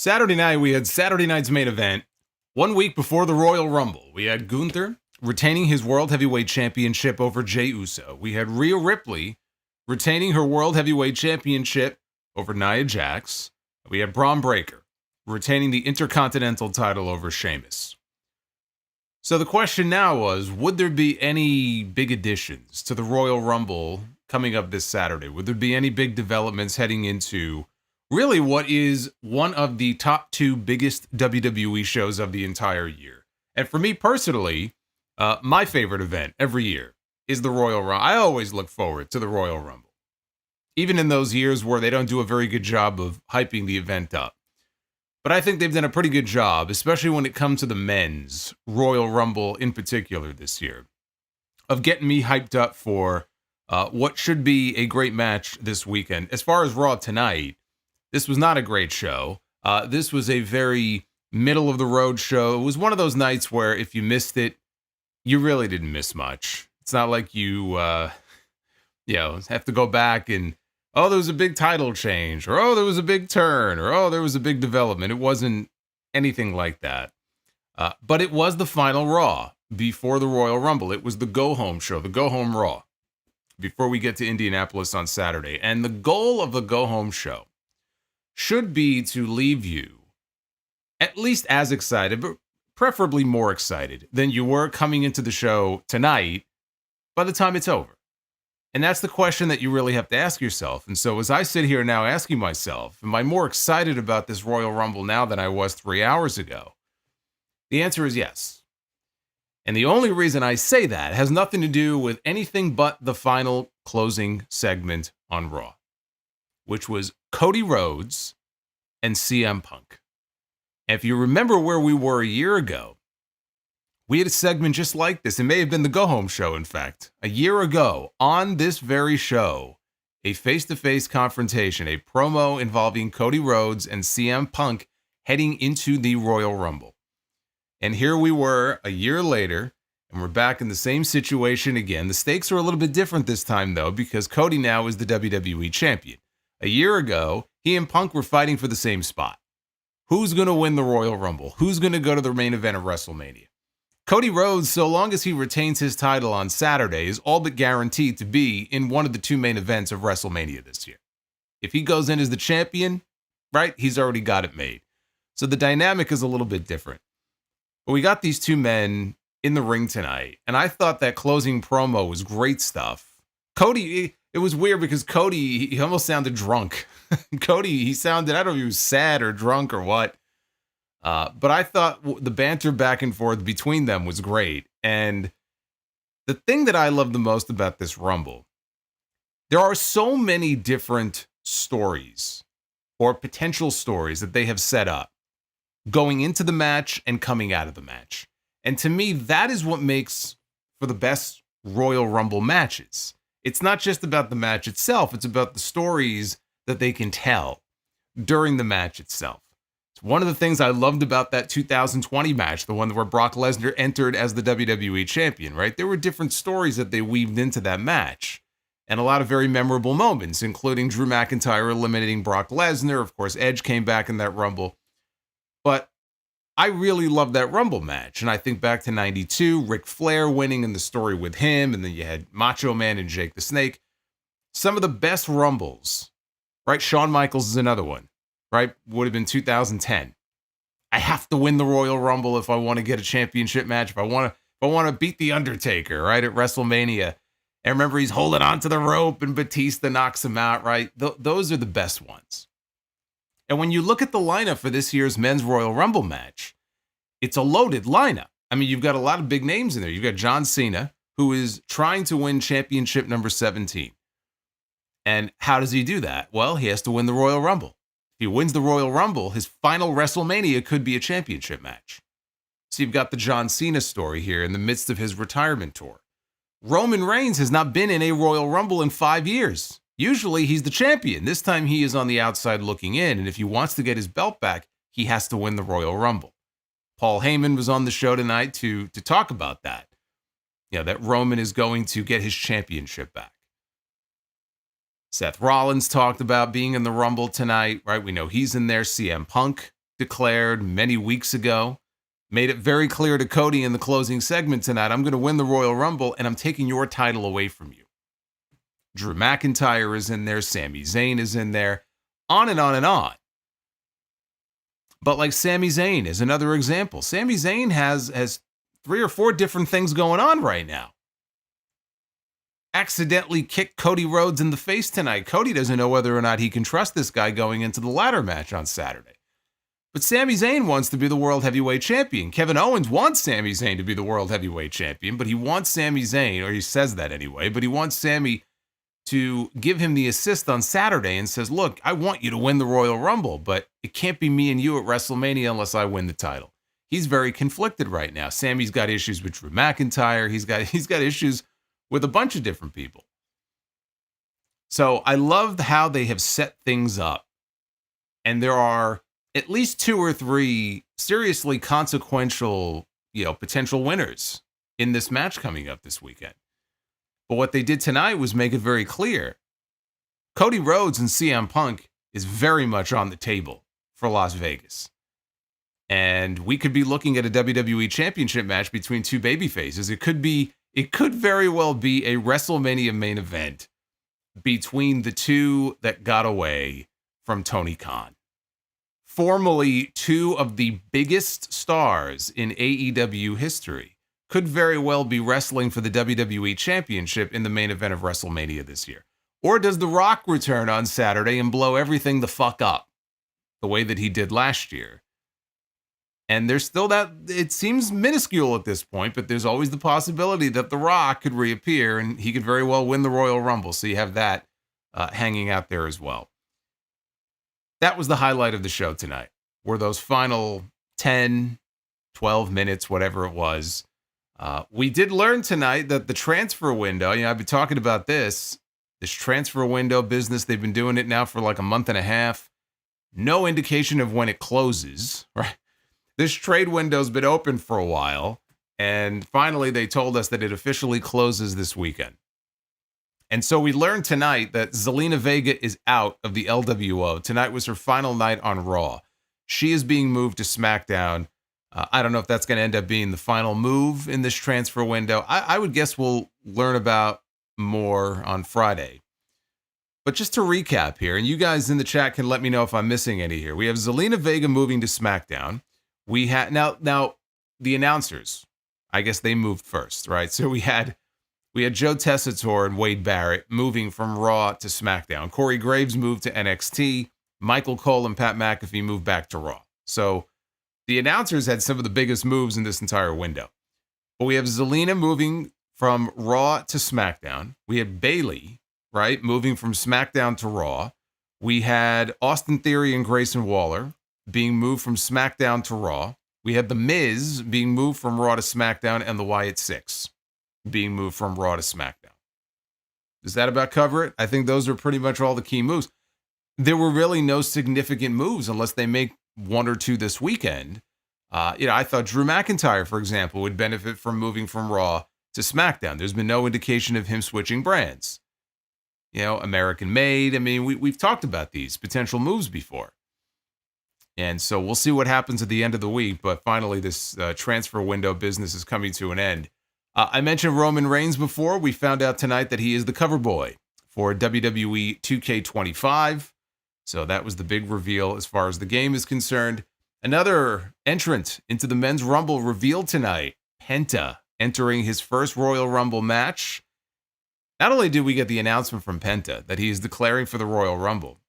Saturday night, we had Saturday night's main event. 1 week before the Royal Rumble, we had Gunther retaining his World Heavyweight Championship over Jey Uso. We had Rhea Ripley retaining her World Heavyweight Championship over Nia Jax. We had Braun Breaker retaining the Intercontinental title over Sheamus. So the question now was, would there be any big additions to the Royal Rumble coming up this Saturday? Would there be any big developments heading into really what is one of the top two biggest WWE shows of the entire year? And for me personally, my favorite event every year is the Royal Rumble. I always look forward to the Royal Rumble, even in those years where they don't do a very good job of hyping the event up. But I think they've done a pretty good job, especially when it comes to the men's Royal Rumble in particular this year, of getting me hyped up for what should be a great match this weekend. As far as Raw tonight, this was not a great show. This was a very middle-of-the-road show. It was one of those nights where if you missed it, you really didn't miss much. It's not like you have to go back and, oh, there was a big title change, or, oh, there was a big turn, or, oh, there was a big development. It wasn't anything like that. But it was the final Raw before the Royal Rumble. It was the go-home show, the go-home Raw, before we get to Indianapolis on Saturday. And the goal of the go-home show should be to leave you at least as excited, but preferably more excited than you were coming into the show tonight by the time it's over. And that's the question that you really have to ask yourself. And so as I sit here now asking myself, am I more excited about this Royal Rumble now than I was 3 hours ago? The answer is yes. And the only reason I say that has nothing to do with anything but the final closing segment on Raw, which was Cody Rhodes and CM Punk. And if you remember where we were a year ago, we had a segment just like this. It may have been the go-home show, in fact. A year ago, on this very show, a face-to-face confrontation, a promo involving Cody Rhodes and CM Punk heading into the Royal Rumble. And here we were a year later, and we're back in the same situation again. The stakes are a little bit different this time, though, because Cody now is the WWE Champion. A year ago, he and Punk were fighting for the same spot. Who's going to win the Royal Rumble? Who's going to go to the main event of WrestleMania? Cody Rhodes, so long as he retains his title on Saturday, is all but guaranteed to be in one of the two main events of WrestleMania this year. If he goes in as the champion, right, he's already got it made. So the dynamic is a little bit different. But we got these two men in the ring tonight, and I thought that closing promo was great stuff. Cody, it was weird because Cody, he almost sounded drunk. Cody, he sounded, I don't know if he was sad or drunk or what. But I thought the banter back and forth between them was great. And the thing that I love the most about this Rumble, there are so many different stories or potential stories that they have set up going into the match and coming out of the match. And to me, that is what makes for the best Royal Rumble matches. It's not just about the match itself. It's about the stories that they can tell during the match itself. It's one of the things I loved about that 2020 match, the one where Brock Lesnar entered as the WWE Champion, right? There were different stories that they weaved into that match and a lot of very memorable moments, including Drew McIntyre eliminating Brock Lesnar. Of course, Edge came back in that Rumble. But I really loved that Rumble match. And I think back to 92, Ric Flair winning and the story with him. And then you had Macho Man and Jake the Snake. Some of the best Rumbles, right? Shawn Michaels is another one, right? Would have been 2010. I have to win the Royal Rumble if I want to get a championship match. If I want to beat the Undertaker, right, at WrestleMania. And remember, he's holding on to the rope and Batista knocks him out, right? Those are the best ones. And when you look at the lineup for this year's men's Royal Rumble match, it's a loaded lineup. I mean, you've got a lot of big names in there. You've got John Cena, who is trying to win championship number 17. And how does he do that? Well, he has to win the Royal Rumble. If he wins the Royal Rumble, his final WrestleMania could be a championship match. So you've got the John Cena story here in the midst of his retirement tour. Roman Reigns has not been in a Royal Rumble in 5 years. Usually he's the champion. This time he is on the outside looking in. And if he wants to get his belt back, he has to win the Royal Rumble. Paul Heyman was on the show tonight to talk about that. Yeah, that Roman is going to get his championship back. Seth Rollins talked about being in the Rumble tonight, right? We know he's in there. CM Punk declared many weeks ago, made it very clear to Cody in the closing segment tonight, I'm going to win the Royal Rumble and I'm taking your title away from you. Drew McIntyre is in there. Sami Zayn is in there. On and on and on. But like Sami Zayn is another example. Sami Zayn has 3 or 4 different things going on right now. Accidentally kicked Cody Rhodes in the face tonight. Cody doesn't know whether or not he can trust this guy going into the ladder match on Saturday. But Sami Zayn wants to be the World Heavyweight Champion. Kevin Owens wants Sami Zayn to be the World Heavyweight Champion, but he wants Sami Zayn, or he says that anyway, but he wants Sami to give him the assist on Saturday and says, look, I want you to win the Royal Rumble, but it can't be me and you at WrestleMania unless I win the title. He's very conflicted right now. Sami's got issues with Drew McIntyre. He's got issues with a bunch of different people. So I love how they have set things up. And there are at least 2 or 3 seriously consequential, potential winners in this match coming up this weekend. But what they did tonight was make it very clear. Cody Rhodes and CM Punk is very much on the table for Las Vegas. And we could be looking at a WWE Championship match between 2 babyfaces. It could very well be a WrestleMania main event between the 2 that got away from Tony Khan. Formerly 2 of the biggest stars in AEW history could very well be wrestling for the WWE Championship in the main event of WrestleMania this year. Or does The Rock return on Saturday and blow everything the fuck up the way that he did last year? And there's still that, it seems minuscule at this point, but there's always the possibility that The Rock could reappear and he could very well win the Royal Rumble. So you have that hanging out there as well. That was the highlight of the show tonight, were those final 10, 12 minutes, whatever it was. We did learn tonight that the transfer window, I've been talking about this transfer window business. They've been doing it now for like a month and a half. No indication of when it closes, right? This trade window's been open for a while, and finally they told us that it officially closes this weekend. And so we learned tonight that Zelina Vega is out of the LWO. Tonight was her final night on Raw. She is being moved to SmackDown. I don't know if that's going to end up being the final move in this transfer window. I would guess we'll learn about more on Friday. But just to recap here, and you guys in the chat can let me know if I'm missing any here. We have Zelina Vega moving to SmackDown. We had now the announcers, I guess they moved first, right? So we had Joe Tessitore and Wade Barrett moving from Raw to SmackDown. Corey Graves moved to NXT. Michael Cole and Pat McAfee moved back to Raw. So the announcers had some of the biggest moves in this entire window. But we have Zelina moving from Raw to SmackDown. We had Bayley, right, moving from SmackDown to Raw. We had Austin Theory and Grayson Waller being moved from SmackDown to Raw. We had The Miz being moved from Raw to SmackDown, and the Wyatt Six being moved from Raw to SmackDown. Does that about cover it? I think those are pretty much all the key moves. There were really no significant moves unless they make 1 or 2 this weekend. I thought Drew McIntyre, for example, would benefit from moving from Raw to SmackDown. There's been no indication of him switching brands. American made. I mean, we've talked about these potential moves before. And so we'll see what happens at the end of the week. But finally, this transfer window business is coming to an end. I mentioned Roman Reigns before. We found out tonight that he is the cover boy for WWE 2K25. So that was the big reveal as far as the game is concerned. Another entrant into the Men's Rumble revealed tonight. Penta entering his first Royal Rumble match. Not only did we get the announcement from Penta that he is declaring for the Royal Rumble,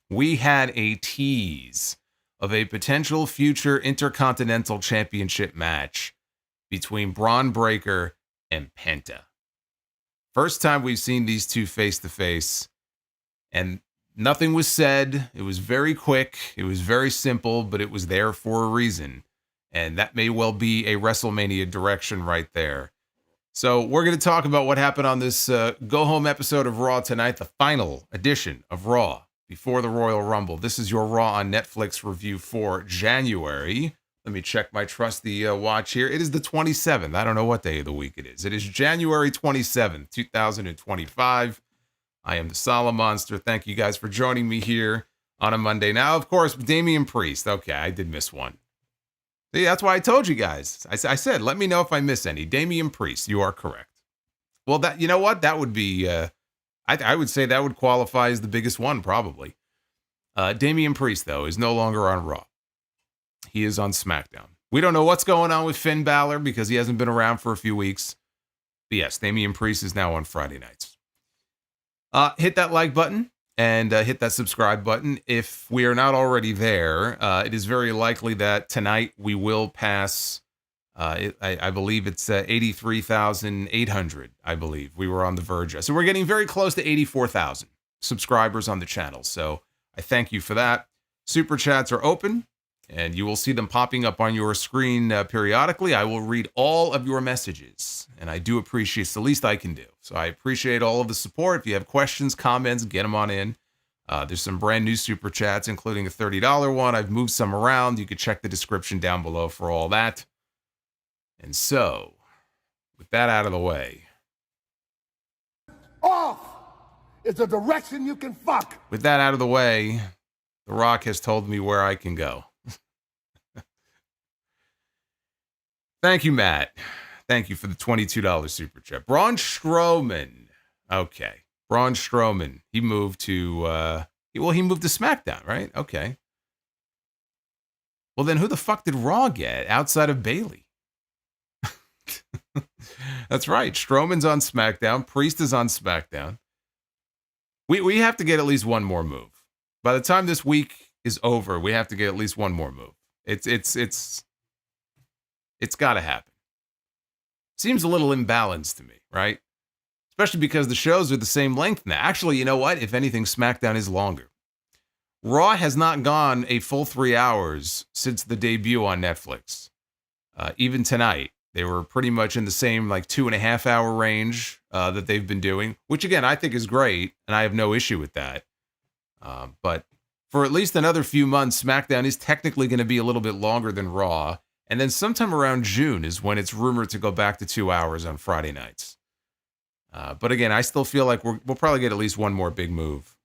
we had a tease of a potential future Intercontinental Championship match between Braun Breaker and Penta. First time we've seen these two face to face, and nothing was said. It was very quick. It was very simple, but it was there for a reason. And that may well be a WrestleMania direction right there. So we're going to talk about what happened on this go-home episode of Raw tonight, the final edition of Raw before the Royal Rumble. This is your Raw on Netflix review for January. Let me check my trusty watch here. It is the 27th. I don't know what day of the week it is. It is January 27th, 2025. I am the Solomonster. Thank you guys for joining me here on a Monday. Now, of course, Damian Priest. Okay, I did miss one. See, that's why I told you guys. I said, let me know if I miss any. Damian Priest, you are correct. Well, you know what? That would be, I would say that would qualify as the biggest one, probably. Damian Priest, though, is no longer on Raw. He is on SmackDown. We don't know what's going on with Finn Balor because he hasn't been around for a few weeks. But yes, Damian Priest is now on Friday nights. Hit that like button and hit that subscribe button. If we are not already there, it is very likely that tonight we will pass, I believe it's 83,800, I believe. We were on the verge. So we're getting very close to 84,000 subscribers on the channel. So I thank you for that. Super chats are open, and you will see them popping up on your screen periodically. I will read all of your messages, and I do appreciate it's the least I can do. So I appreciate all of the support. If you have questions, comments, get them on in. There's some brand new super chats, including a $30 one. I've moved some around. You can check the description down below for all that. And so, with that out of the way. Off is a direction you can fuck. With that out of the way, The Rock has told me where I can go. Thank you, Matt. Thank you for the $22 super chat. Braun Strowman. Okay. Braun Strowman. He moved to, he moved to SmackDown, right? Okay. Well, then who the fuck did Raw get outside of Bayley? That's right. Strowman's on SmackDown. Priest is on SmackDown. We have to get at least one more move. By the time this week is over, we have to get at least one more move. It's got to happen. Seems a little imbalanced to me, right? Especially because the shows are the same length now. Actually, you know what? If anything, SmackDown is longer. Raw has not gone a full 3 hours since the debut on Netflix. Even tonight, they were pretty much in the same 2.5 hour range that they've been doing, which again, I think is great, and I have no issue with that. But for at least another few months, SmackDown is technically going to be a little bit longer than Raw. And then sometime around June is when it's rumored to go back to 2 hours on Friday nights. But again, I still feel like we'll probably get at least one more big move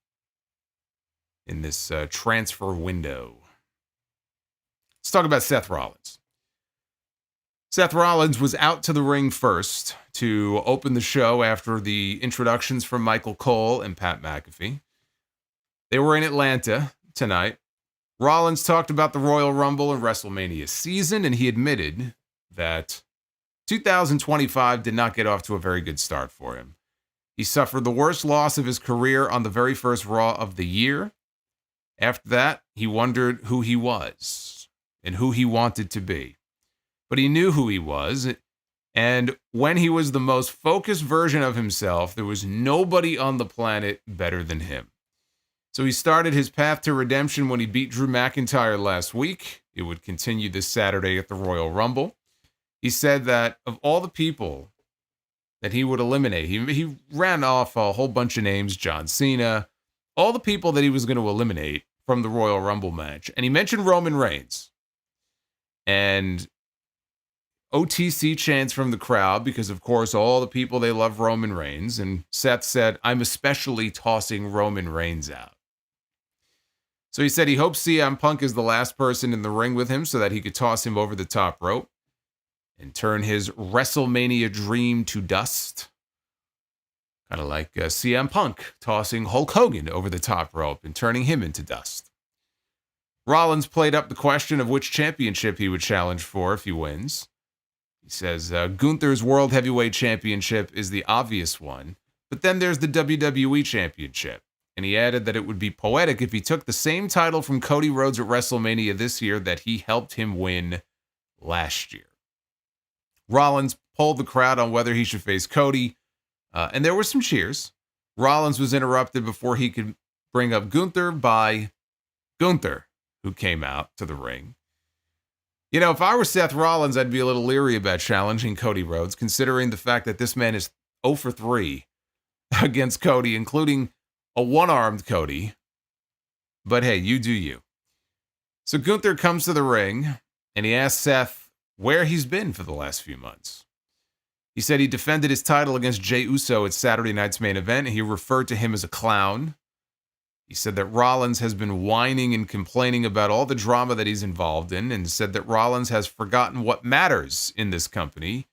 in this transfer window. Let's talk about Seth Rollins. Seth Rollins was out to the ring first to open the show after the introductions from Michael Cole and Pat McAfee. They were in Atlanta tonight. Rollins talked about the Royal Rumble and WrestleMania season, and he admitted that 2025 did not get off to a very good start for him. He suffered the worst loss of his career on the very first Raw of the year. After that, he wondered who he was and who he wanted to be. But he knew who he was, and when he was the most focused version of himself, there was nobody on the planet better than him. So he started his path to redemption when he beat Drew McIntyre last week. It would continue this Saturday at the Royal Rumble. He said that of all the people that he would eliminate, he ran off a whole bunch of names, John Cena, all the people that he was going to eliminate from the Royal Rumble match. And he mentioned Roman Reigns. And OTC chants from the crowd because, of course, all the people, they love Roman Reigns. And Seth said, I'm especially tossing Roman Reigns out. So he said he hopes CM Punk is the last person in the ring with him so that he could toss him over the top rope and turn his WrestleMania dream to dust. Kind of like CM Punk tossing Hulk Hogan over the top rope and turning him into dust. Rollins played up the question of which championship he would challenge for if he wins. He says Gunther's World Heavyweight Championship is the obvious one, but then there's the WWE Championship. And he added that it would be poetic if he took the same title from Cody Rhodes at WrestleMania this year that he helped him win last year. Rollins polled the crowd on whether he should face Cody, and there were some cheers. Rollins was interrupted before he could bring up Gunther by Gunther, who came out to the ring. You know, if I were Seth Rollins, I'd be a little leery about challenging Cody Rhodes, considering the fact that this man is 0 for 3 against Cody, including a one-armed Cody. But hey, you do you. So Gunther comes to the ring, and he asks Seth where he's been for the last few months. He said he defended his title against Jey Uso at Saturday night's main event, and he referred to him as a clown. He said that Rollins has been whining and complaining about all the drama that he's involved in, and said that Rollins has forgotten what matters in this company.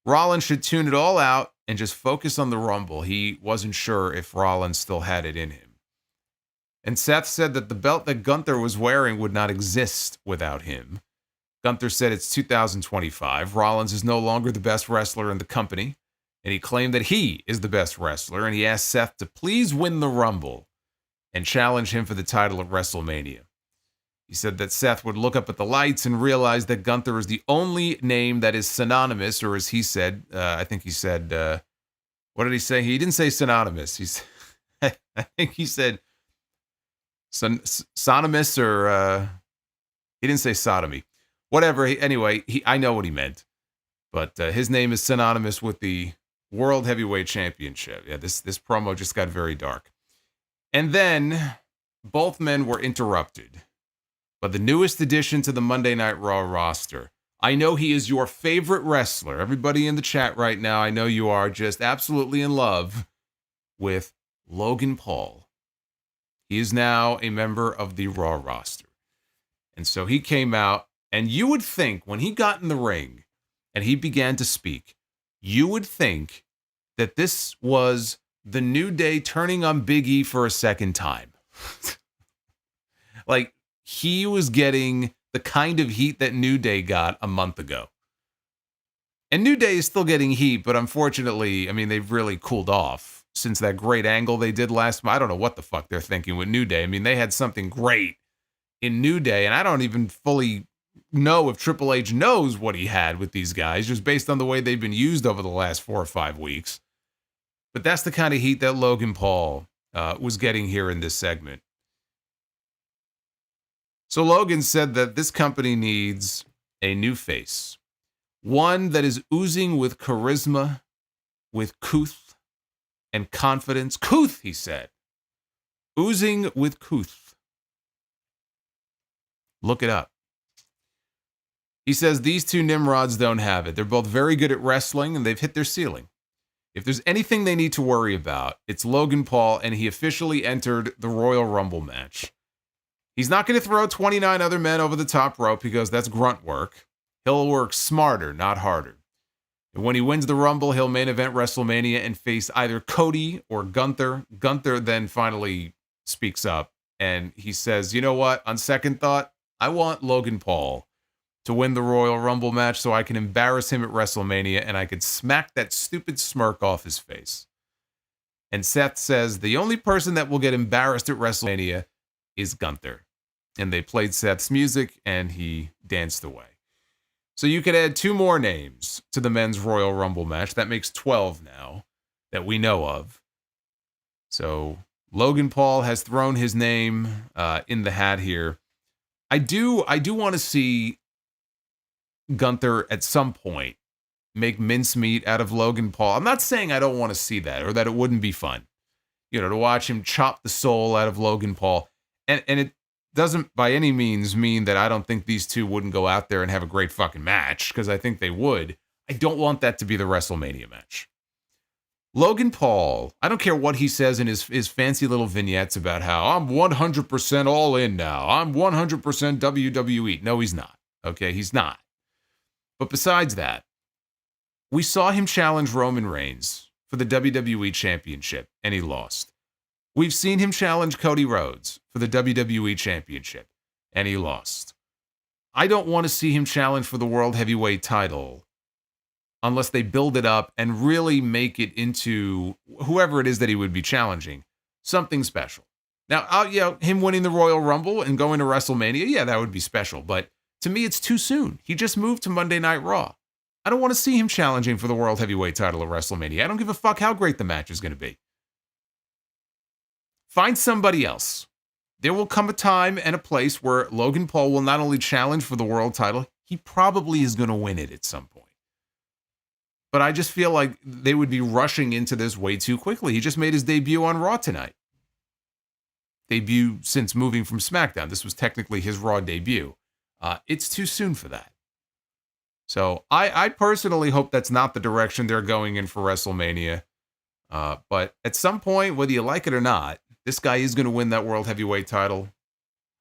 Rollins should tune it all out and just focus on the Rumble. He wasn't sure if Rollins still had it in him. And Seth said that the belt that Gunther was wearing would not exist without him. Gunther said it's 2025. Rollins is no longer the best wrestler in the company, and he claimed that he is the best wrestler, and he asked Seth to please win the Rumble and challenge him for the title at WrestleMania. He said that Seth would look up at the lights and realize that Gunther is the only name that is synonymous, or as he said, I think he said, what did he say? He didn't say synonymous. I think he said synonymous, or he didn't say sodomy. Whatever. I know what he meant. But his name is synonymous with the World Heavyweight Championship. Yeah, this promo just got very dark. And then both men were interrupted by the newest addition to the Monday Night Raw roster. I know he is your favorite wrestler. Everybody in the chat right now, I know you are just absolutely in love with Logan Paul. He is now a member of the Raw roster. And so he came out, and you would think when he got in the ring and he began to speak, you would think that this was the New Day turning on Big E for a second time. Like, he was getting the kind of heat that New Day got a month ago. And New Day is still getting heat, but unfortunately, I mean, they've really cooled off since that great angle they did last month. I don't know what the fuck they're thinking with New Day. I mean, they had something great in New Day, and I don't even fully know if Triple H knows what he had with these guys, just based on the way they've been used over the last 4 or 5 weeks. But that's the kind of heat that Logan Paul was getting here in this segment. So Logan said that this company needs a new face. One that is oozing with charisma, with couth and confidence. Couth, he said. Oozing with couth. Look it up. He says these two Nimrods don't have it. They're both very good at wrestling, and they've hit their ceiling. If there's anything they need to worry about, it's Logan Paul, and he officially entered the Royal Rumble match. He's not going to throw 29 other men over the top rope because that's grunt work. He'll work smarter, not harder. And when he wins the Rumble, he'll main event WrestleMania and face either Cody or Gunther. Gunther then finally speaks up, and he says, you know what? On second thought, I want Logan Paul to win the Royal Rumble match so I can embarrass him at WrestleMania and I could smack that stupid smirk off his face. And Seth says the only person that will get embarrassed at WrestleMania is Gunther. And they played Seth's music and he danced away. So you could add 2 more names to the men's Royal Rumble match. That makes 12 now that we know of. So Logan Paul has thrown his name in the hat here. I do want to see Gunther at some point make mincemeat out of Logan Paul. I'm not saying I don't want to see that or that it wouldn't be fun, to watch him chop the soul out of Logan Paul. And it doesn't by any means mean that I don't think these two wouldn't go out there and have a great fucking match, because I think they would. I don't want that to be the WrestleMania match. Logan Paul, I don't care what he says in his fancy little vignettes about how I'm 100% all in now. I'm 100% WWE. No, he's not. Okay, he's not. But besides that, we saw him challenge Roman Reigns for the WWE Championship, and he lost. We've seen him challenge Cody Rhodes for the WWE Championship, and he lost. I don't want to see him challenge for the World Heavyweight title unless they build it up and really make it into whoever it is that he would be challenging, something special. Now, him winning the Royal Rumble and going to WrestleMania, yeah, that would be special, but to me, it's too soon. He just moved to Monday Night Raw. I don't want to see him challenging for the World Heavyweight title at WrestleMania. I don't give a fuck how great the match is going to be. Find somebody else. There will come a time and a place where Logan Paul will not only challenge for the world title, he probably is going to win it at some point. But I just feel like they would be rushing into this way too quickly. He just made his debut on Raw tonight. Debut since moving from SmackDown. This was technically his Raw debut. It's too soon for that. So I personally hope that's not the direction they're going in for WrestleMania. But at some point, whether you like it or not, this guy is going to win that World Heavyweight title.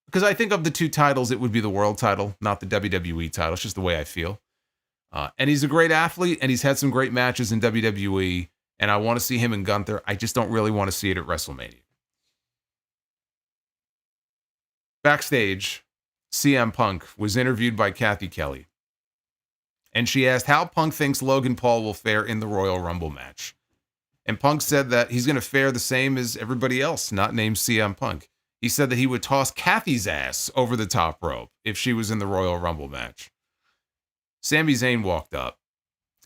Because I think of the two titles, it would be the world title, not the WWE title. It's just the way I feel. And he's a great athlete, and he's had some great matches in WWE, and I want to see him and Gunther. I just don't really want to see it at WrestleMania. Backstage, CM Punk was interviewed by Kathy Kelly, and she asked how Punk thinks Logan Paul will fare in the Royal Rumble match. And Punk said that he's going to fare the same as everybody else, not named CM Punk. He said that he would toss Kathy's ass over the top rope if she was in the Royal Rumble match. Sami Zayn walked up,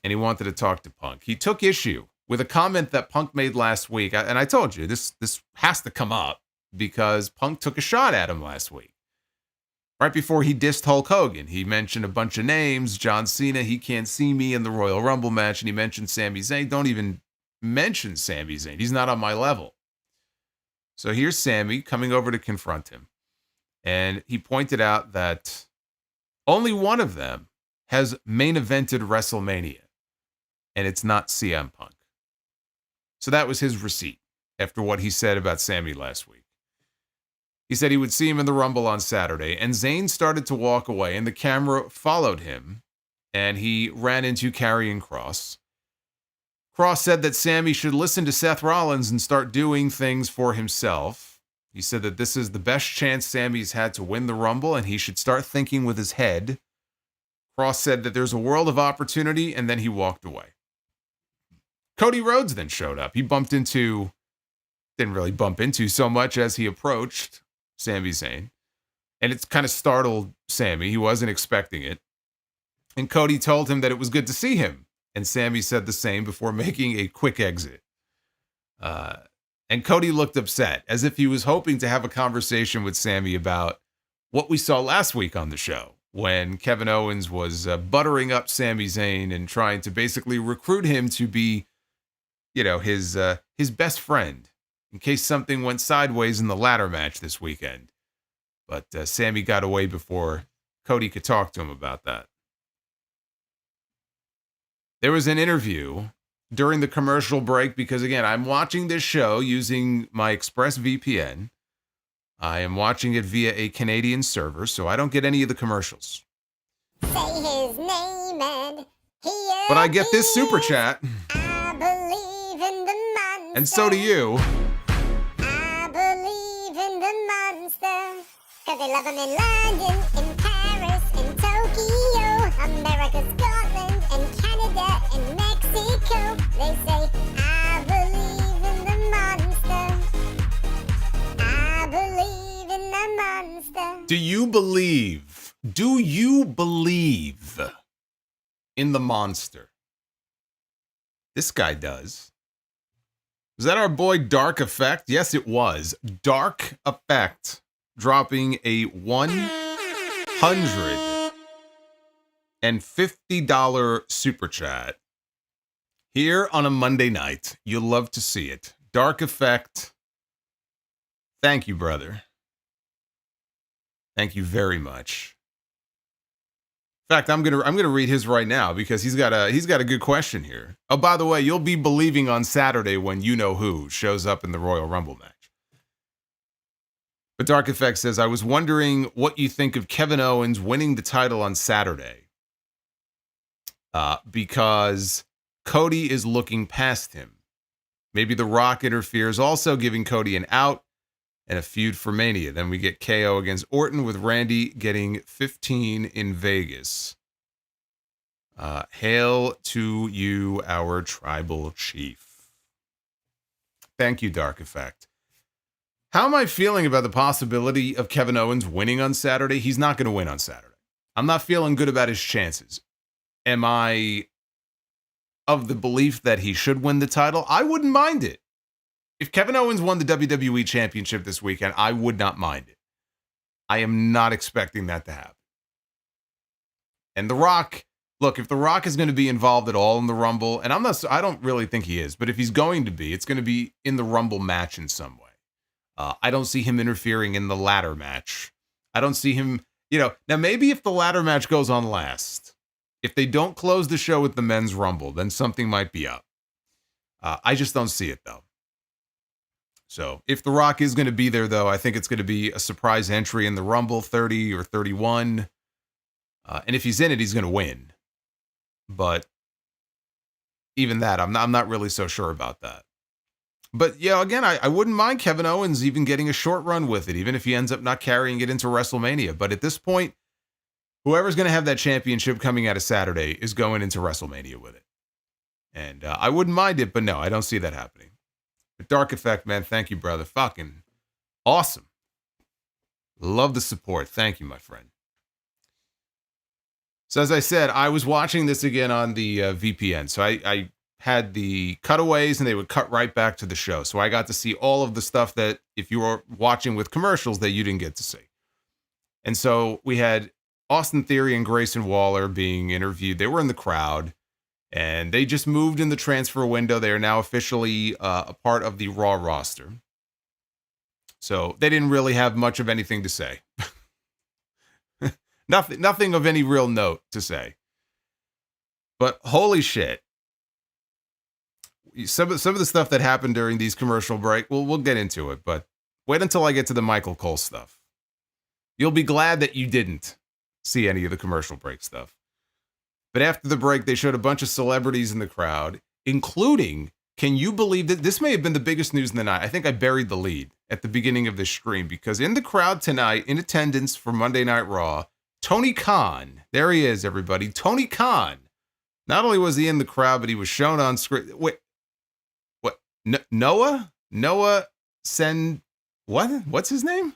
and he wanted to talk to Punk. He took issue with a comment that Punk made last week, and I told you, this has to come up because Punk took a shot at him last week. Right before he dissed Hulk Hogan, he mentioned a bunch of names. John Cena, he can't see me in the Royal Rumble match, and he mentioned Sami Zayn. Don't even mention Sami Zayn. He's not on my level. So here's Sami coming over to confront him. And he pointed out that only one of them has main evented WrestleMania. And it's not CM Punk. So that was his receipt after what he said about Sami last week. He said he would see him in the Rumble on Saturday. And Zayn started to walk away. And the camera followed him. And he ran into Karrion Kross. Kross said that Sami should listen to Seth Rollins and start doing things for himself. He said that this is the best chance Sami's had to win the Rumble, and he should start thinking with his head. Kross said that there's a world of opportunity, and then he walked away. Cody Rhodes then showed up. He didn't really bump into so much as he approached Sami Zayn. And it's kind of startled Sami. He wasn't expecting it. And Cody told him that it was good to see him. And Sami said the same before making a quick exit. And Cody looked upset, as if he was hoping to have a conversation with Sami about what we saw last week on the show, when Kevin Owens was buttering up Sami Zayn and trying to basically recruit him to be, his best friend, in case something went sideways in the ladder match this weekend. But Sami got away before Cody could talk to him about that. There was an interview during the commercial break because, again, I'm watching this show using my ExpressVPN. I am watching it via a Canadian server, so I don't get any of the commercials. Say his name and he'll But I get this super chat, I believe in the monster. and so do you. I believe in the monster. Cause they love him in London, in Paris, in Tokyo, America, Scotland, and Canada, and Mexico. They say, I believe in the monster. I believe in the monster. Do you believe in the monster? This guy does. Was that our boy Dark Effect? Yes, it was. Dark Effect dropping a $150 super chat here on a Monday night. You'll love to see it. Dark Effect. Thank you, brother. Thank you very much. In fact, I'm gonna read his right now because he's got a good question here. Oh, by the way, you'll be believing on Saturday when you know who shows up in the Royal Rumble match. But Dark Effect says, I was wondering what you think of Kevin Owens winning the title on Saturday. Because Cody is looking past him. Maybe The Rock interferes, also giving Cody an out and a feud for Mania. Then we get KO against Orton with Randy getting 15 in Vegas. Hail to you, our tribal chief. Thank you, Dark Effect. How am I feeling about the possibility of Kevin Owens winning on Saturday? He's not going to win on Saturday. I'm not feeling good about his chances. Am I of the belief that he should win the title? I wouldn't mind it. If Kevin Owens won the WWE Championship this weekend, I would not mind it. I am not expecting that to happen. And The Rock, look, if The Rock is going to be involved at all in the Rumble, and I don't really think he is, but if he's going to be, it's going to be in the Rumble match in some way. I don't see him interfering in the ladder match. I don't see him, now maybe if the ladder match goes on last, if they don't close the show with the men's Rumble, then something might be up. I just don't see it though. So if The Rock is going to be there, though, I think it's going to be a surprise entry in the Rumble 30 or 31. And if he's in it, he's going to win. But even that, I'm not really so sure about that. But yeah, again, I wouldn't mind Kevin Owens even getting a short run with it, even if he ends up not carrying it into WrestleMania. But at this point, whoever's going to have that championship coming out of Saturday is going into WrestleMania with it. And I wouldn't mind it, but no, I don't see that happening. But Dark Effect, man, thank you, brother. Fucking awesome. Love the support. Thank you, my friend. So as I said, I was watching this again on the VPN. So I had the cutaways and they would cut right back to the show. So I got to see all of the stuff that if you were watching with commercials that you didn't get to see. And so we had Austin Theory and Grayson Waller being interviewed. They were in the crowd and they just moved in the transfer window. They are now officially a part of the Raw roster. So they didn't really have much of anything to say. Nothing of any real note to say. But holy shit. Some of the stuff that happened during these commercial break, we'll get into it, but wait until I get to the Michael Cole stuff. You'll be glad that you didn't see any of the commercial break stuff. But after the break, they showed a bunch of celebrities in the crowd, including, can you believe that this may have been the biggest news in the night? I think I buried the lead at the beginning of this stream because in the crowd tonight, in attendance for Monday Night Raw, Tony Khan. There he is, everybody. Tony Khan. Not only was he in the crowd, but he was shown on screen. Wait, what? Noah? What's his name?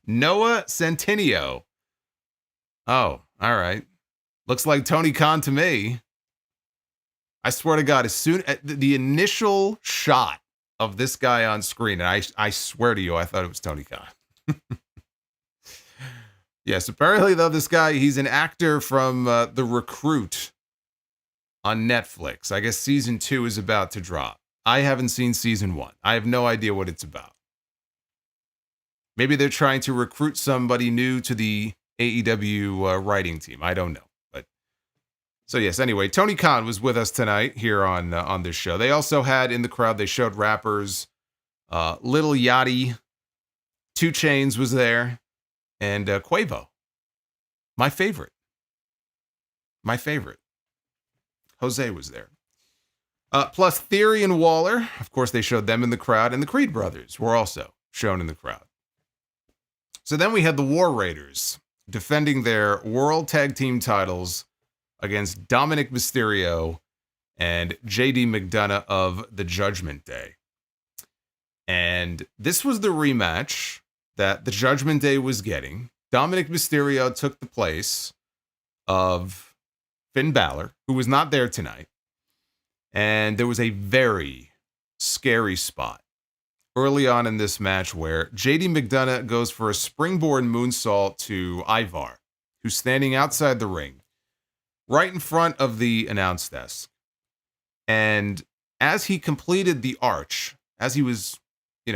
Noah Centineo. Oh, all right. Looks like Tony Khan to me. I swear to God, as soon as the initial shot of this guy on screen, and I swear to you, I thought it was Tony Khan. Yes, apparently, though, this guy, he's an actor from The Recruit on Netflix. I guess season 2 is about to drop. I haven't seen season 1. I have no idea what it's about. Maybe they're trying to recruit somebody new to the AEW writing team. I don't know. But so, yes, anyway, Tony Khan was with us tonight here on this show. They also had in the crowd, they showed rappers. Lil Yachty, 2 Chainz was there. And Quavo, my favorite. Jose was there. Plus Theory and Waller. Of course, they showed them in the crowd. And the Creed brothers were also shown in the crowd. So then we had the War Raiders defending their World Tag Team titles against Dominik Mysterio and JD McDonagh of the Judgment Day. And this was the rematch that the Judgment Day was getting. Dominik Mysterio took the place of Finn Balor, who was not there tonight. And there was a very scary spot early on in this match where JD McDonagh goes for a springboard moonsault to Ivar, who's standing outside the ring, right in front of the announce desk. And as he completed the arch, as he was,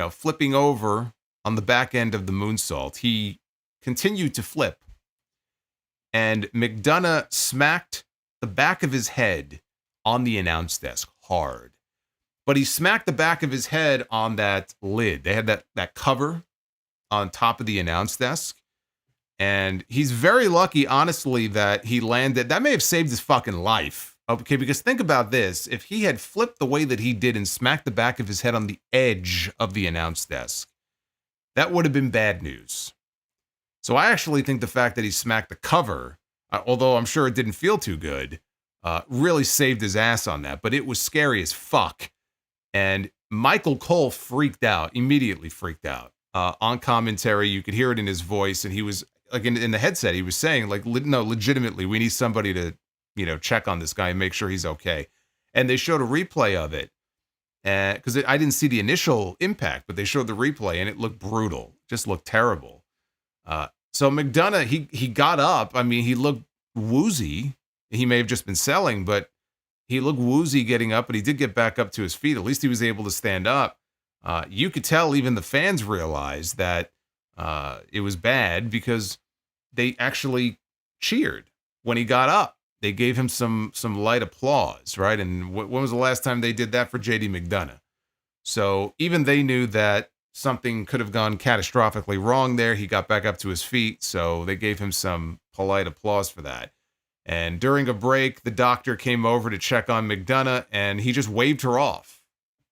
flipping over on the back end of the moonsault, he continued to flip. And McDonagh smacked the back of his head on the announce desk hard. But he smacked the back of his head on that lid. They had that cover on top of the announce desk. And he's very lucky, honestly, that he landed. That may have saved his fucking life. Okay, because think about this. If he had flipped the way that he did and smacked the back of his head on the edge of the announce desk, that would have been bad news. So I actually think the fact that he smacked the cover, although I'm sure it didn't feel too good, really saved his ass on that. But it was scary as fuck. And Michael Cole immediately freaked out. On commentary, you could hear it in his voice. And he was, like in the headset, he was saying, like, no, legitimately, we need somebody to, check on this guy and make sure he's okay. And they showed a replay of it. Because I didn't see the initial impact, but they showed the replay and it looked brutal. Just looked terrible. So McDonagh, he got up. I mean, he looked woozy. He may have just been selling, but he looked woozy getting up, but he did get back up to his feet. At least he was able to stand up. You could tell even the fans realized that it was bad because they actually cheered when he got up. They gave him some light applause, right? And when was the last time they did that for JD McDonagh? So even they knew that something could have gone catastrophically wrong there. He got back up to his feet, so they gave him some polite applause for that. And during a break, the doctor came over to check on McDonagh, and he just waved her off.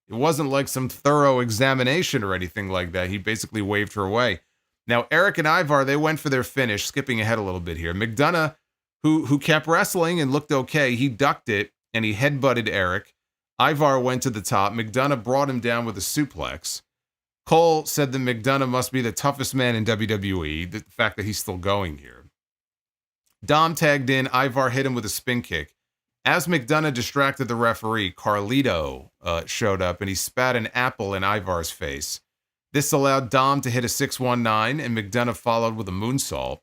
It wasn't like some thorough examination or anything like that. He basically waved her away. Now, Eric and Ivar, they went for their finish, skipping ahead a little bit here. McDonagh, who kept wrestling and looked okay, he ducked it, and he headbutted Eric. Ivar went to the top. McDonagh brought him down with a suplex. Cole said that McDonagh must be the toughest man in WWE, the fact that he's still going here. Dom tagged in. Ivar hit him with a spin kick. As McDonagh distracted the referee, Carlito showed up, and he spat an apple in Ivar's face. This allowed Dom to hit a 619, and McDonagh followed with a moonsault.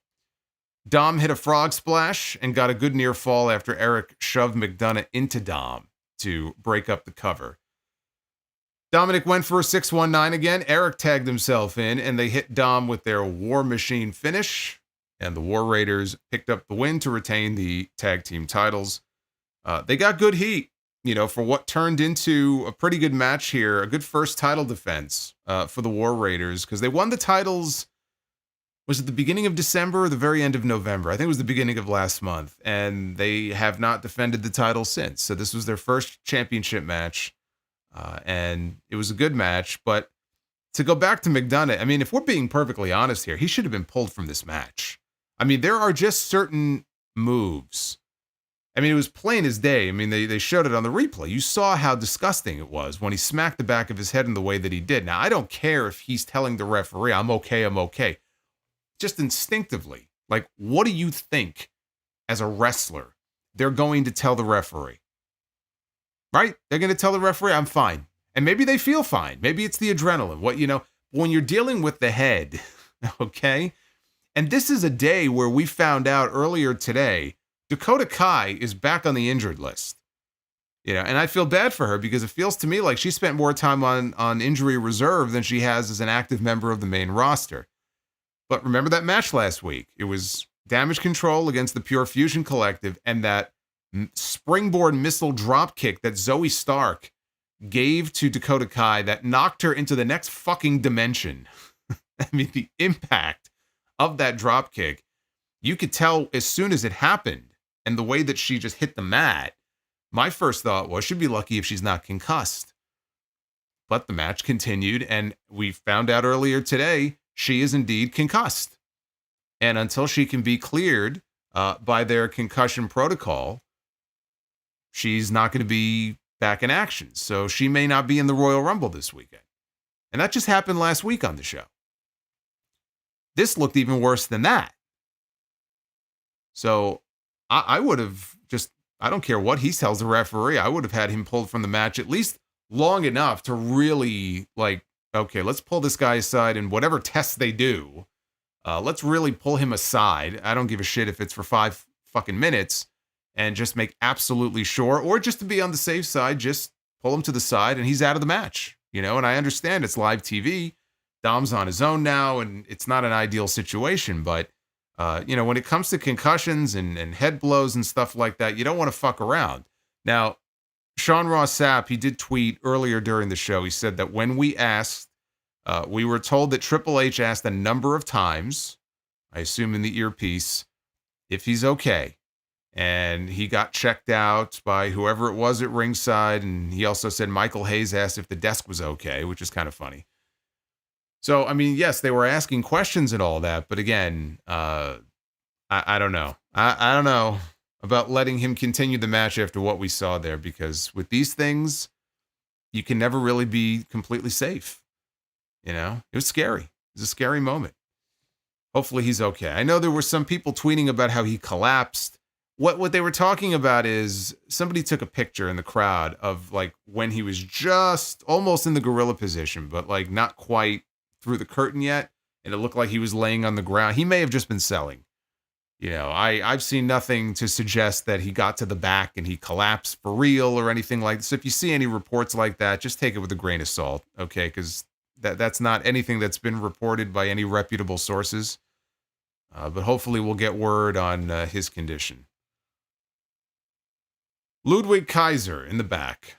Dom hit a frog splash and got a good near fall after Eric shoved McDonagh into Dom to break up the cover. Dominik went for a 619 again. Eric tagged himself in, and they hit Dom with their War Machine finish, and the War Raiders picked up the win to retain the tag team titles. They got good heat, for what turned into a pretty good match here, a good first title defense for the War Raiders, because they won the titles, was it the beginning of December or the very end of November? I think it was the beginning of last month, and they have not defended the title since. So this was their first championship match. And it was a good match, but to go back to McDonagh, I mean, if we're being perfectly honest here, he should have been pulled from this match. I mean, there are just certain moves. I mean, it was plain as day. I mean, they showed it on the replay. You saw how disgusting it was when he smacked the back of his head in the way that he did. Now, I don't care if he's telling the referee, I'm okay. Just instinctively, like, what do you think as a wrestler they're going to tell the referee? Right? They're going to tell the referee, I'm fine. And maybe they feel fine. Maybe it's the adrenaline. When you're dealing with the head, okay? And this is a day where we found out earlier today, Dakota Kai is back on the injured list. And I feel bad for her because it feels to me like she spent more time on injury reserve than she has as an active member of the main roster. But remember that match last week? It was Damage Control against the Pure Fusion Collective, and that springboard missile drop kick that Zoe Stark gave to Dakota Kai that knocked her into the next fucking dimension. I mean, the impact of that drop kick, you could tell as soon as it happened, and the way that she just hit the mat, my first thought was she'd be lucky if she's not concussed. But the match continued, and we found out earlier today she is indeed concussed. And until she can be cleared by their concussion protocol, she's not going to be back in action. So she may not be in the Royal Rumble this weekend. And that just happened last week on the show. This looked even worse than that. So I would have I don't care what he tells the referee, I would have had him pulled from the match at least long enough to really, okay, let's pull this guy aside, and whatever tests they do, let's really pull him aside. I don't give a shit if it's for 5 fucking minutes, and just make absolutely sure, or just to be on the safe side, just pull him to the side and he's out of the match, and I understand it's live TV. Dom's on his own now, and it's not an ideal situation, but, when it comes to concussions and head blows and stuff like that, you don't want to fuck around. Now, Sean Ross Sapp, he did tweet earlier during the show. He said that when we asked, we were told that Triple H asked a number of times, I assume in the earpiece, if he's okay. And he got checked out by whoever it was at ringside. And he also said Michael Hayes asked if the desk was okay, which is kind of funny. So, I mean, yes, they were asking questions and all that. But again, I don't know. I don't know about letting him continue the match after what we saw there. Because with these things, you can never really be completely safe. It was scary. It was a scary moment. Hopefully he's okay. I know there were some people tweeting about how he collapsed. What they were talking about is somebody took a picture in the crowd of when he was just almost in the gorilla position, but not quite through the curtain yet. And it looked like he was laying on the ground. He may have just been selling. I've seen nothing to suggest that he got to the back and he collapsed for real or anything like this. So if you see any reports like that, just take it with a grain of salt. Okay. Cause that's not anything that's been reported by any reputable sources. But hopefully we'll get word on his condition. Ludwig Kaiser in the back.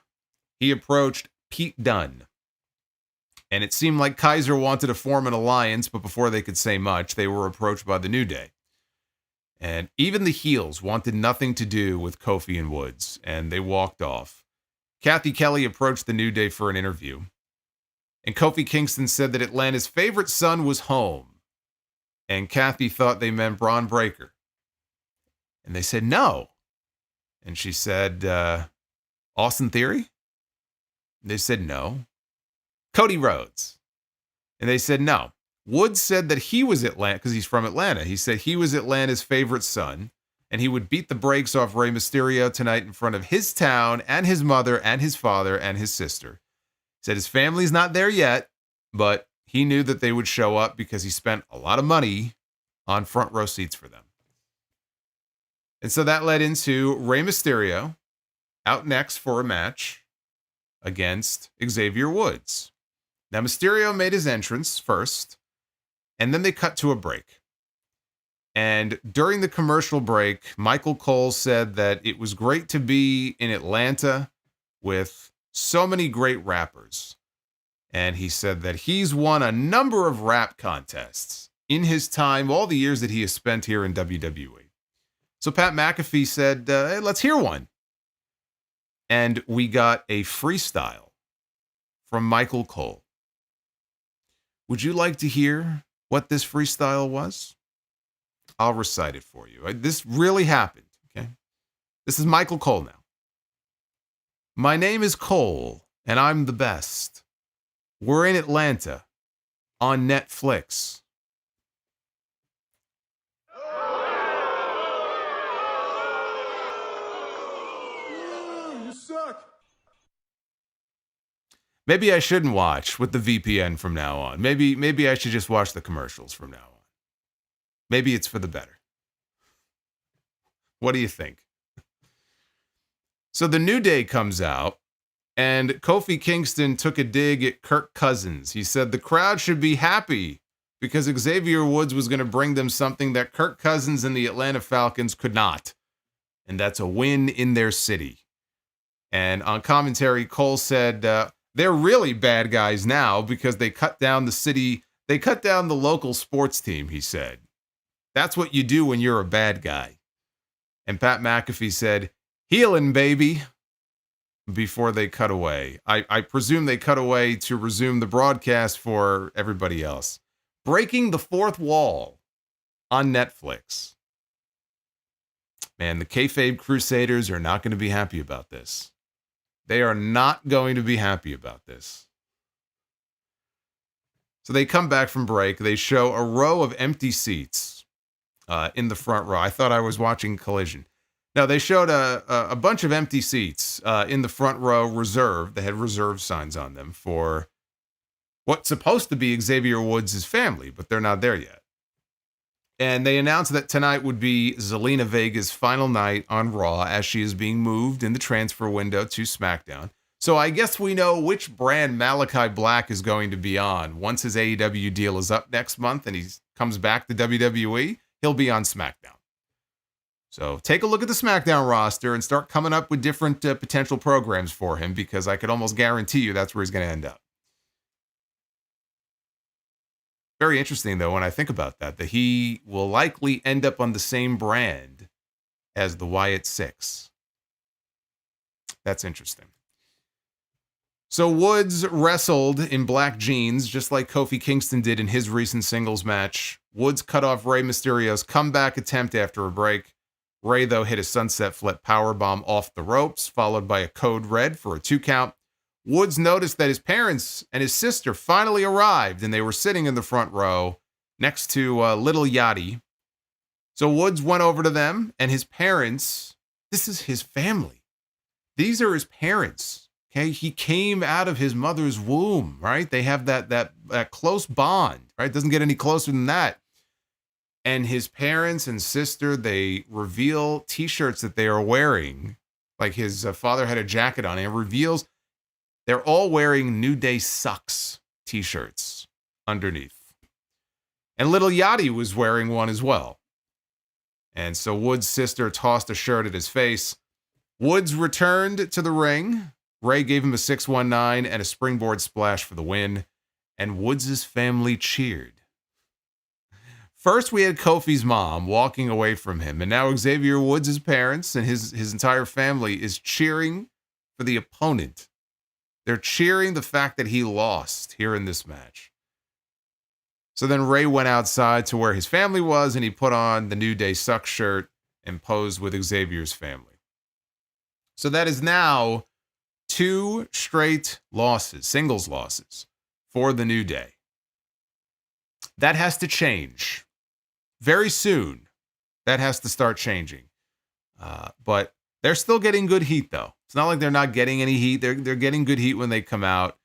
He approached Pete Dunne And it seemed like Kaiser wanted to form an alliance, but before they could say much, they were approached by the New Day. And even the heels wanted nothing to do with Kofi and Woods, and they walked off. Kathy Kelly approached the New Day for an interview, and Kofi Kingston said that Atlanta's favorite son was home, and Kathy thought they meant Braun Breaker. And they said no. And she said, Austin Theory? They said no. Cody Rhodes. And they said no. Woods said that he was Atlanta, because he's from Atlanta. He said he was Atlanta's favorite son, and he would beat the brakes off Rey Mysterio tonight in front of his town and his mother and his father and his sister. He said his family's not there yet, but he knew that they would show up because he spent a lot of money on front row seats for them. And so that led into Rey Mysterio out next for a match against Xavier Woods. Now, Mysterio made his entrance first, and then they cut to a break. And during the commercial break, Michael Cole said that it was great to be in Atlanta with so many great rappers. And he said that he's won a number of rap contests in his time, all the years that he has spent here in WWE. So Pat McAfee said, hey, let's hear one. And we got a freestyle from Michael Cole. Would you like to hear what this freestyle was? I'll recite it for you. This really happened, okay? This is Michael Cole now. My name is Cole, and I'm the best. We're in Atlanta on Netflix. You suck. Maybe I shouldn't watch with the VPN from now on. Maybe I should just watch the commercials from now on. Maybe it's for the better. What do you think? So the New Day comes out, and Kofi Kingston took a dig at Kirk Cousins. He said the crowd should be happy because Xavier Woods was going to bring them something that Kirk Cousins and the Atlanta Falcons could not. And that's a win in their city. And on commentary, Cole said, they're really bad guys now because they cut down the city. They cut down the local sports team, he said. That's what you do when you're a bad guy. And Pat McAfee said, healing, baby, before they cut away. I presume they cut away to resume the broadcast for everybody else. Breaking the fourth wall on Netflix. Man, the kayfabe Crusaders are not going to be happy about this. They are not going to be happy about this. So they come back from break. They show a row of empty seats in the front row. I thought I was watching Collision. No, they showed a bunch of empty seats in the front row reserved. They had reserve signs on them for what's supposed to be Xavier Woods' family, but they're not there yet. And they announced that tonight would be Zelina Vega's final night on Raw as she is being moved in the transfer window to SmackDown. So I guess we know which brand Malachi Black is going to be on. Once his AEW deal is up next month and he comes back to WWE, he'll be on SmackDown. So take a look at the SmackDown roster and start coming up with different potential programs for him, because I could almost guarantee you that's where he's going to end up. Very interesting, though, when I think about that he will likely end up on the same brand as the Wyatt Six. That's interesting. So Woods wrestled in black jeans, just like Kofi Kingston did in his recent singles match. Woods cut off Rey Mysterio's comeback attempt after a break. Rey, though, hit a sunset flip powerbomb off the ropes, followed by a code red for a 2 count. Woods noticed that his parents and his sister finally arrived, and they were sitting in the front row next to Little Yachty. So Woods went over to them, and his parents, this is his family. These are his parents, okay? He came out of his mother's womb, right? They have that close bond, right? Doesn't get any closer than that. And his parents and sister, they reveal T-shirts that they are wearing. Like his father had a jacket on, and it reveals they're all wearing New Day Sucks T-shirts underneath. And Little Yachty was wearing one as well. And so Woods' sister tossed a shirt at his face. Woods returned to the ring. Rey gave him a 619 and a springboard splash for the win. and Woods' family cheered. First, we had Kofi's mom walking away from him, and now Xavier Woods' parents and his entire family is cheering for the opponent. They're cheering the fact that he lost here in this match. So then Ray went outside to where his family was, and he put on the New Day Suck shirt and posed with Xavier's family. So that is now 2 straight losses, singles losses, for the New Day. That has to change. Very soon, that has to start changing. But they're still getting good heat, though. It's not like they're not getting any heat. They're getting good heat when they come out.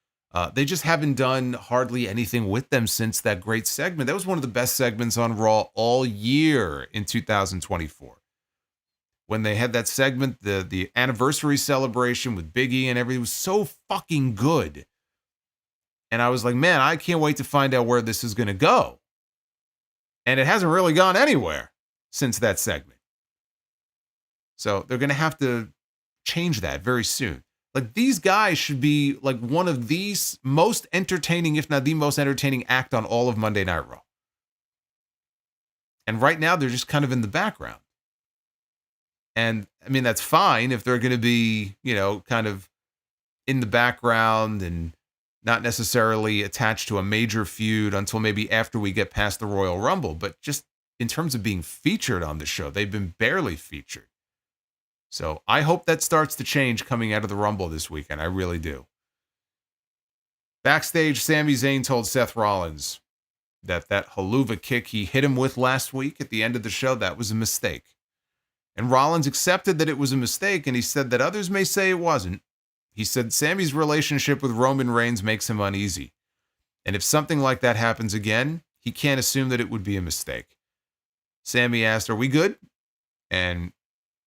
They just haven't done hardly anything with them since that great segment. That was one of the best segments on Raw all year in 2024. When they had that segment, the anniversary celebration with Big E and everything, was so fucking good. And I was like, man, I can't wait to find out where this is going to go. And it hasn't really gone anywhere since that segment. So they're going to have to change that very soon. Like, these guys should be like one of these most entertaining, if not the most entertaining act on all of Monday Night Raw. And right now, they're just kind of in the background. And I mean, that's fine if they're going to be, kind of in the background and not necessarily attached to a major feud until maybe after we get past the Royal Rumble. But just in terms of being featured on the show, they've been barely featured. So I hope that starts to change coming out of the Rumble this weekend. I really do. Backstage, Sami Zayn told Seth Rollins that haluva kick he hit him with last week at the end of the show, that was a mistake. And Rollins accepted that it was a mistake, and he said that others may say it wasn't. He said Sami's relationship with Roman Reigns makes him uneasy. And if something like that happens again, he can't assume that it would be a mistake. Sami asked, "Are we good?" And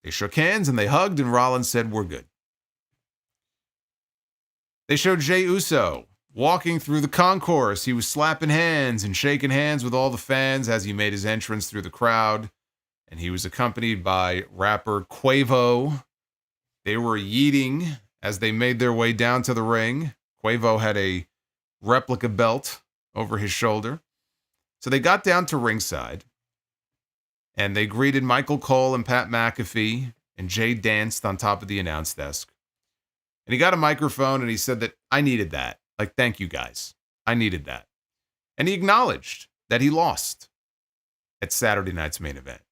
they shook hands and they hugged, and Rollins said, "We're good." They showed Jey Uso walking through the concourse. He was slapping hands and shaking hands with all the fans as he made his entrance through the crowd. And he was accompanied by rapper Quavo. They were yeeting as they made their way down to the ring. Quavo had a replica belt over his shoulder. So they got down to ringside, and they greeted Michael Cole and Pat McAfee, and Jay danced on top of the announce desk. And he got a microphone, and he said that, "I needed that. Like, thank you guys. I needed that." And he acknowledged that he lost at Saturday night's main event.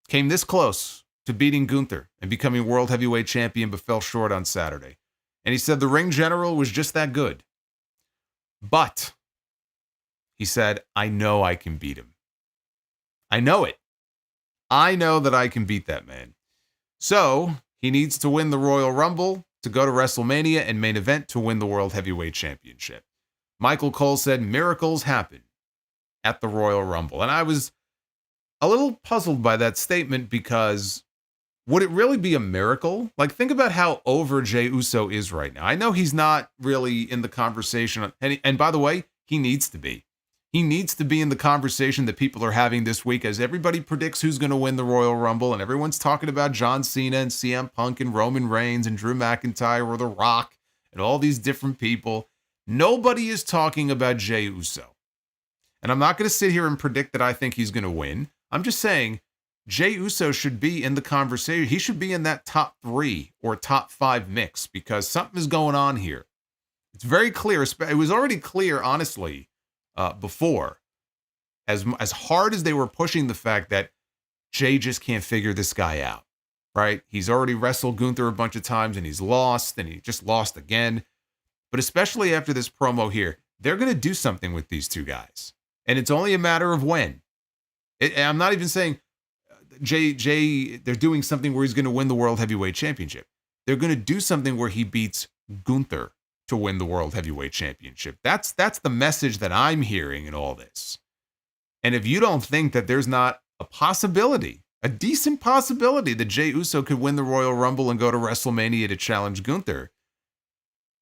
Came this close to beating Gunther and becoming World Heavyweight Champion, but fell short on Saturday. And he said the ring general was just that good. But he said, "I know I can beat him. I know it. I know that I can beat that man." So he needs to win the Royal Rumble to go to WrestleMania and main event to win the World Heavyweight Championship. Michael Cole said miracles happen at the Royal Rumble. And I was a little puzzled by that statement, because would it really be a miracle? Like, think about how over Jey Uso is right now. I know he's not really in the conversation. And by the way, he needs to be. He needs to be in the conversation that people are having this week as everybody predicts who's going to win the Royal Rumble. And everyone's talking about John Cena and CM Punk and Roman Reigns and Drew McIntyre or The Rock and all these different people. Nobody is talking about Jey Uso. And I'm not going to sit here and predict that I think he's going to win. I'm just saying Jey Uso should be in the conversation. He should be in that top 3 or top 5 mix, because something is going on here. It's very clear. It was already clear, honestly, before, as hard as they were pushing the fact that Jey just can't figure this guy out, right? He's already wrestled Gunther a bunch of times and he's lost, and he just lost again. But especially after this promo here, they're going to do something with these two guys. And it's only a matter of when. I'm not even saying Jey, they're doing something where he's going to win the World Heavyweight Championship. They're going to do something where he beats Gunther to win the World Heavyweight Championship. That's the message that I'm hearing in all this. And if you don't think that there's not a possibility, a decent possibility that Jey Uso could win the Royal Rumble and go to WrestleMania to challenge Gunther,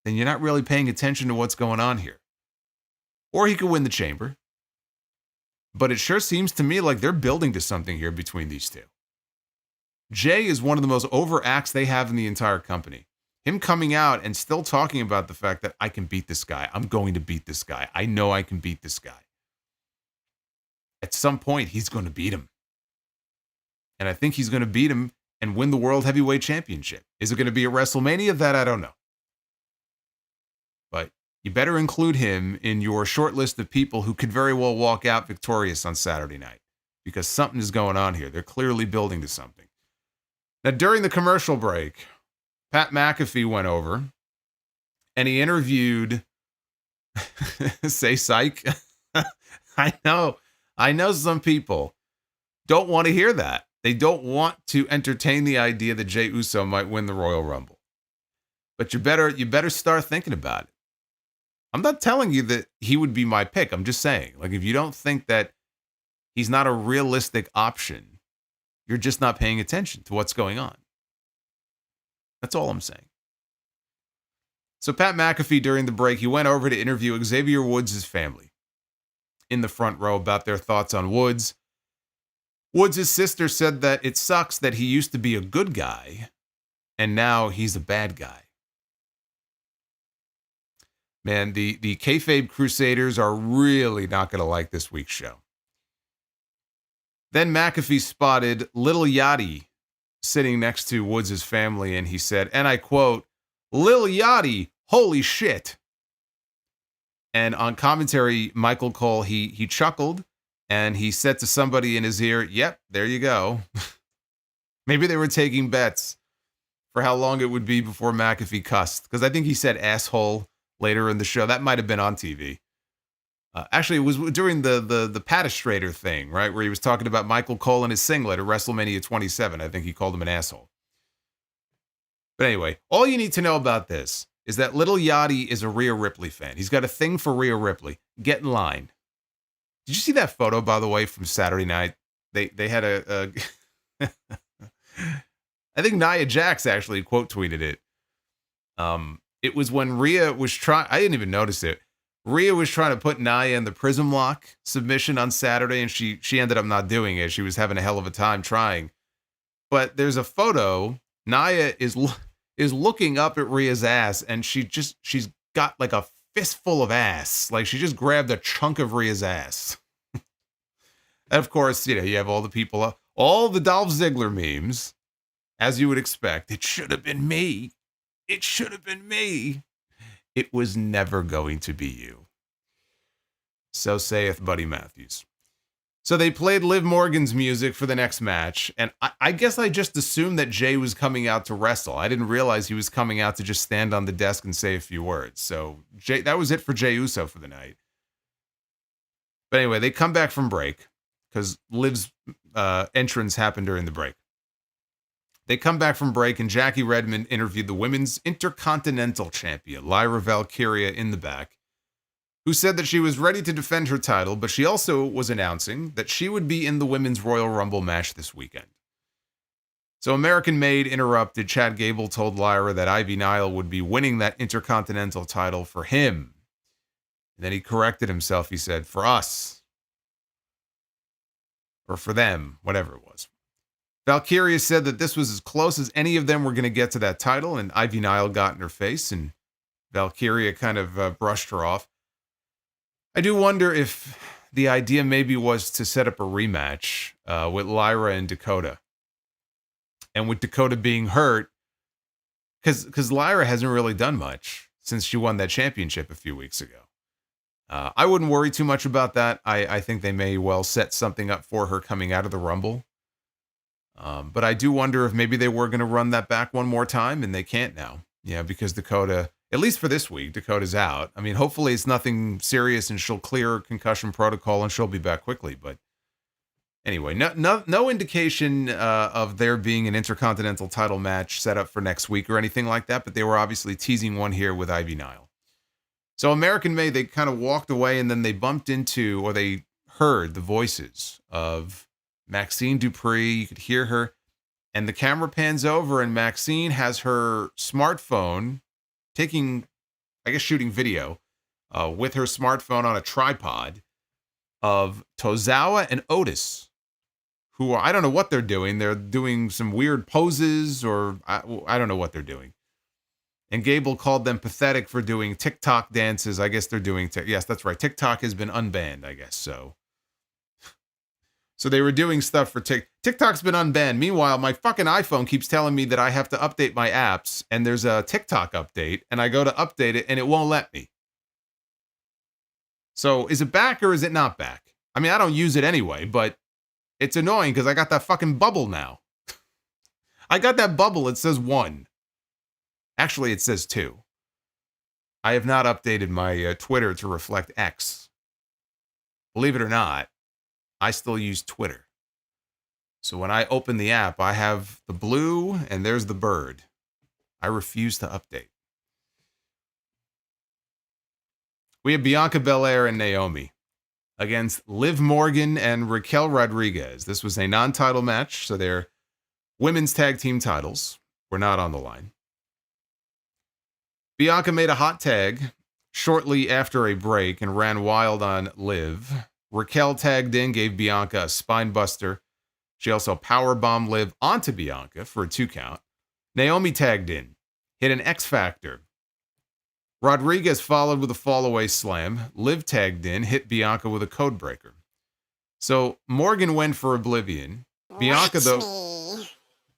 then you're not really paying attention to what's going on here. Or he could win the Chamber. But it sure seems to me like they're building to something here between these two. Jey is one of the most over acts they have in the entire company. him coming out and still talking about the fact that I can beat this guy. I'm going to beat this guy. I know I can beat this guy. At some point, he's going to beat him. And I think he's going to beat him and win the World Heavyweight Championship. Is it going to be at WrestleMania? That I don't know. But you better include him in your short list of people who could very well walk out victorious on Saturday night, because something is going on here. They're clearly building to something. Now, during the commercial break, Pat McAfee went over and he interviewed, say psych. I know some people don't want to hear that. They don't want to entertain the idea that Jey Uso might win the Royal Rumble. But you better start thinking about it. I'm not telling you that he would be my pick. I'm just saying, like, if you don't think that he's not a realistic option, you're just not paying attention to what's going on. That's all I'm saying. So Pat McAfee, during the break, he went over to interview Xavier Woods' family in the front row about their thoughts on Woods. Woods' sister said that it sucks that he used to be a good guy and now he's a bad guy. Man, the kayfabe crusaders are really not going to like this week's show. Then McAfee spotted Lil Yachty sitting next to Woods' family, and he said, and I quote, "Lil Yachty, holy shit." And on commentary, Michael Cole, he chuckled, and he said to somebody in his ear, yep, there you go. Maybe they were taking bets for how long it would be before McAfee cussed, because I think he said asshole later in the show. That might have been on TV. Actually, it was during the Patastrator thing, right, where he was talking about Michael Cole and his singlet at WrestleMania 27. I think he called him an asshole. But anyway, all you need to know about this is that Lil Yachty is a Rhea Ripley fan. He's got a thing for Rhea Ripley. Get in line. Did you see that photo, by the way, from Saturday night? They had a I think Nia Jax actually quote tweeted it. It was when Rhea was trying, I didn't even notice it. Rhea was trying to put Nia in the Prism Lock submission on Saturday, and she ended up not doing it. She was having a hell of a time trying. But there's a photo. Nia is looking up at Rhea's ass, and she's got like a fistful of ass. Like she just grabbed a chunk of Rhea's ass. And of course, you have all the people, all the Dolph Ziggler memes, as you would expect. It should have been me. It should have been me. It was never going to be you. So saith Buddy Matthews. So they played Liv Morgan's music for the next match, and I guess I just assumed that Jey was coming out to wrestle. I didn't realize he was coming out to just stand on the desk and say a few words. So that was it for Jey Uso for the night. But anyway, they come back from break, because Liv's entrance happened during the break. They come back from break, and Jackie Redmond interviewed the Women's Intercontinental Champion, Lyra Valkyria, in the back, who said that she was ready to defend her title, but she also was announcing that she would be in the Women's Royal Rumble match this weekend. So American Made interrupted. Chad Gable told Lyra that Ivy Nile would be winning that Intercontinental title for him. And then he corrected himself. He said, for us. Or for them, whatever it was. Valkyria said that this was as close as any of them were going to get to that title, and Ivy Nile got in her face, and Valkyria kind of brushed her off. I do wonder if the idea maybe was to set up a rematch with Lyra and Dakota. And with Dakota being hurt, because Lyra hasn't really done much since she won that championship a few weeks ago. I wouldn't worry too much about that. I think they may well set something up for her coming out of the Rumble. But I do wonder if maybe they were going to run that back one more time, and they can't now. Yeah, because Dakota, at least for this week, Dakota's out. I mean, hopefully it's nothing serious and she'll clear concussion protocol and she'll be back quickly. But anyway, no indication of there being an Intercontinental title match set up for next week or anything like that. But they were obviously teasing one here with Ivy Nile. So American Made, they kind of walked away, and then they bumped into, or they heard the voices of Maxine Dupree. You could hear her, and the camera pans over, and Maxine has her smartphone taking, I guess, shooting video with her smartphone on a tripod of Tozawa and Otis, who are, I don't know what they're doing. They're doing some weird poses, or I don't know what they're doing. And Gable called them pathetic for doing TikTok dances. I guess they're doing... Yes, that's right. TikTok has been unbanned, I guess, so... So they were doing stuff for TikTok's been unbanned. Meanwhile, my fucking iPhone keeps telling me that I have to update my apps, and there's a TikTok update, and I go to update it, and it won't let me. So is it back or is it not back? I mean, I don't use it anyway, but it's annoying because I got that fucking bubble now. I got that bubble. It says 1. Actually, it says 2. I have not updated my Twitter to reflect X. Believe it or not, I still use Twitter. So when I open the app, I have the blue and there's the bird. I refuse to update. We have Bianca Belair and Naomi against Liv Morgan and Raquel Rodriguez. This was a non-title match, so their women's tag team titles were not on the line. Bianca made a hot tag shortly after a break and ran wild on Liv. Raquel tagged in, gave Bianca a spine buster. She also powerbombed Liv onto Bianca for a 2 count. Naomi tagged in, hit an X Factor. Rodriguez followed with a fallaway slam. Liv tagged in, hit Bianca with a code breaker. So Morgan went for Oblivion. Bianca, though... Me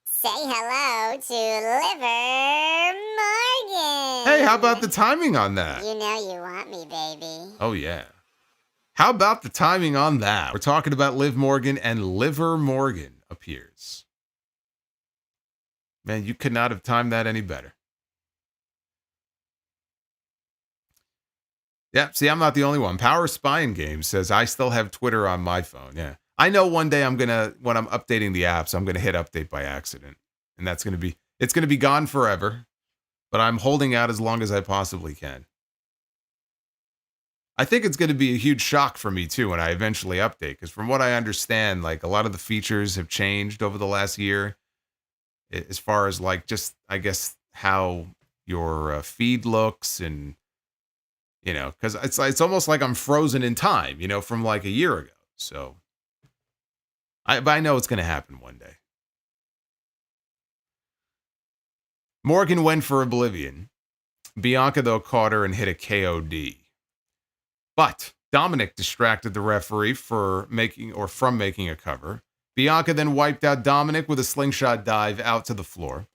say hello to Liver Morgan. Hey, how about the timing on that? You know you want me, baby. Oh, yeah. How about the timing on that? We're talking about Liv Morgan, and Liver Morgan appears. Man, you could not have timed that any better. Yeah, see, I'm not the only one. Power Spying Games says, I still have Twitter on my phone. Yeah. I know one day when I'm updating the apps, I'm going to hit update by accident. And it's going to be gone forever. But I'm holding out as long as I possibly can. I think it's going to be a huge shock for me, too, when I eventually update. Because from what I understand, like, a lot of the features have changed over the last year. As far as, like, just, I guess, how your feed looks and... You know, because it's almost like I'm frozen in time, you know, from like a year ago. So, but I know it's going to happen one day. Morgan went for Oblivion. Bianca, though, caught her and hit a KOD. But Dominik distracted the referee from making a cover. Bianca then wiped out Dominik with a slingshot dive out to the floor.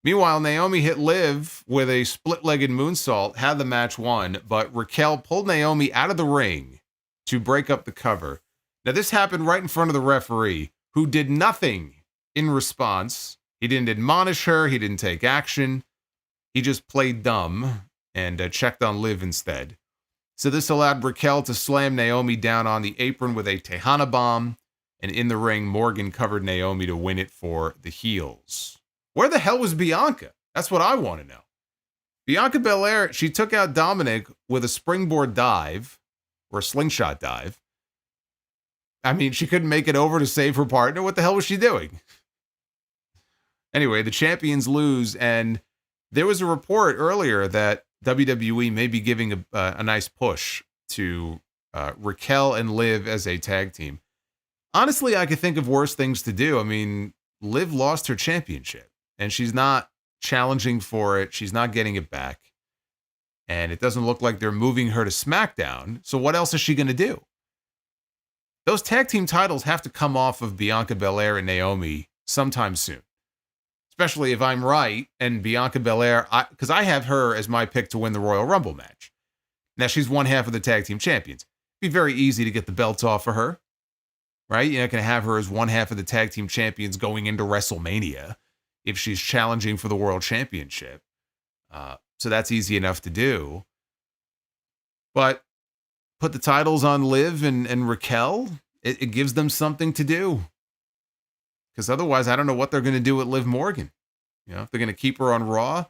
Meanwhile, Naomi hit Liv with a split-legged moonsault, had the match won, but Raquel pulled Naomi out of the ring to break up the cover. Now, this happened right in front of the referee, who did nothing in response. He didn't admonish her. He didn't take action. He just played dumb and checked on Liv instead. So this allowed Raquel to slam Naomi down on the apron with a Tejana bomb, and in the ring, Morgan covered Naomi to win it for the heels. Where the hell was Bianca? That's what I want to know. Bianca Belair, she took out Dominik with a springboard dive, or a slingshot dive. I mean, she couldn't make it over to save her partner. What the hell was she doing? Anyway, the champions lose, and there was a report earlier that WWE may be giving a nice push to Raquel and Liv as a tag team. Honestly, I could think of worse things to do. I mean, Liv lost her championship. And she's not challenging for it. She's not getting it back. And it doesn't look like they're moving her to SmackDown. So what else is she going to do? Those tag team titles have to come off of Bianca Belair and Naomi sometime soon. Especially if I'm right and Bianca Belair, because I have her as my pick to win the Royal Rumble match. Now, she's one half of the tag team champions. It'd be very easy to get the belts off of her. Right? You're not going to have her as one half of the tag team champions going into WrestleMania if she's challenging for the world championship. So that's easy enough to do. But put the titles on Liv and Raquel. It gives them something to do. Because otherwise, I don't know what they're going to do with Liv Morgan. You know, if they're going to keep her on Raw,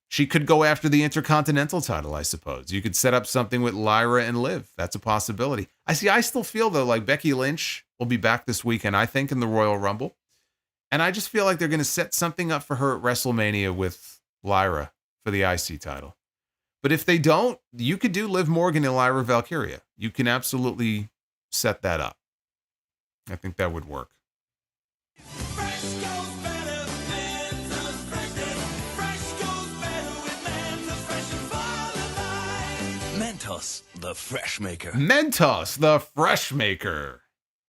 she could go after the Intercontinental title, I suppose. You could set up something with Lyra and Liv. That's a possibility. I still feel, though, like Becky Lynch will be back this weekend, I think, in the Royal Rumble. And I just feel like they're going to set something up for her at WrestleMania with Lyra for the IC title. But if they don't, you could do Liv Morgan and Lyra Valkyria. You can absolutely set that up. I think that would work. Mentos, the fresh maker. Mentos, the fresh maker.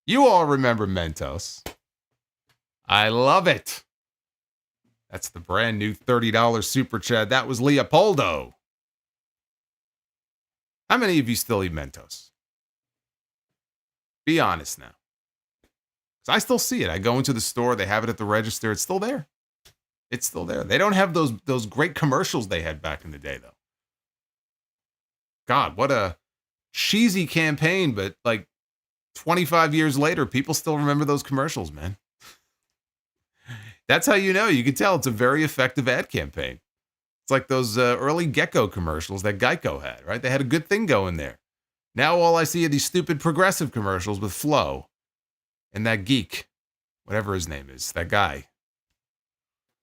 You all remember Mentos. I love it. That's the brand new $30 super chat. That was Leopoldo. How many of you still eat Mentos? Be honest now. Because I still see it. I go into the store. They have it at the register. It's still there. It's still there. They don't have those great commercials they had back in the day, though. God, what a cheesy campaign, but like 25 years later, people still remember those commercials, man. That's how you know. You can tell it's a very effective ad campaign. It's like those early Gecko commercials that Geico had, right? They had a good thing going there. Now all I see are these stupid progressive commercials with Flo and that geek, whatever his name is, that guy.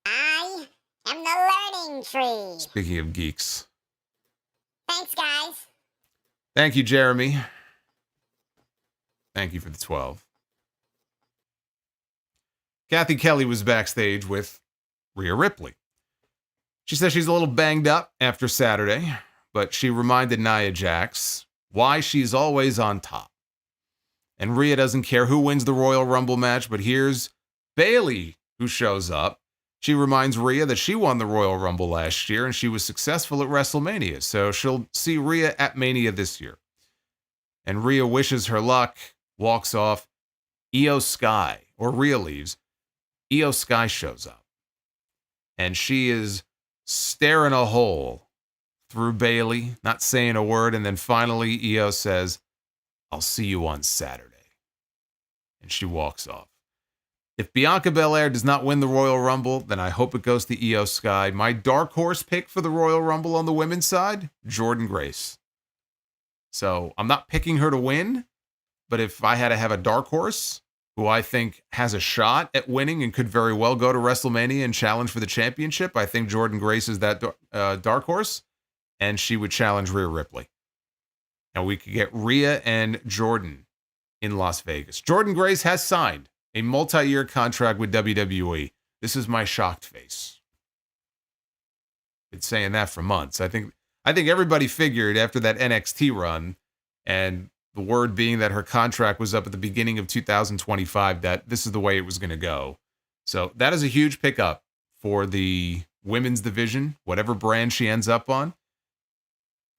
I am the learning tree. Speaking of geeks. Thanks, guys. Thank you, Jeremy. Thank you for the 12. Kathy Kelly was backstage with Rhea Ripley. She says she's a little banged up after Saturday, but she reminded Nia Jax why she's always on top. And Rhea doesn't care who wins the Royal Rumble match, but here's Bayley who shows up. She reminds Rhea that she won the Royal Rumble last year and she was successful at WrestleMania, so she'll see Rhea at Mania this year. And Rhea wishes her luck, walks off. Io Sky, or Rhea leaves. Io Sky shows up. And she is staring a hole through Bayley, not saying a word, and then finally Io says, "I'll see you on Saturday." And she walks off. If Bianca Belair does not win the Royal Rumble, then I hope it goes to Io Sky. My dark horse pick for the Royal Rumble on the women's side, Jordynne Grace. So I'm not picking her to win, but if I had to have a dark horse who I think has a shot at winning and could very well go to WrestleMania and challenge for the championship, I think Jordynne Grace is that dark horse, and she would challenge Rhea Ripley. And we could get Rhea and Jordynne in Las Vegas. Jordynne Grace has signed a multi-year contract with WWE. This is my shocked face. Been saying that for months. I think everybody figured after that NXT run, and the word being that her contract was up at the beginning of 2025, that this is the way it was going to go. So that is a huge pickup for the women's division, whatever brand she ends up on.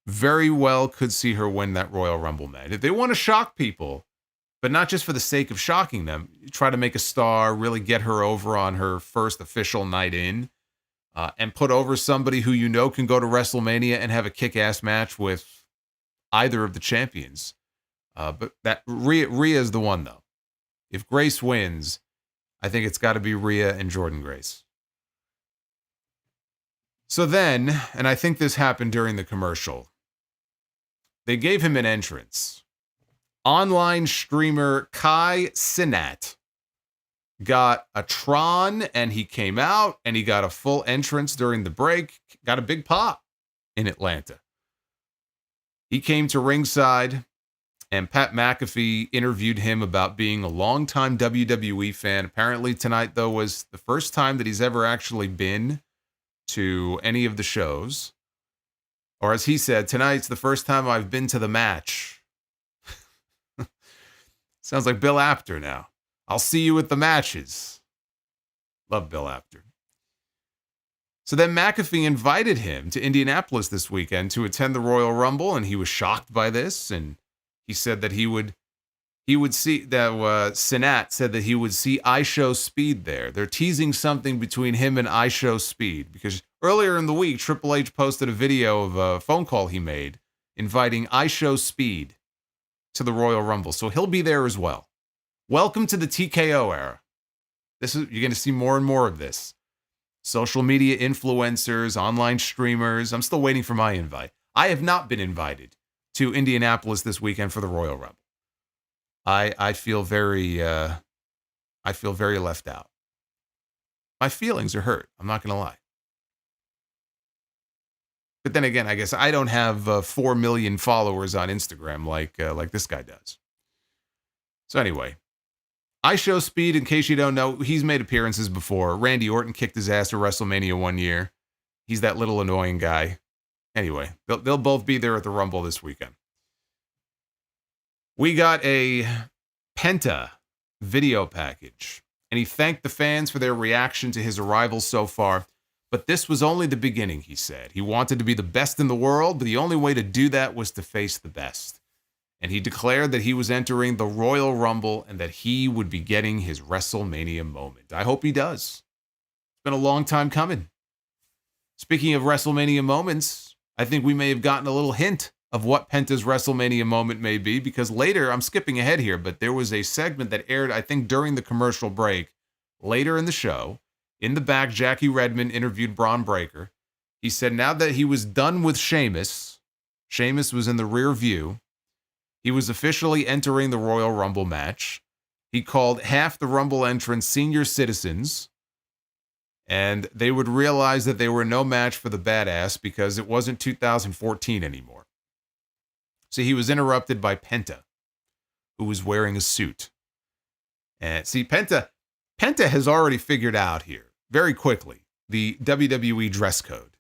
Very well could see her win that Royal Rumble match. If they want to shock people, but not just for the sake of shocking them, try to make a star, really get her over on her first official night in, and put over somebody who you know can go to WrestleMania and have a kick-ass match with either of the champions. But that Rhea is the one, though. If Grace wins, I think it's got to be Rhea and Jordynne Grace. So then, and I think this happened during the commercial, they gave him an entrance. Online streamer Kai Cenat got a Tron, and he came out, and he got a full entrance during the break. Got a big pop in Atlanta. He came to ringside, and Pat McAfee interviewed him about being a longtime WWE fan. Apparently tonight, though, was the first time that he's ever actually been to any of the shows. Or as he said, tonight's the first time I've been to the match. Sounds like Bill Apter now. I'll see you at the matches. Love Bill Apter. So then McAfee invited him to Indianapolis this weekend to attend the Royal Rumble, and he was shocked by this, and he said that he would see that Cenat said that he would see iShow Speed there. They're teasing something between him and iShow Speed, because earlier in the week, Triple H posted a video of a phone call he made inviting iShow Speed to the Royal Rumble. So he'll be there as well. Welcome to the TKO era. You're going to see more and more of this. Social media influencers, online streamers. I'm still waiting for my invite. I have not been invited to Indianapolis this weekend for the Royal Rumble. I feel very left out. My feelings are hurt. I'm not going to lie. But then again, I guess I don't have 4 million followers on Instagram like this guy does. So anyway, iShow Speed, in case you don't know, he's made appearances before. Randy Orton kicked his ass at WrestleMania one year. He's that little annoying guy. Anyway, they'll both be there at the Rumble this weekend. We got a Penta video package, and he thanked the fans for their reaction to his arrival so far. But this was only the beginning, he said. He wanted to be the best in the world, but the only way to do that was to face the best. And he declared that he was entering the Royal Rumble and that he would be getting his WrestleMania moment. I hope he does. It's been a long time coming. Speaking of WrestleMania moments, I think we may have gotten a little hint of what Penta's WrestleMania moment may be, because later, I'm skipping ahead here, but there was a segment that aired, I think, during the commercial break, later in the show. In the back, Jackie Redmond interviewed Braun Breaker. He said now that he was done with Sheamus was in the rear view, he was officially entering the Royal Rumble match. He called half the Rumble entrants senior citizens, and they would realize that they were no match for the badass because it wasn't 2014 anymore. So he was interrupted by Penta, who was wearing a suit. And see, Penta has already figured out here, very quickly, the WWE dress code.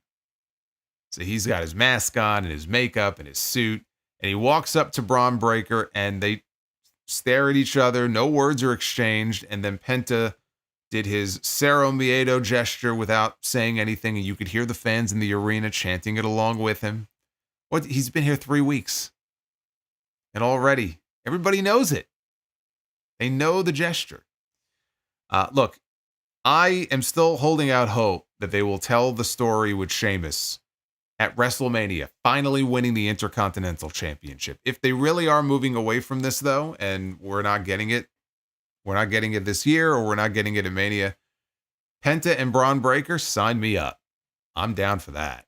So he's got his mask on and his makeup and his suit, and he walks up to Braun Breaker, and they stare at each other. No words are exchanged, and then Penta did his Cero Miedo gesture without saying anything, and you could hear the fans in the arena chanting it along with him. He's been here 3 weeks. And already, everybody knows it. They know the gesture. Look, I am still holding out hope that they will tell the story with Sheamus at WrestleMania, finally winning the Intercontinental Championship. If they really are moving away from this, though, and we're not getting it this year, or we're not getting it at Mania, Penta and Braun Breaker, sign me up. I'm down for that.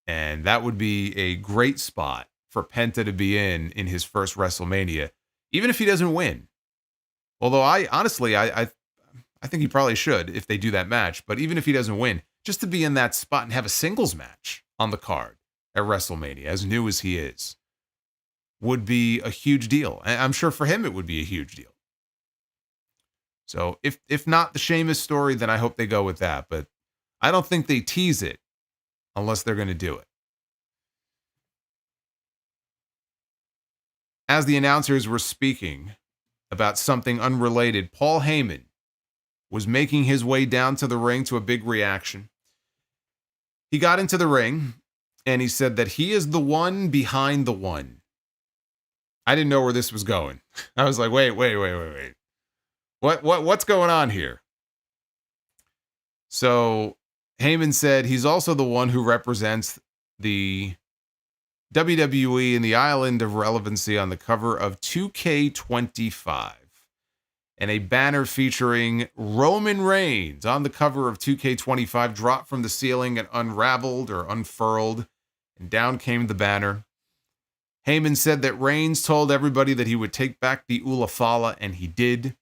And that would be a great spot for Penta to be in his first WrestleMania, even if he doesn't win. Although I think he probably should if they do that match. But even if he doesn't win, just to be in that spot and have a singles match on the card at WrestleMania, as new as he is, would be a huge deal. And I'm sure for him it would be a huge deal. So if not the Sheamus story, then I hope they go with that. But I don't think they tease it unless they're going to do it. As the announcers were speaking about something unrelated, Paul Heyman was making his way down to the ring to a big reaction. He got into the ring, and he said that he is the one behind the one. I didn't know where this was going. I was like, wait. What's going on here? So Heyman said he's also the one who represents the WWE in the island of relevancy on the cover of 2K25, and a banner featuring Roman Reigns on the cover of 2K25 dropped from the ceiling and unraveled or unfurled, and down came the banner. Heyman said that Reigns told everybody that he would take back the Ulafala, and he did.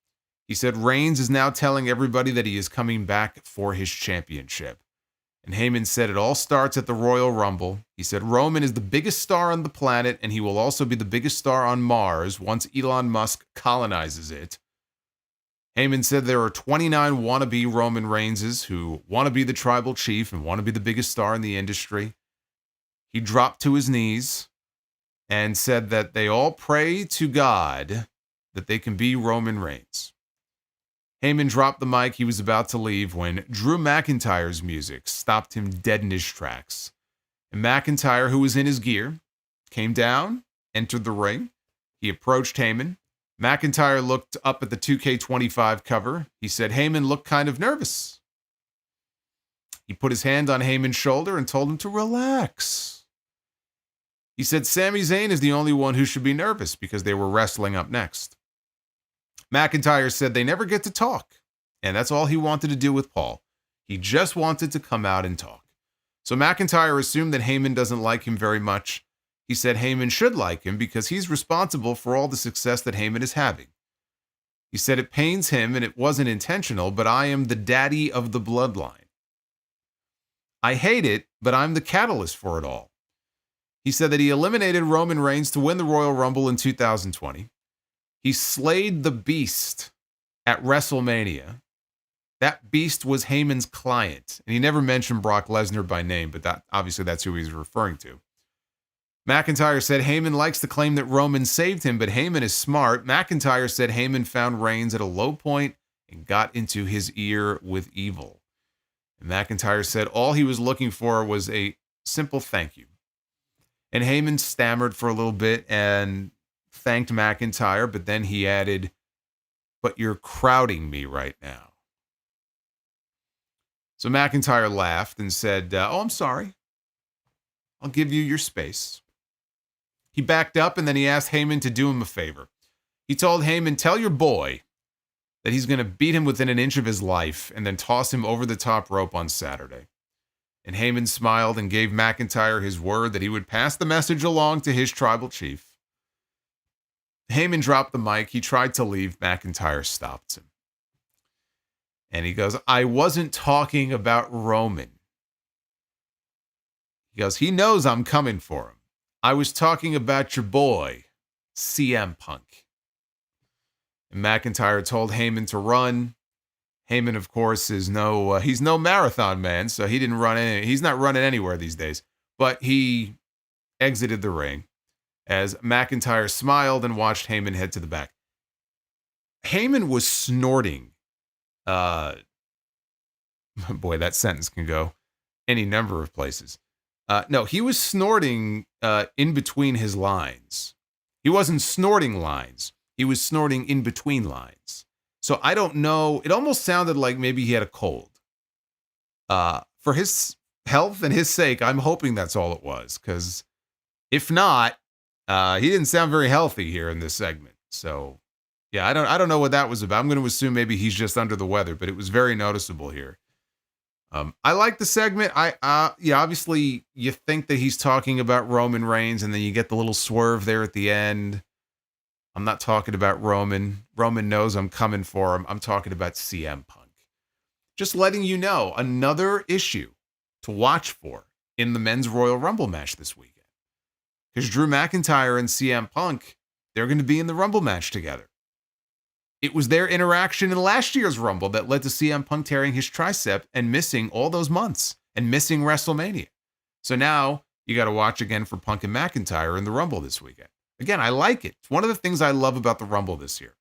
He said Reigns is now telling everybody that he is coming back for his championship. And Heyman said it all starts at the Royal Rumble. He said Roman is the biggest star on the planet, and he will also be the biggest star on Mars once Elon Musk colonizes it. Heyman said there are 29 wannabe Roman Reigns who want to be the tribal chief and want to be the biggest star in the industry. He dropped to his knees and said that they all pray to God that they can be Roman Reigns. Heyman dropped the mic. He was about to leave when Drew McIntyre's music stopped him dead in his tracks. And McIntyre, who was in his gear, came down, entered the ring. He approached Heyman. McIntyre looked up at the 2K25 cover. He said Heyman looked kind of nervous. He put his hand on Heyman's shoulder and told him to relax. He said Sami Zayn is the only one who should be nervous because they were wrestling up next. McIntyre said they never get to talk, and that's all he wanted to do with Paul. He just wanted to come out and talk. So McIntyre assumed that Heyman doesn't like him very much. He said Heyman should like him because he's responsible for all the success that Heyman is having. He said it pains him and it wasn't intentional, but I am the daddy of the bloodline. I hate it, but I'm the catalyst for it all. He said that he eliminated Roman Reigns to win the Royal Rumble in 2020. He slayed the Beast at WrestleMania. That Beast was Heyman's client, and he never mentioned Brock Lesnar by name, but that's who he's referring to. McIntyre said Heyman likes to claim that Roman saved him, but Heyman is smart. McIntyre said Heyman found Reigns at a low point and got into his ear with evil. And McIntyre said all he was looking for was a simple thank you. And Heyman stammered for a little bit and thanked McIntyre, but then he added, "But you're crowding me right now." So McIntyre laughed and said, "Oh, I'm sorry. I'll give you your space." He backed up and then he asked Heyman to do him a favor. He told Heyman, "Tell your boy that he's going to beat him within an inch of his life and then toss him over the top rope on Saturday." And Heyman smiled and gave McIntyre his word that he would pass the message along to his tribal chief. Heyman dropped the mic. He tried to leave. McIntyre stopped him. And he goes, "I wasn't talking about Roman." He goes, "He knows I'm coming for him. I was talking about your boy, CM Punk." And McIntyre told Heyman to run. Heyman, of course, is he's no marathon man, so he didn't run he's not running anywhere these days. But he exited the ring as McIntyre smiled and watched Heyman head to the back. Heyman was snorting. Boy, that sentence can go any number of places. No, he was snorting in between his lines. He wasn't snorting lines. He was snorting in between lines. So I don't know. It almost sounded like maybe he had a cold. For his health and his sake, I'm hoping that's all it was. Because if not, he didn't sound very healthy here in this segment. So yeah, I don't know what that was about. I'm going to assume maybe he's just under the weather, but it was very noticeable here. I like the segment. Obviously you think that he's talking about Roman Reigns, and then you get the little swerve there at the end. I'm not talking about Roman. Roman knows I'm coming for him. I'm talking about CM Punk. Just letting you know, another issue to watch for in the Men's Royal Rumble match this weekend. Because Drew McIntyre and CM Punk, they're going to be in the Rumble match together. It was their interaction in last year's Rumble that led to CM Punk tearing his tricep and missing all those months and missing WrestleMania. So now you got to watch again for Punk and McIntyre in the Rumble this weekend. Again, I like it. It's one of the things I love about the Rumble this year.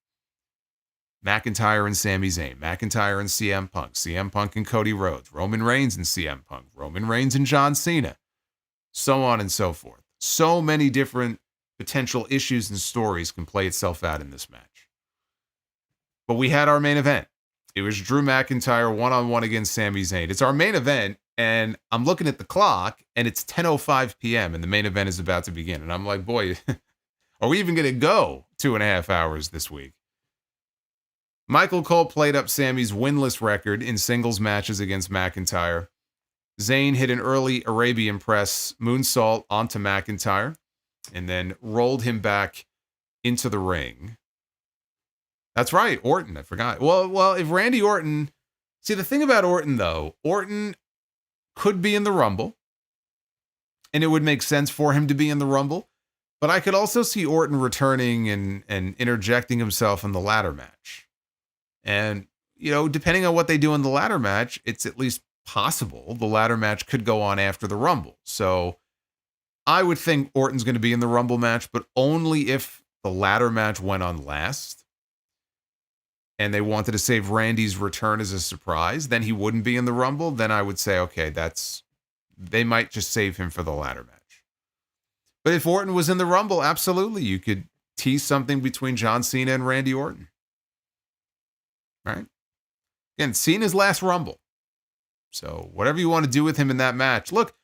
McIntyre and Sami Zayn, McIntyre and CM Punk and Cody Rhodes, Roman Reigns and CM Punk, Roman Reigns and John Cena, so on and so forth. So many different potential issues and stories can play itself out in this match. But we had our main event. It was Drew McIntyre one-on-one against Sami Zayn. It's our main event, and I'm looking at the clock, and it's 10:05 p.m., and the main event is about to begin. And I'm like, boy, are we even going to go 2.5 hours this week? Michael Cole played up Sami's winless record in singles matches against McIntyre. Zayn hit an early Arabian press moonsault onto McIntyre and then rolled him back into the ring. That's right, Orton. I forgot. Well, if Randy Orton... See, the thing about Orton, though, Orton could be in the Rumble, and it would make sense for him to be in the Rumble, but I could also see Orton returning and interjecting himself in the ladder match. And, you know, depending on what they do in the ladder match, it's at least possible the ladder match could go on after the Rumble. So I would think Orton's going to be in the Rumble match, but only if the ladder match went on last and they wanted to save Randy's return as a surprise, then he wouldn't be in the Rumble. Then I would say, okay, they might just save him for the ladder match. But if Orton was in the Rumble, absolutely, you could tease something between John Cena and Randy Orton. Right? Again, Cena's last Rumble. So whatever you want to do with him in that match. Look,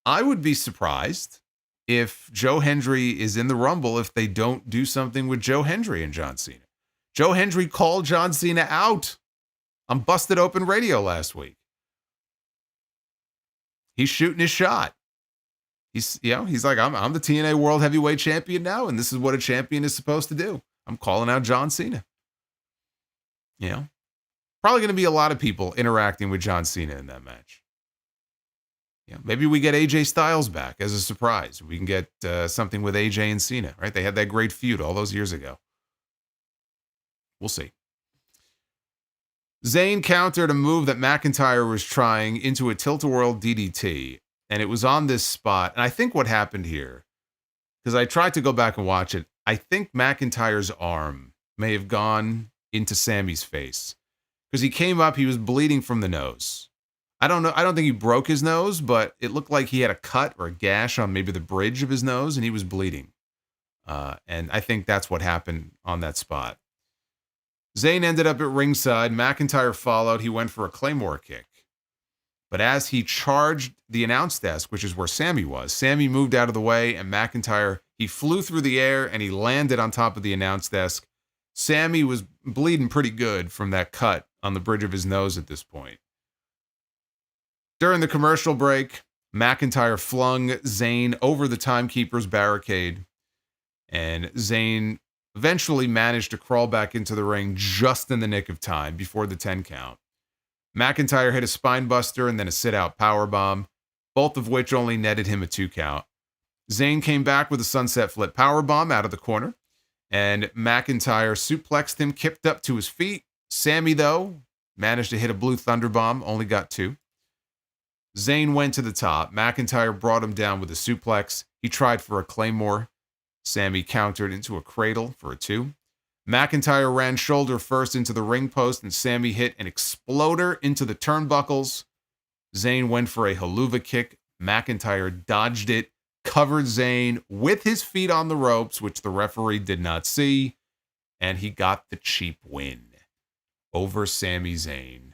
I would be surprised if Joe Hendry is in the Rumble if they don't do something with Joe Hendry and John Cena. Joe Hendry called John Cena out on Busted Open Radio last week. He's shooting his shot. He's like, I'm the TNA World Heavyweight Champion now, and this is what a champion is supposed to do. I'm calling out John Cena. You know, probably going to be a lot of people interacting with John Cena in that match. Yeah, maybe we get AJ Styles back as a surprise. We can get something with AJ and Cena, right? They had that great feud all those years ago. We'll see. Zayn countered a move that McIntyre was trying into a tilt-a-whirl DDT, and it was on this spot. And I think what happened here because I tried to go back and watch it. I think McIntyre's arm may have gone into Sami's face because he came up, he was bleeding from the nose. I don't know. I don't think he broke his nose, but it looked like he had a cut or a gash on maybe the bridge of his nose and he was bleeding. And I think that's what happened on that spot. Zayn ended up at ringside. McIntyre followed. He went for a Claymore kick. But as he charged the announce desk, which is where Sami was, Sami moved out of the way, and McIntyre, he flew through the air and he landed on top of the announce desk. Sami was bleeding pretty good from that cut on the bridge of his nose at this point. During the commercial break, McIntyre flung Zayn over the timekeeper's barricade, and Zayn eventually managed to crawl back into the ring just in the nick of time before the 10 count. McIntyre hit a spinebuster and then a sit-out powerbomb, both of which only netted him a 2 count. Zayn came back with a sunset flip powerbomb out of the corner, and McIntyre suplexed him, kicked up to his feet. Sami, though, managed to hit a blue thunder bomb, only got 2. Zayn went to the top. McIntyre brought him down with a suplex. He tried for a Claymore. Sami countered into a cradle for a 2. McIntyre ran shoulder first into the ring post, and Sami hit an exploder into the turnbuckles. Zayn went for a haluva kick. McIntyre dodged it, covered Zayn with his feet on the ropes, which the referee did not see, and he got the cheap win over Sami Zayn.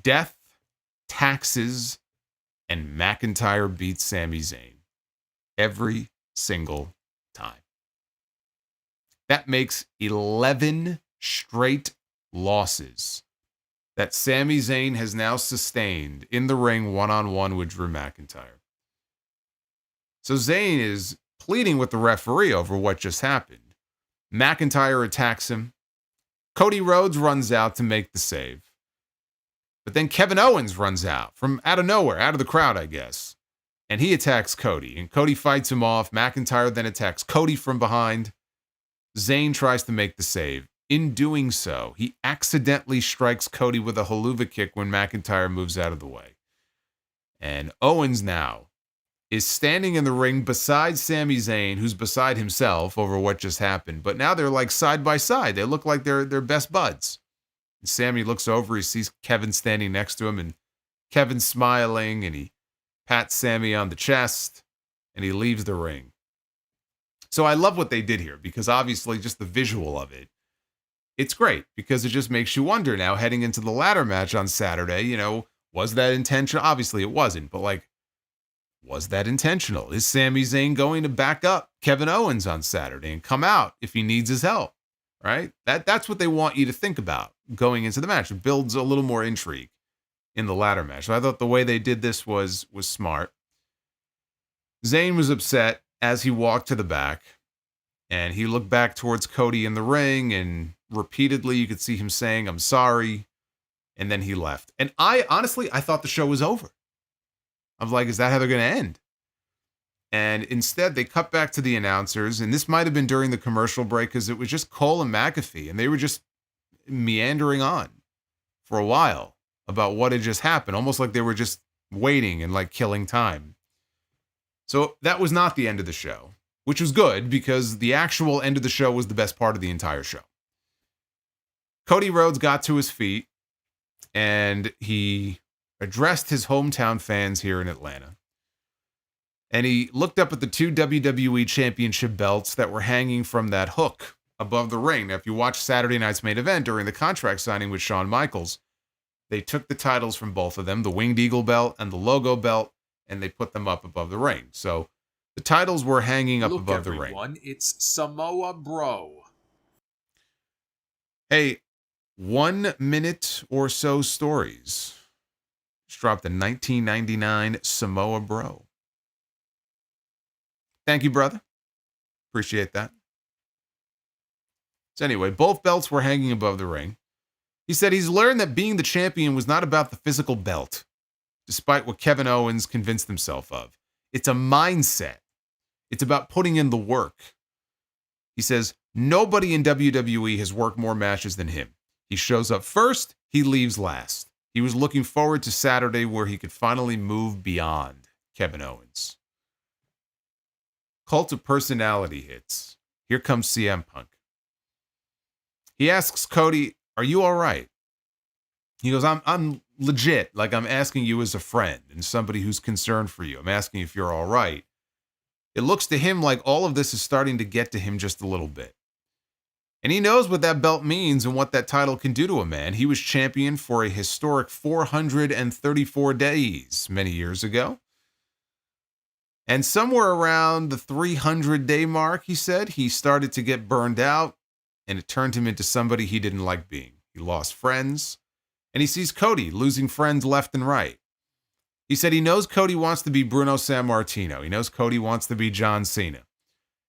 Death, taxes, and McIntyre beats Sami Zayn every single time. That makes 11 straight losses that Sami Zayn has now sustained in the ring one-on-one with Drew McIntyre. So Zayn is pleading with the referee over what just happened. McIntyre attacks him. Cody Rhodes runs out to make the save. But then Kevin Owens runs out from out of nowhere, out of the crowd, I guess. And he attacks Cody. And Cody fights him off. McIntyre then attacks Cody from behind. Zayn tries to make the save. In doing so, he accidentally strikes Cody with a haluva kick when McIntyre moves out of the way. And Owens now is standing in the ring beside Sami Zayn, who's beside himself over what just happened. But now they're like side by side. They look like they're best buds. And Sami looks over, he sees Kevin standing next to him, and Kevin's smiling, and he pats Sami on the chest, and he leaves the ring. So I love what they did here, because obviously just the visual of it, it's great, because it just makes you wonder now, heading into the ladder match on Saturday, you know, was that intentional? Obviously it wasn't, but like, was that intentional? Is Sami Zayn going to back up Kevin Owens on Saturday and come out if he needs his help? Right? That's what they want you to think about going into the match. It builds a little more intrigue in the ladder match. So I thought the way they did this was smart. Zayn was upset as he walked to the back, and he looked back towards Cody in the ring, and repeatedly you could see him saying, "I'm sorry," and then he left. And I thought the show was over. I was like, is that how they're going to end? And instead, they cut back to the announcers, and this might have been during the commercial break because it was just Cole and McAfee, and they were just meandering on for a while about what had just happened, almost like they were just waiting and like killing time. So that was not the end of the show, which was good because the actual end of the show was the best part of the entire show. Cody Rhodes got to his feet, and he addressed his hometown fans here in Atlanta. And he looked up at the 2 WWE Championship belts that were hanging from that hook above the ring. Now, if you watch Saturday night's main event during the contract signing with Shawn Michaels, they took the titles from both of them, the Winged Eagle belt and the Logo belt, and they put them up above the ring. So the titles were hanging up above the ring. It's Samoa Bro. Hey, 1 minute or so stories. Just dropped the 1999 Samoa Bro. Thank you, brother. Appreciate that. So anyway, both belts were hanging above the ring. He said he's learned that being the champion was not about the physical belt, despite what Kevin Owens convinced himself of. It's a mindset. It's about putting in the work. He says, nobody in WWE has worked more matches than him. He shows up first, he leaves last. He was looking forward to Saturday where he could finally move beyond Kevin Owens. Cult of personality hits. Here comes CM Punk. He asks Cody, "Are you all right?" He goes, I'm legit. Like, I'm asking you as a friend and somebody who's concerned for you. I'm asking if you're all right. It looks to him like all of this is starting to get to him just a little bit. And he knows what that belt means and what that title can do to a man. He was champion for a historic 434 days many years ago. And somewhere around the 300-day mark, he said, he started to get burned out, and it turned him into somebody he didn't like being. He lost friends. And he sees Cody losing friends left and right. He said he knows Cody wants to be Bruno Sammartino. He knows Cody wants to be John Cena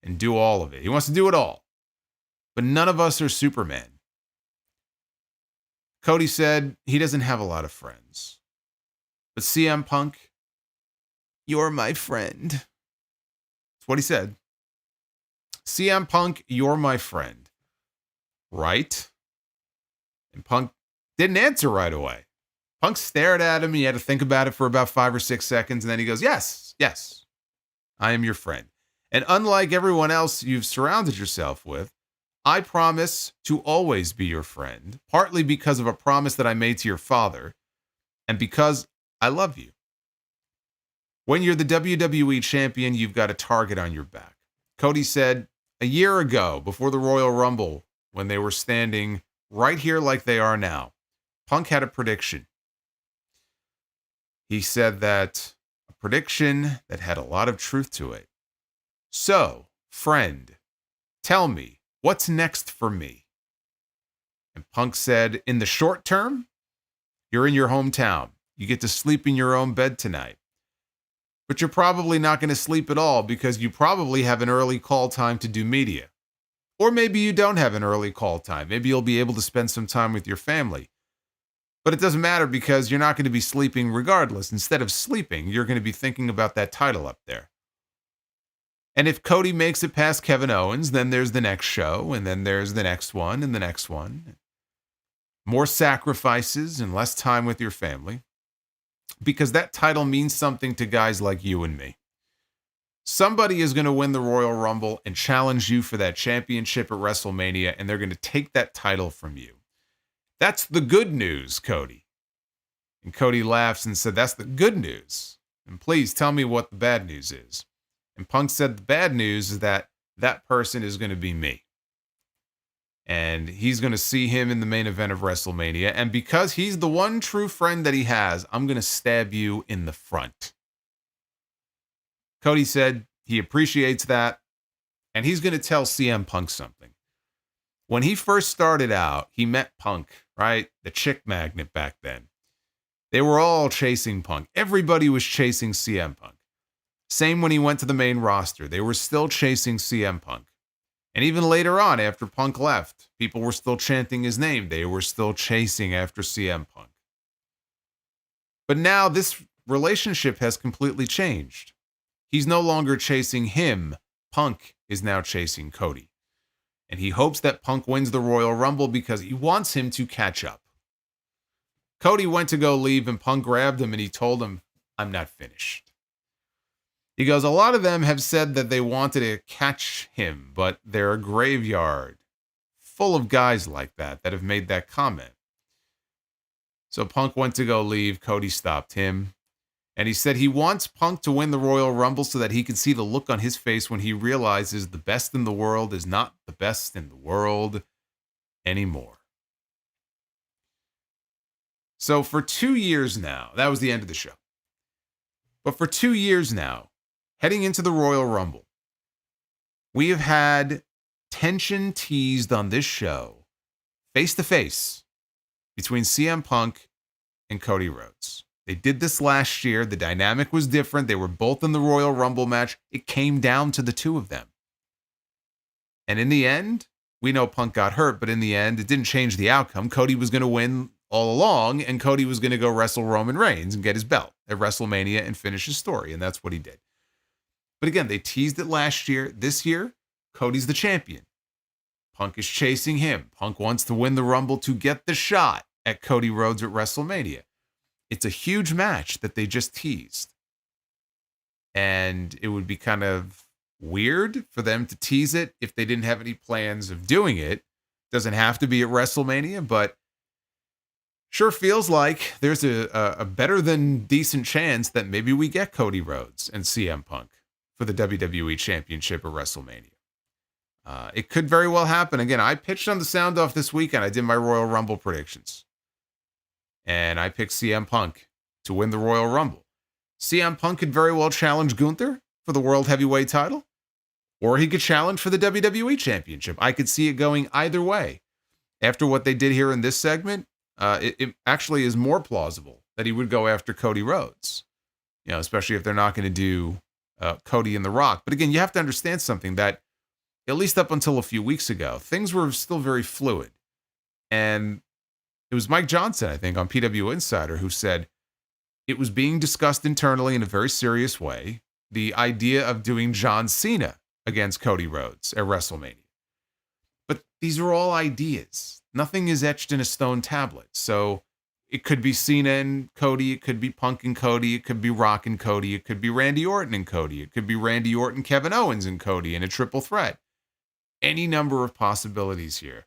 and do all of it. He wants to do it all. But none of us are Superman. Cody said he doesn't have a lot of friends. But CM Punk, you're my friend. That's what he said. CM Punk, you're my friend. Right? And Punk didn't answer right away. Punk stared at him. He had to think about it for about 5 or 6 seconds. And then he goes, yes, I am your friend. And unlike everyone else you've surrounded yourself with, I promise to always be your friend, partly because of a promise that I made to your father, and because I love you. When you're the WWE Champion, you've got a target on your back. Cody said a year ago, before the Royal Rumble, when they were standing right here like they are now, Punk had a prediction. He said that a prediction that had a lot of truth to it. So, friend, tell me, what's next for me? And Punk said, in the short term, you're in your hometown. You get to sleep in your own bed tonight. But you're probably not going to sleep at all because you probably have an early call time to do media. Or maybe you don't have an early call time. Maybe you'll be able to spend some time with your family. But it doesn't matter because you're not going to be sleeping regardless. Instead of sleeping, you're going to be thinking about that title up there. And if Cody makes it past Kevin Owens, then there's the next show, and then there's the next one, and the next one. More sacrifices and less time with your family. Because that title means something to guys like you and me. Somebody is going to win the Royal Rumble and challenge you for that championship at WrestleMania, and they're going to take that title from you. That's the good news, Cody. And Cody laughs and said, that's the good news. And please tell me what the bad news is. And Punk said the bad news is that that person is going to be me. And he's going to see him in the main event of WrestleMania. And because he's the one true friend that he has, I'm going to stab you in the front. Cody said he appreciates that. And he's going to tell CM Punk something. When he first started out, he met Punk, right? The chick magnet back then. They were all chasing Punk. Everybody was chasing CM Punk. Same when he went to the main roster. They were still chasing CM Punk. And even later on, after Punk left, people were still chanting his name. They were still chasing after CM Punk. But now this relationship has completely changed. He's no longer chasing him. Punk is now chasing Cody. And he hopes that Punk wins the Royal Rumble because he wants him to catch up. Cody went to go leave and Punk grabbed him and he told him, I'm not finished. He goes, a lot of them have said that they wanted to catch him, but they're a graveyard full of guys like that have made that comment. So Punk went to go leave. Cody stopped him. And he said he wants Punk to win the Royal Rumble so that he can see the look on his face when he realizes the best in the world is not the best in the world anymore. So for 2 years now, that was the end of the show. But for 2 years now, heading into the Royal Rumble, we have had tension teased on this show, face-to-face, between CM Punk and Cody Rhodes. They did this last year. The dynamic was different. They were both in the Royal Rumble match. It came down to the two of them. And in the end, we know Punk got hurt, but in the end, it didn't change the outcome. Cody was going to win all along, and Cody was going to go wrestle Roman Reigns and get his belt at WrestleMania and finish his story, and that's what he did. But again, they teased it last year. This year, Cody's the champion. Punk is chasing him. Punk wants to win the Rumble to get the shot at Cody Rhodes at WrestleMania. It's a huge match that they just teased. And it would be kind of weird for them to tease it if they didn't have any plans of doing it. Doesn't have to be at WrestleMania, but sure feels like there's a better than decent chance that maybe we get Cody Rhodes and CM Punk for the WWE Championship at WrestleMania. It could very well happen. Again, I pitched on the Sound Off this weekend. I did my Royal Rumble predictions. And I picked CM Punk to win the Royal Rumble. CM Punk could very well challenge Gunther for the World Heavyweight title, or he could challenge for the WWE Championship. I could see it going either way. After what they did here in this segment, it actually is more plausible that he would go after Cody Rhodes, especially if they're not going to do Cody and The Rock. But again, you have to understand something, that at least up until a few weeks ago, things were still very fluid. And it was Mike Johnson, I think, on PW Insider, who said it was being discussed internally in a very serious way, the idea of doing John Cena against Cody Rhodes at WrestleMania. But these are all ideas. Nothing is etched in a stone tablet. So it could be Cena and Cody, it could be Punk and Cody, it could be Rock and Cody, it could be Randy Orton and Cody, it could be Randy Orton, Kevin Owens and Cody in a triple threat. Any number of possibilities here.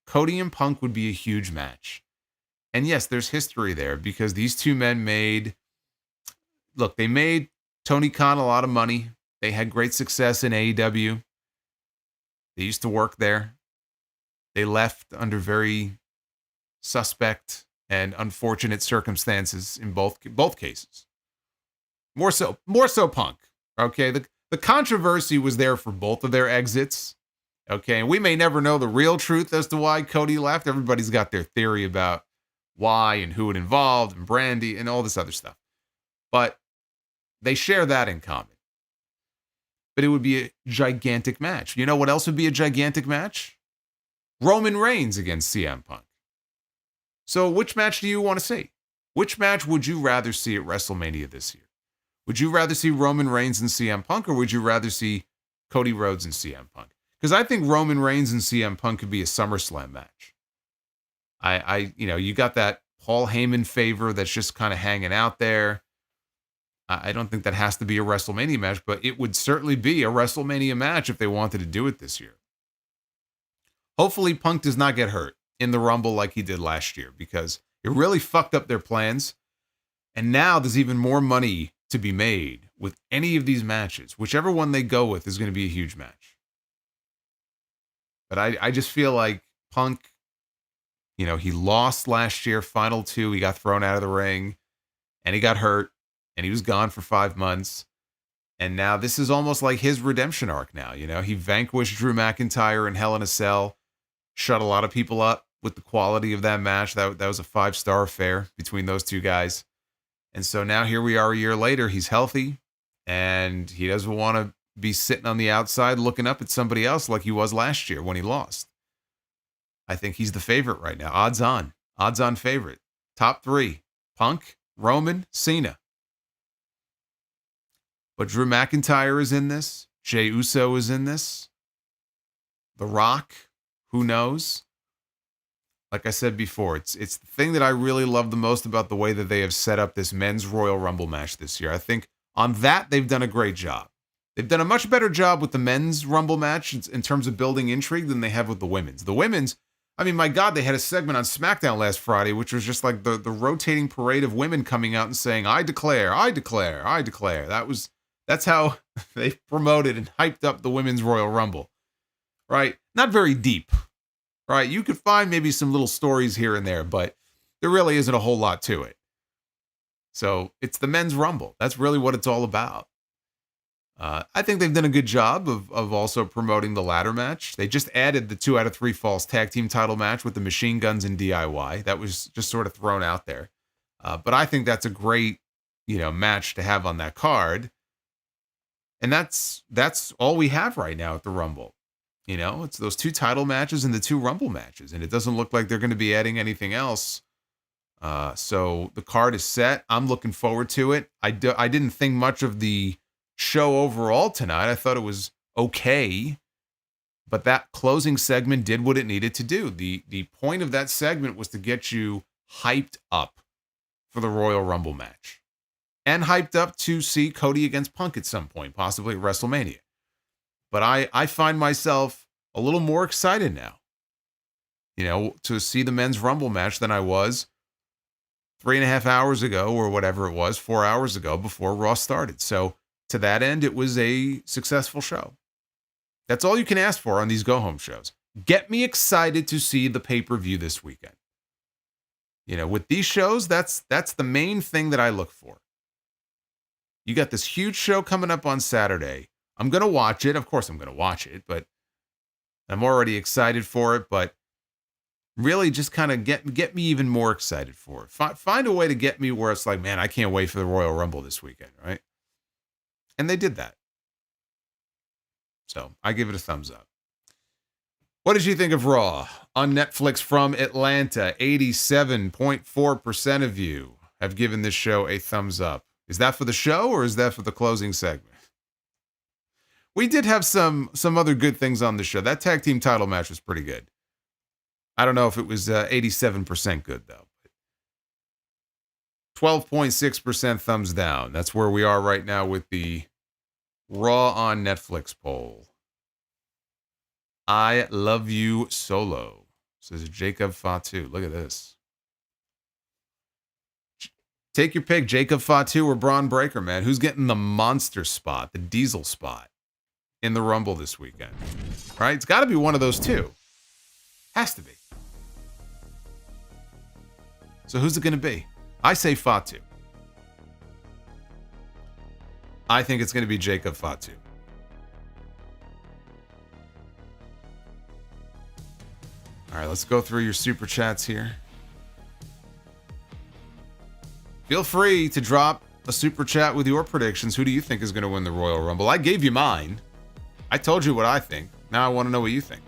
Cody and Punk would be a huge match. And yes, there's history there because these two men made Tony Khan a lot of money. They had great success in AEW. They used to work there. They left under very suspect and unfortunate circumstances in both cases. More so Punk. Okay, the controversy was there for both of their exits. Okay, and we may never know the real truth as to why Cody left. Everybody's got their theory about why and who it involved and Brandy and all this other stuff. But they share that in common. But it would be a gigantic match. You know what else would be a gigantic match? Roman Reigns against CM Punk. So which match do you want to see? Which match would you rather see at WrestleMania this year? Would you rather see Roman Reigns and CM Punk, or would you rather see Cody Rhodes and CM Punk? Because I think Roman Reigns and CM Punk could be a SummerSlam match. You got that Paul Heyman favor that's just kind of hanging out there. I don't think that has to be a WrestleMania match, but it would certainly be a WrestleMania match if they wanted to do it this year. Hopefully Punk does not get hurt in the Rumble like he did last year, because it really fucked up their plans. And now there's even more money to be made with any of these matches. Whichever one they go with is going to be a huge match. But I just feel like Punk, he lost last year, final two. He got thrown out of the ring and he got hurt and he was gone for 5 months. And now this is almost like his redemption arc now. He vanquished Drew McIntyre in Hell in a Cell, shut a lot of people up with the quality of that match. That was a 5-star affair between those two guys. And so now here we are a year later. He's healthy and he doesn't want to be sitting on the outside looking up at somebody else like he was last year when he lost. I think he's the favorite right now. Odds on favorite. Top 3, Punk, Roman, Cena. But Drew McIntyre is in this. Jey Uso is in this. The Rock, who knows? Like I said before, it's the thing that I really love the most about the way that they have set up this men's Royal Rumble match this year. I think on that, they've done a great job. They've done a much better job with the men's Rumble match in terms of building intrigue than they have with the women's. The women's, I mean, my God, they had a segment on SmackDown last Friday, which was just like the rotating parade of women coming out and saying, I declare, I declare, I declare. That's how they promoted and hyped up the women's Royal Rumble, right? Not very deep, right? You could find maybe some little stories here and there, but there really isn't a whole lot to it. So it's the men's Rumble. That's really what it's all about. I think they've done a good job of also promoting the ladder match. They just added the 2 out of 3 falls tag team title match with the Machine Guns and DIY. That was just sort of thrown out there. But I think that's a great, match to have on that card. And that's all we have right now at the Rumble. It's those 2 title matches and the 2 Rumble matches. And it doesn't look like they're going to be adding anything else. So the card is set. I'm looking forward to it. I didn't think much of the show overall tonight. I thought it was okay, but that closing segment did what it needed to do. The point of that segment was to get you hyped up for the Royal Rumble match and hyped up to see Cody against Punk at some point, possibly at WrestleMania. But I find myself a little more excited now, to see the men's Rumble match than I was 3.5 hours ago or whatever it was, 4 hours ago before Raw started. So to that end, it was a successful show. That's all you can ask for on these go-home shows. Get me excited to see the pay-per-view this weekend. With these shows, that's the main thing that I look for. You got this huge show coming up on Saturday. I'm going to watch it. Of course I'm going to watch it, but I'm already excited for it, but really just kind of get me even more excited for it. Find a way to get me where it's like, man, I can't wait for the Royal Rumble this weekend, right? And they did that. So I give it a thumbs up. What did you think of Raw on Netflix from Atlanta? 87.4% of you have given this show a thumbs up. Is that for the show or is that for the closing segment? We did have some other good things on the show. That tag team title match was pretty good. I don't know if it was 87% good, though. 12.6% thumbs down. That's where we are right now with the Raw on Netflix poll. I love you, Solo, says Jacob Fatu. Look at this. Take your pick, Jacob Fatu or Braun Breaker, man. Who's getting the monster spot, the diesel spot in the Rumble this weekend? Right? It's got to be one of those two. Has to be. So who's it going to be? I say Fatu. I think it's going to be Jacob Fatu. All right, let's go through your super chats here. Feel free to drop a super chat with your predictions. Who do you think is going to win the Royal Rumble? I gave you mine. I told you what I think. Now I want to know what you think.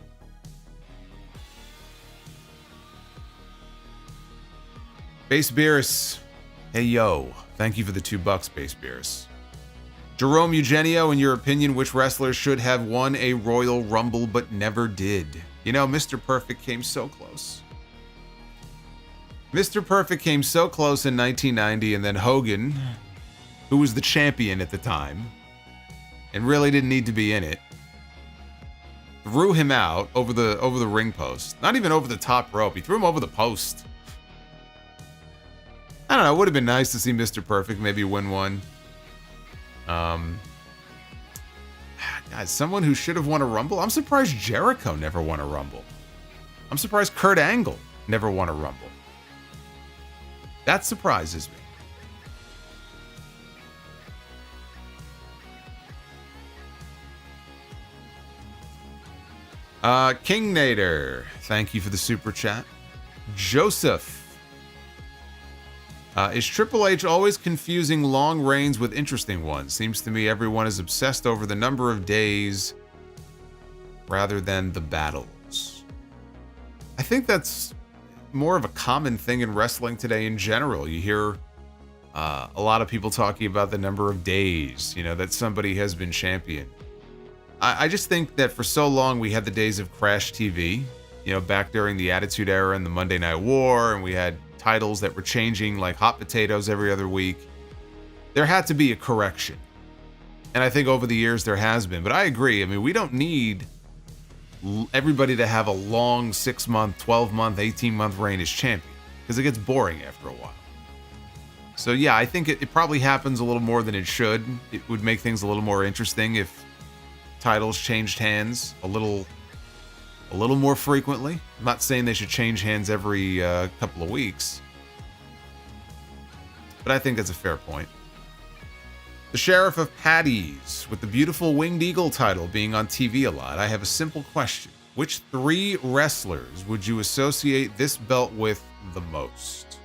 Base Beerus. Hey, yo. Thank you for the $2, Base Beerus. Jerome Eugenio, in your opinion, which wrestler should have won a Royal Rumble but never did? Mr. Perfect came so close. Mr. Perfect came so close in 1990, and then Hogan, who was the champion at the time, and really didn't need to be in it, threw him out over the ring post. Not even over the top rope. He threw him over the post. I don't know. It would have been nice to see Mr. Perfect maybe win one. Guys, someone who should have won a Rumble. I'm surprised Jericho never won a Rumble. I'm surprised Kurt Angle never won a Rumble. That surprises me. King Nader, thank you for the super chat. Joseph. Is Triple H always confusing long reigns with interesting ones? Seems to me everyone is obsessed over the number of days rather than the battles. I think that's more of a common thing in wrestling today in general. You hear a lot of people talking about the number of days, that somebody has been champion. I just think that for so long we had the days of Crash TV, back during the Attitude Era and the Monday Night War, and we had titles that were changing like hot potatoes every other week. There had to be a correction. And I think over the years there has been. But I agree. I mean, we don't need everybody to have a long 6-month, 12-month, 18-month reign as champion, because it gets boring after a while. So yeah, I think it probably happens a little more than it should. It would make things a little more interesting if titles changed hands a little more frequently. I'm not saying they should change hands every couple of weeks, but I think that's a fair point. The Sheriff of Patties, with the beautiful Winged Eagle title being on TV a lot, I have a simple question. Which 3 wrestlers would you associate this belt with the most?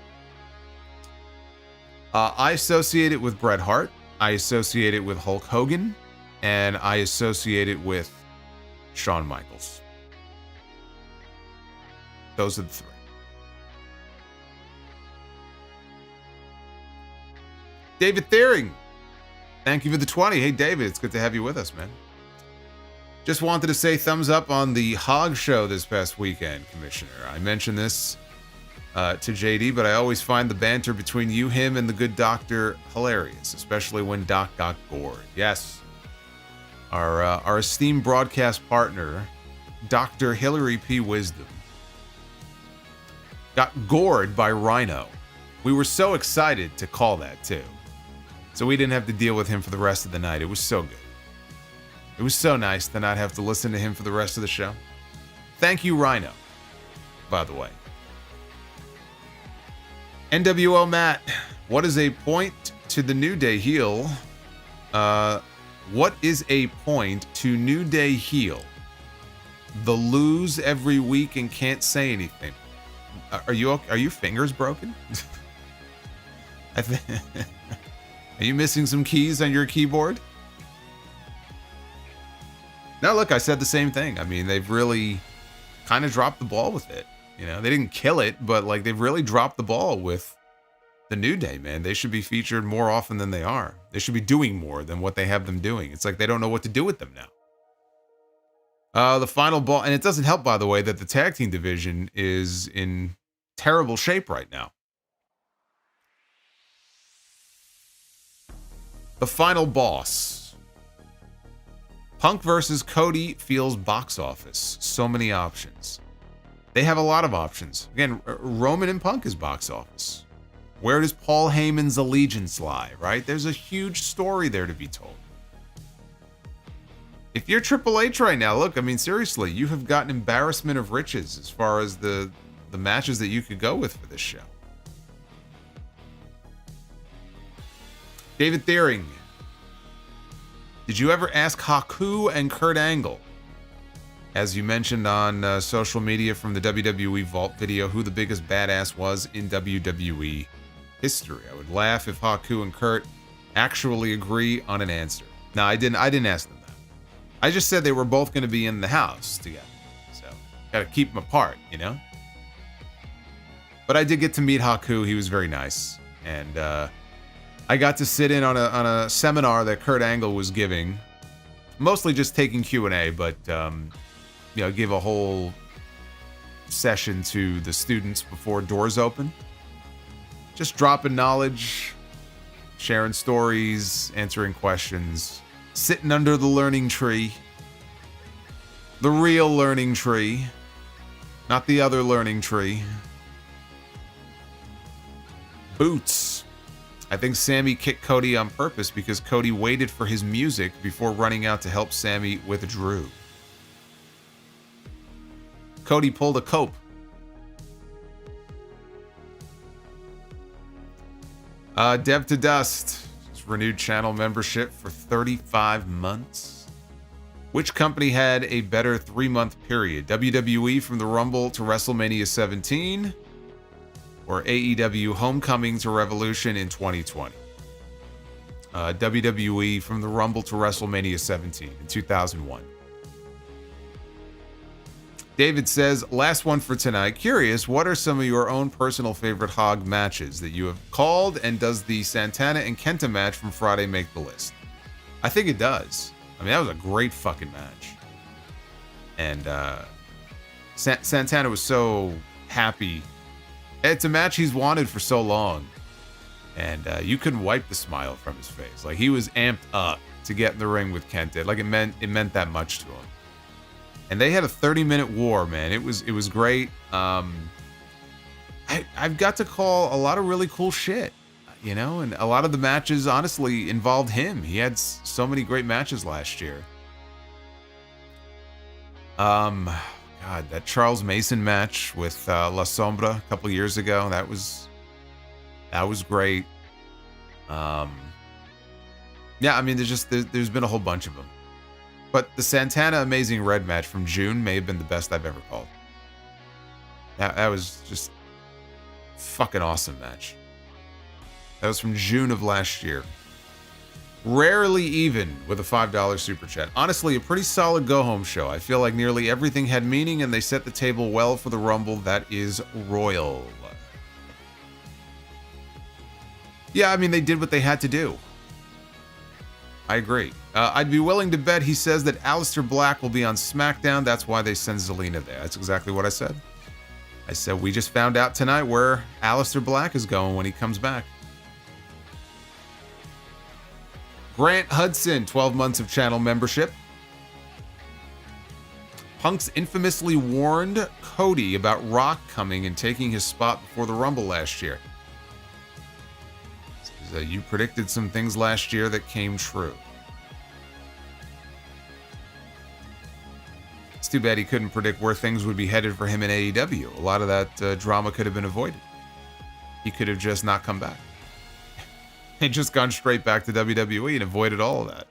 I associate it with Bret Hart, I associate it with Hulk Hogan, and I associate it with Shawn Michaels. Those are the 3. David Thiering, thank you for the 20. Hey, David, it's good to have you with us, man. Just wanted to say thumbs up on the Hog Show this past weekend, Commissioner. I mentioned this to JD, but I always find the banter between you, him, and the good doctor hilarious, especially when Doc got gored. Yes. our esteemed broadcast partner, Dr. Hillary P. Wisdom, got gored by Rhino. We were so excited to call that too. So we didn't have to deal with him for the rest of the night. It was so good. It was so nice to not have to listen to him for the rest of the show. Thank you, Rhino, by the way. NWO Matt, what is a point to the New Day heel? What is a point to New Day heel? The lose every week and can't say anything. Are your fingers broken? Are you missing some keys on your keyboard? No, look, I said the same thing. I mean, they've really kind of dropped the ball with it. You know, they didn't kill it, but like they've really dropped the ball with the New Day, man. They should be featured more often than they are. They should be doing more than what they have them doing. It's like they don't know what to do with them now. The final ball, and it doesn't help, by the way, that the tag team division is in terrible shape right now. The final boss. Punk versus Cody feels box office. So many options. They have a lot of options. Again, Roman and Punk is box office. Where does Paul Heyman's allegiance lie, right? There's a huge story there to be told. If you're Triple H right now, look, I mean, seriously, you have got an embarrassment of riches as far as the matches that you could go with for this show. David Thiering. Did you ever ask Haku and Kurt Angle, as you mentioned on social media from the WWE Vault video, who the biggest badass was in WWE history? I would laugh if Haku and Kurt actually agree on an answer. No, I didn't ask them that. I just said they were both going to be in the house together. So, got to keep them apart, you know? But I did get to meet Haku. He was very nice. And I got to sit in on a seminar that Kurt Angle was giving. Mostly just taking Q&A, but give a whole session to the students before doors open. Just dropping knowledge, sharing stories, answering questions, sitting under the learning tree. The real learning tree, not the other learning tree. Boots. I think Sami kicked Cody on purpose because Cody waited for his music before running out to help Sami with Drew. Cody pulled a cope. Dev to Dust. It's renewed channel membership for 35 months. Which company had a better 3-month period? WWE from the Rumble to WrestleMania 17? Or AEW Homecoming to Revolution in 2020? WWE from the Rumble to WrestleMania 17 in 2001. David says, last one for tonight. Curious, what are some of your own personal favorite Hog matches that you have called, and does the Santana and Kenta match from Friday make the list? I think it does. I mean, that was a great fucking match. And Santana was so happy. It's a match he's wanted for so long. And you couldn't wipe the smile from his face. Like, he was amped up to get in the ring with Kenta. Like, it meant that much to him. And they had a 30-minute war, man. It was great. I've got to call a lot of really cool shit, you know? And a lot of the matches, honestly, involved him. He had so many great matches last year. God, that Charles Mason match with La Sombra a couple years ago, that was great. Yeah, I mean, there's been a whole bunch of them. But the Santana Amazing Red match from June may have been the best I've ever called. That was just fucking awesome match. That was from June of last year. Rarely Even with a $5 super chat. Honestly, a pretty solid go-home show. I feel like nearly everything had meaning and they set the table well for the Rumble. That is royal. Yeah, I mean, they did what they had to do. I agree. I'd be willing to bet he says that Aleister Black will be on SmackDown. That's why they send Zelina there. That's exactly what I said. I said we just found out tonight where Aleister Black is going when he comes back. Grant Hudson, 12 months of channel membership. Punk's infamously warned Cody about Rock coming and taking his spot before the Rumble last year. Says, you predicted some things last year that came true. It's too bad he couldn't predict where things would be headed for him in AEW. A lot of that drama could have been avoided. He could have just not come back. And just gone straight back to WWE and avoided all of that.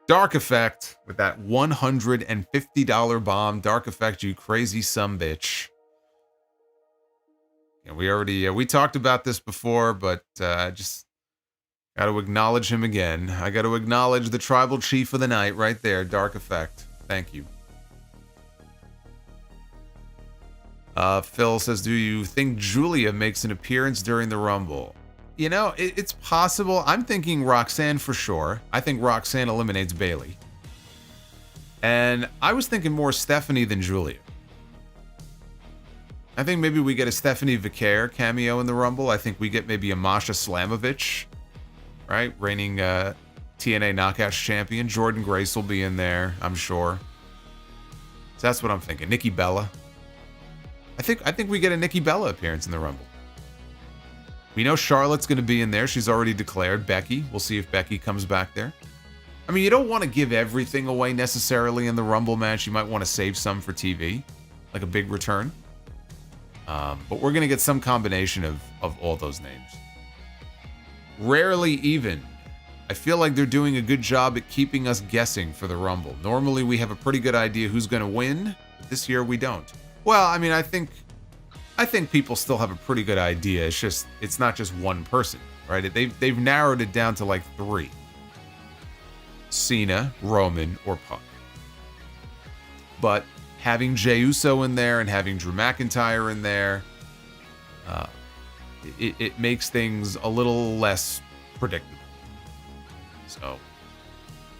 Dark Effect with that $150 bomb. Dark Effect, you crazy sumbitch. Yeah, we talked about this before, but I just got to acknowledge him again. I got to acknowledge the tribal chief of the night right there, Dark Effect. Thank you. Phil says, do you think Julia makes an appearance during the Rumble? You know, it's possible. I'm thinking Roxanne for sure. I think Roxanne eliminates Bayley. And I was thinking more Stephanie than Julia. I think maybe we get a Stephanie Vicaire cameo in the Rumble. I think we get maybe a Masha Slamovich, right? Reigning TNA Knockouts champion. Jordan Grace will be in there, I'm sure. So that's what I'm thinking. Nikki Bella. I think we get a Nikki Bella appearance in the Rumble. We know Charlotte's going to be in there. She's already declared. Becky. We'll see if Becky comes back there. I mean, you don't want to give everything away necessarily in the Rumble match. You might want to save some for TV, like a big return. But we're going to get some combination of all those names. Rarely even. I feel like they're doing a good job at keeping us guessing for the Rumble. Normally we have a pretty good idea who's going to win, but this year we don't. Well, I mean, I think people still have a pretty good idea. It's not just one person, right? They've narrowed it down to like 3. Cena, Roman, or Punk. But having Jey Uso in there and having Drew McIntyre in there, it makes things a little less predictable. So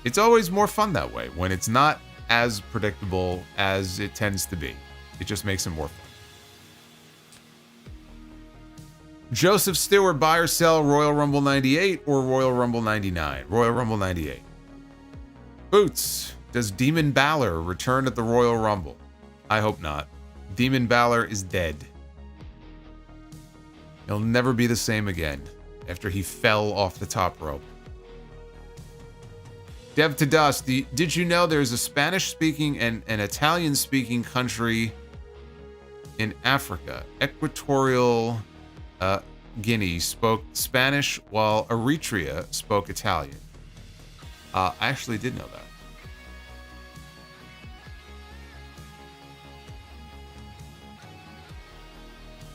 it's always more fun that way when it's not as predictable as it tends to be. It just makes it more fun. Joseph Stewart, buy or sell Royal Rumble 98 or Royal Rumble 99? Royal Rumble 98. Boots, does Demon Balor return at the Royal Rumble? I hope not. Demon Balor is dead. He'll never be the same again after he fell off the top rope. Dev to Dust, did you know there's a Spanish-speaking and an Italian-speaking country in Africa? Equatorial Guinea spoke Spanish while Eritrea spoke Italian. I actually did know that.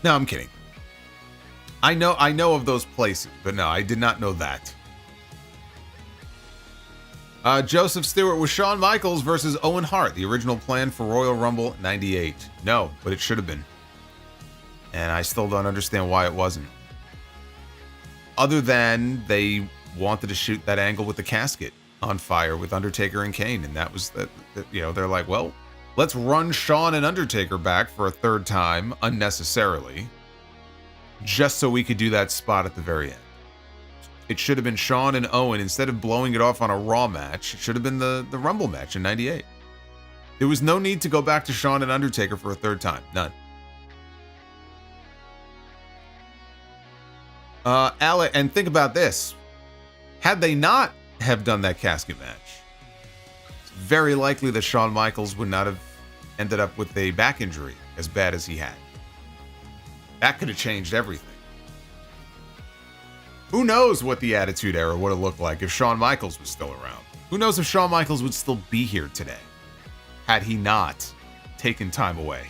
No, I'm kidding. I know of those places, but no, I did not know that. Joseph Stewart, was Shawn Michaels versus Owen Hart the original plan for Royal Rumble 98? No, but it should have been. And I still don't understand why it wasn't. Other than they wanted to shoot that angle with the casket on fire with Undertaker and Kane. And that was, they're like, well, let's run Shawn and Undertaker back for a third time unnecessarily, just so we could do that spot at the very end. It should have been Shawn and Owen. Instead of blowing it off on a Raw match, it should have been the Rumble match in 98. There was no need to go back to Shawn and Undertaker for a third time. None. Alec, and think about this. Had they not have done that casket match, it's very likely that Shawn Michaels would not have ended up with a back injury as bad as he had. That could have changed everything. Who knows what the Attitude Era would have looked like if Shawn Michaels was still around? Who knows if Shawn Michaels would still be here today had he not taken time away?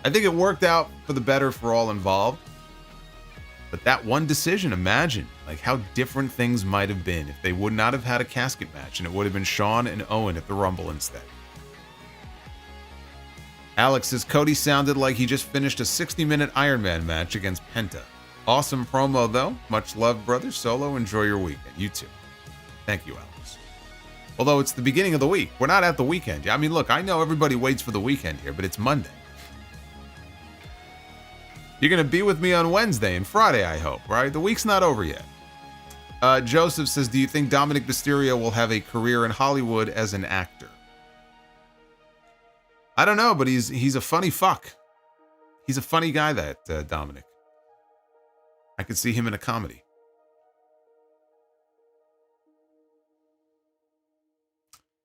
I think it worked out for the better for all involved. But that one decision, imagine like how different things might have been if they would not have had a casket match and it would have been Shawn and Owen at the Rumble instead. Alex says Cody sounded like he just finished a 60-minute Iron Man match against Penta. Awesome promo though. Much love, brother. Solo, enjoy your weekend. You too. Thank you, Alex. Although it's the beginning of the week. We're not at the weekend. I mean, look, I know everybody waits for the weekend here, but it's Monday. You're going to be with me on Wednesday and Friday, I hope, right? The week's not over yet. Joseph says, do you think Dominik Mysterio will have a career in Hollywood as an actor? I don't know, but he's a funny fuck. He's a funny guy, that Dominik. I could see him in a comedy.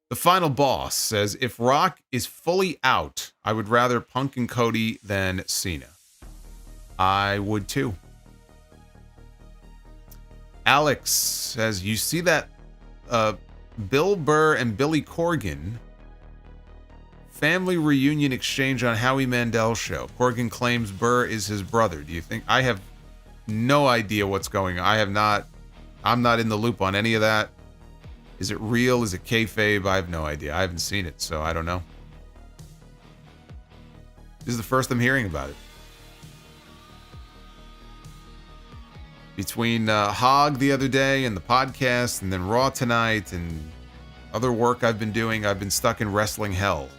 The final boss says, if Rock is fully out, I would rather Punk and Cody than Cena. I would too. Alex says, you see that Bill Burr and Billy Corgan family reunion exchange on Howie Mandel's show. Corgan claims Burr is his brother. Do you think? I have no idea what's going on. I'm not in the loop on any of that. Is it real? Is it kayfabe? I have no idea. I haven't seen it, so I don't know. This is the first I'm hearing about it. Between Hog the other day and the podcast, and then Raw tonight, and other work I've been doing, I've been stuck in wrestling hell.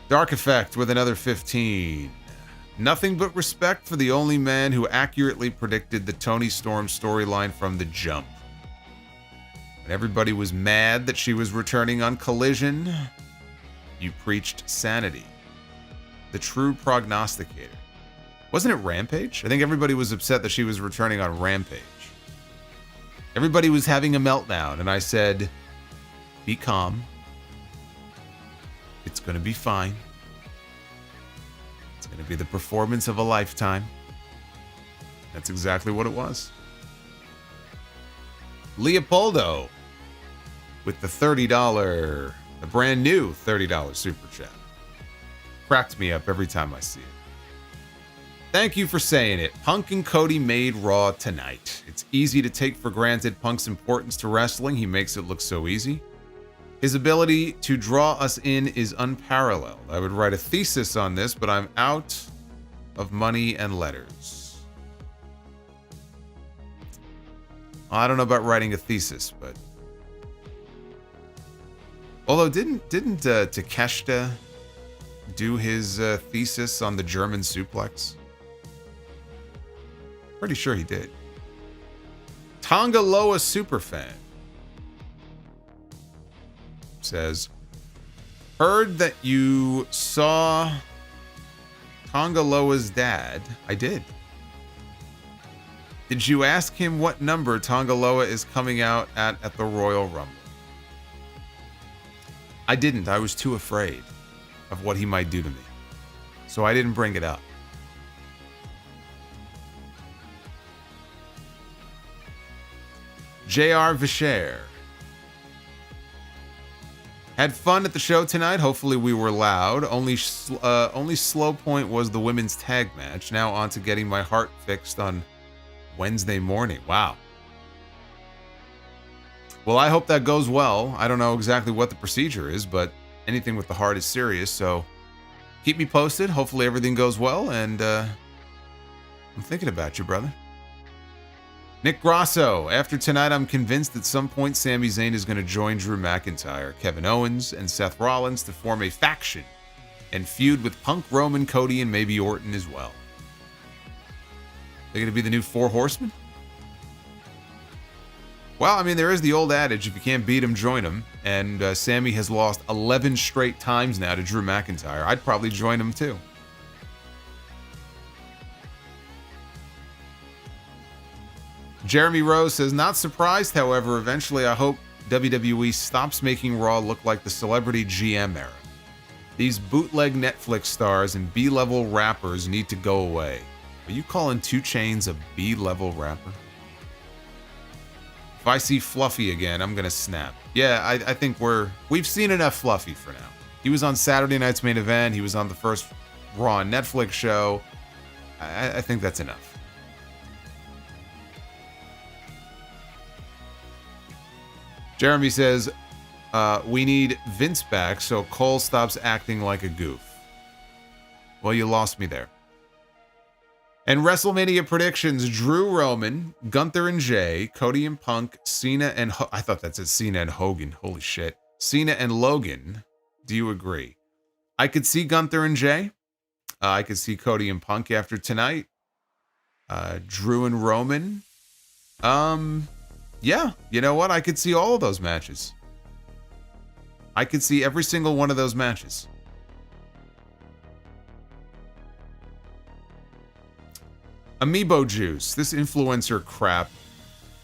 Dark Effect with another 15. Nothing but respect for the only man who accurately predicted the Toni Storm storyline from the jump. When everybody was mad that she was returning on Collision, you preached sanity. The true prognosticator. Wasn't it Rampage? I think everybody was upset that she was returning on Rampage. Everybody was having a meltdown, and I said, be calm. It's going to be fine. It's going to be the performance of a lifetime. That's exactly what it was. Leopoldo with the $30, the brand new $30 super chat. Cracks me up every time I see it. Thank you for saying it. Punk and Cody made Raw tonight. It's easy to take for granted Punk's importance to wrestling. He makes it look so easy. His ability to draw us in is unparalleled. I would write a thesis on this, but I'm out of money and letters. I don't know about writing a thesis, but... Although, didn't Takeshita do his thesis on the German suplex? Pretty sure he did. Tonga Loa Superfan says, heard that you saw Tonga Loa's dad. I did. Did you ask him what number Tonga Loa is coming out at the Royal Rumble? I didn't. I was too afraid of what he might do to me. So I didn't bring it up. J.R. Vischer. Had fun at the show tonight. Hopefully we were loud. Only slow point was the women's tag match. Now on to getting my heart fixed on Wednesday morning. Wow. Well, I hope that goes well. I don't know exactly what the procedure is, but anything with the heart is serious, so keep me posted. Hopefully everything goes well, and I'm thinking about you, brother. Nick Grasso. After tonight, I'm convinced at some point Sami Zayn is going to join Drew McIntyre, Kevin Owens, and Seth Rollins to form a faction and feud with Punk, Roman, Cody, and maybe Orton as well. They're going to be the new Four Horsemen? Well, I mean, there is the old adage, if you can't beat him, join him. And Sami has lost 11 straight times now to Drew McIntyre. I'd probably join him too. Jeremy Rose says, not surprised, however, eventually I hope WWE stops making Raw look like the celebrity GM era. These bootleg Netflix stars and B-level rappers need to go away. Are you calling 2 Chainz a B-level rapper? If I see Fluffy again, I'm gonna snap. Yeah, I think we've seen enough Fluffy for now. He was on Saturday night's main event. He was on the first Raw Netflix show. I think that's enough. Jeremy says, we need Vince back so Cole stops acting like a goof. Well, you lost me there. And WrestleMania predictions, Drew Roman, Gunther and Jay, Cody and Punk, Cena and... I thought that said Cena and Hogan. Holy shit. Cena and Logan. Do you agree? I could see Gunther and Jay. I could see Cody and Punk after tonight. Drew and Roman. Yeah, you know what? I could see all of those matches. I could see every single one of those matches. Amiibo Juice. This influencer crap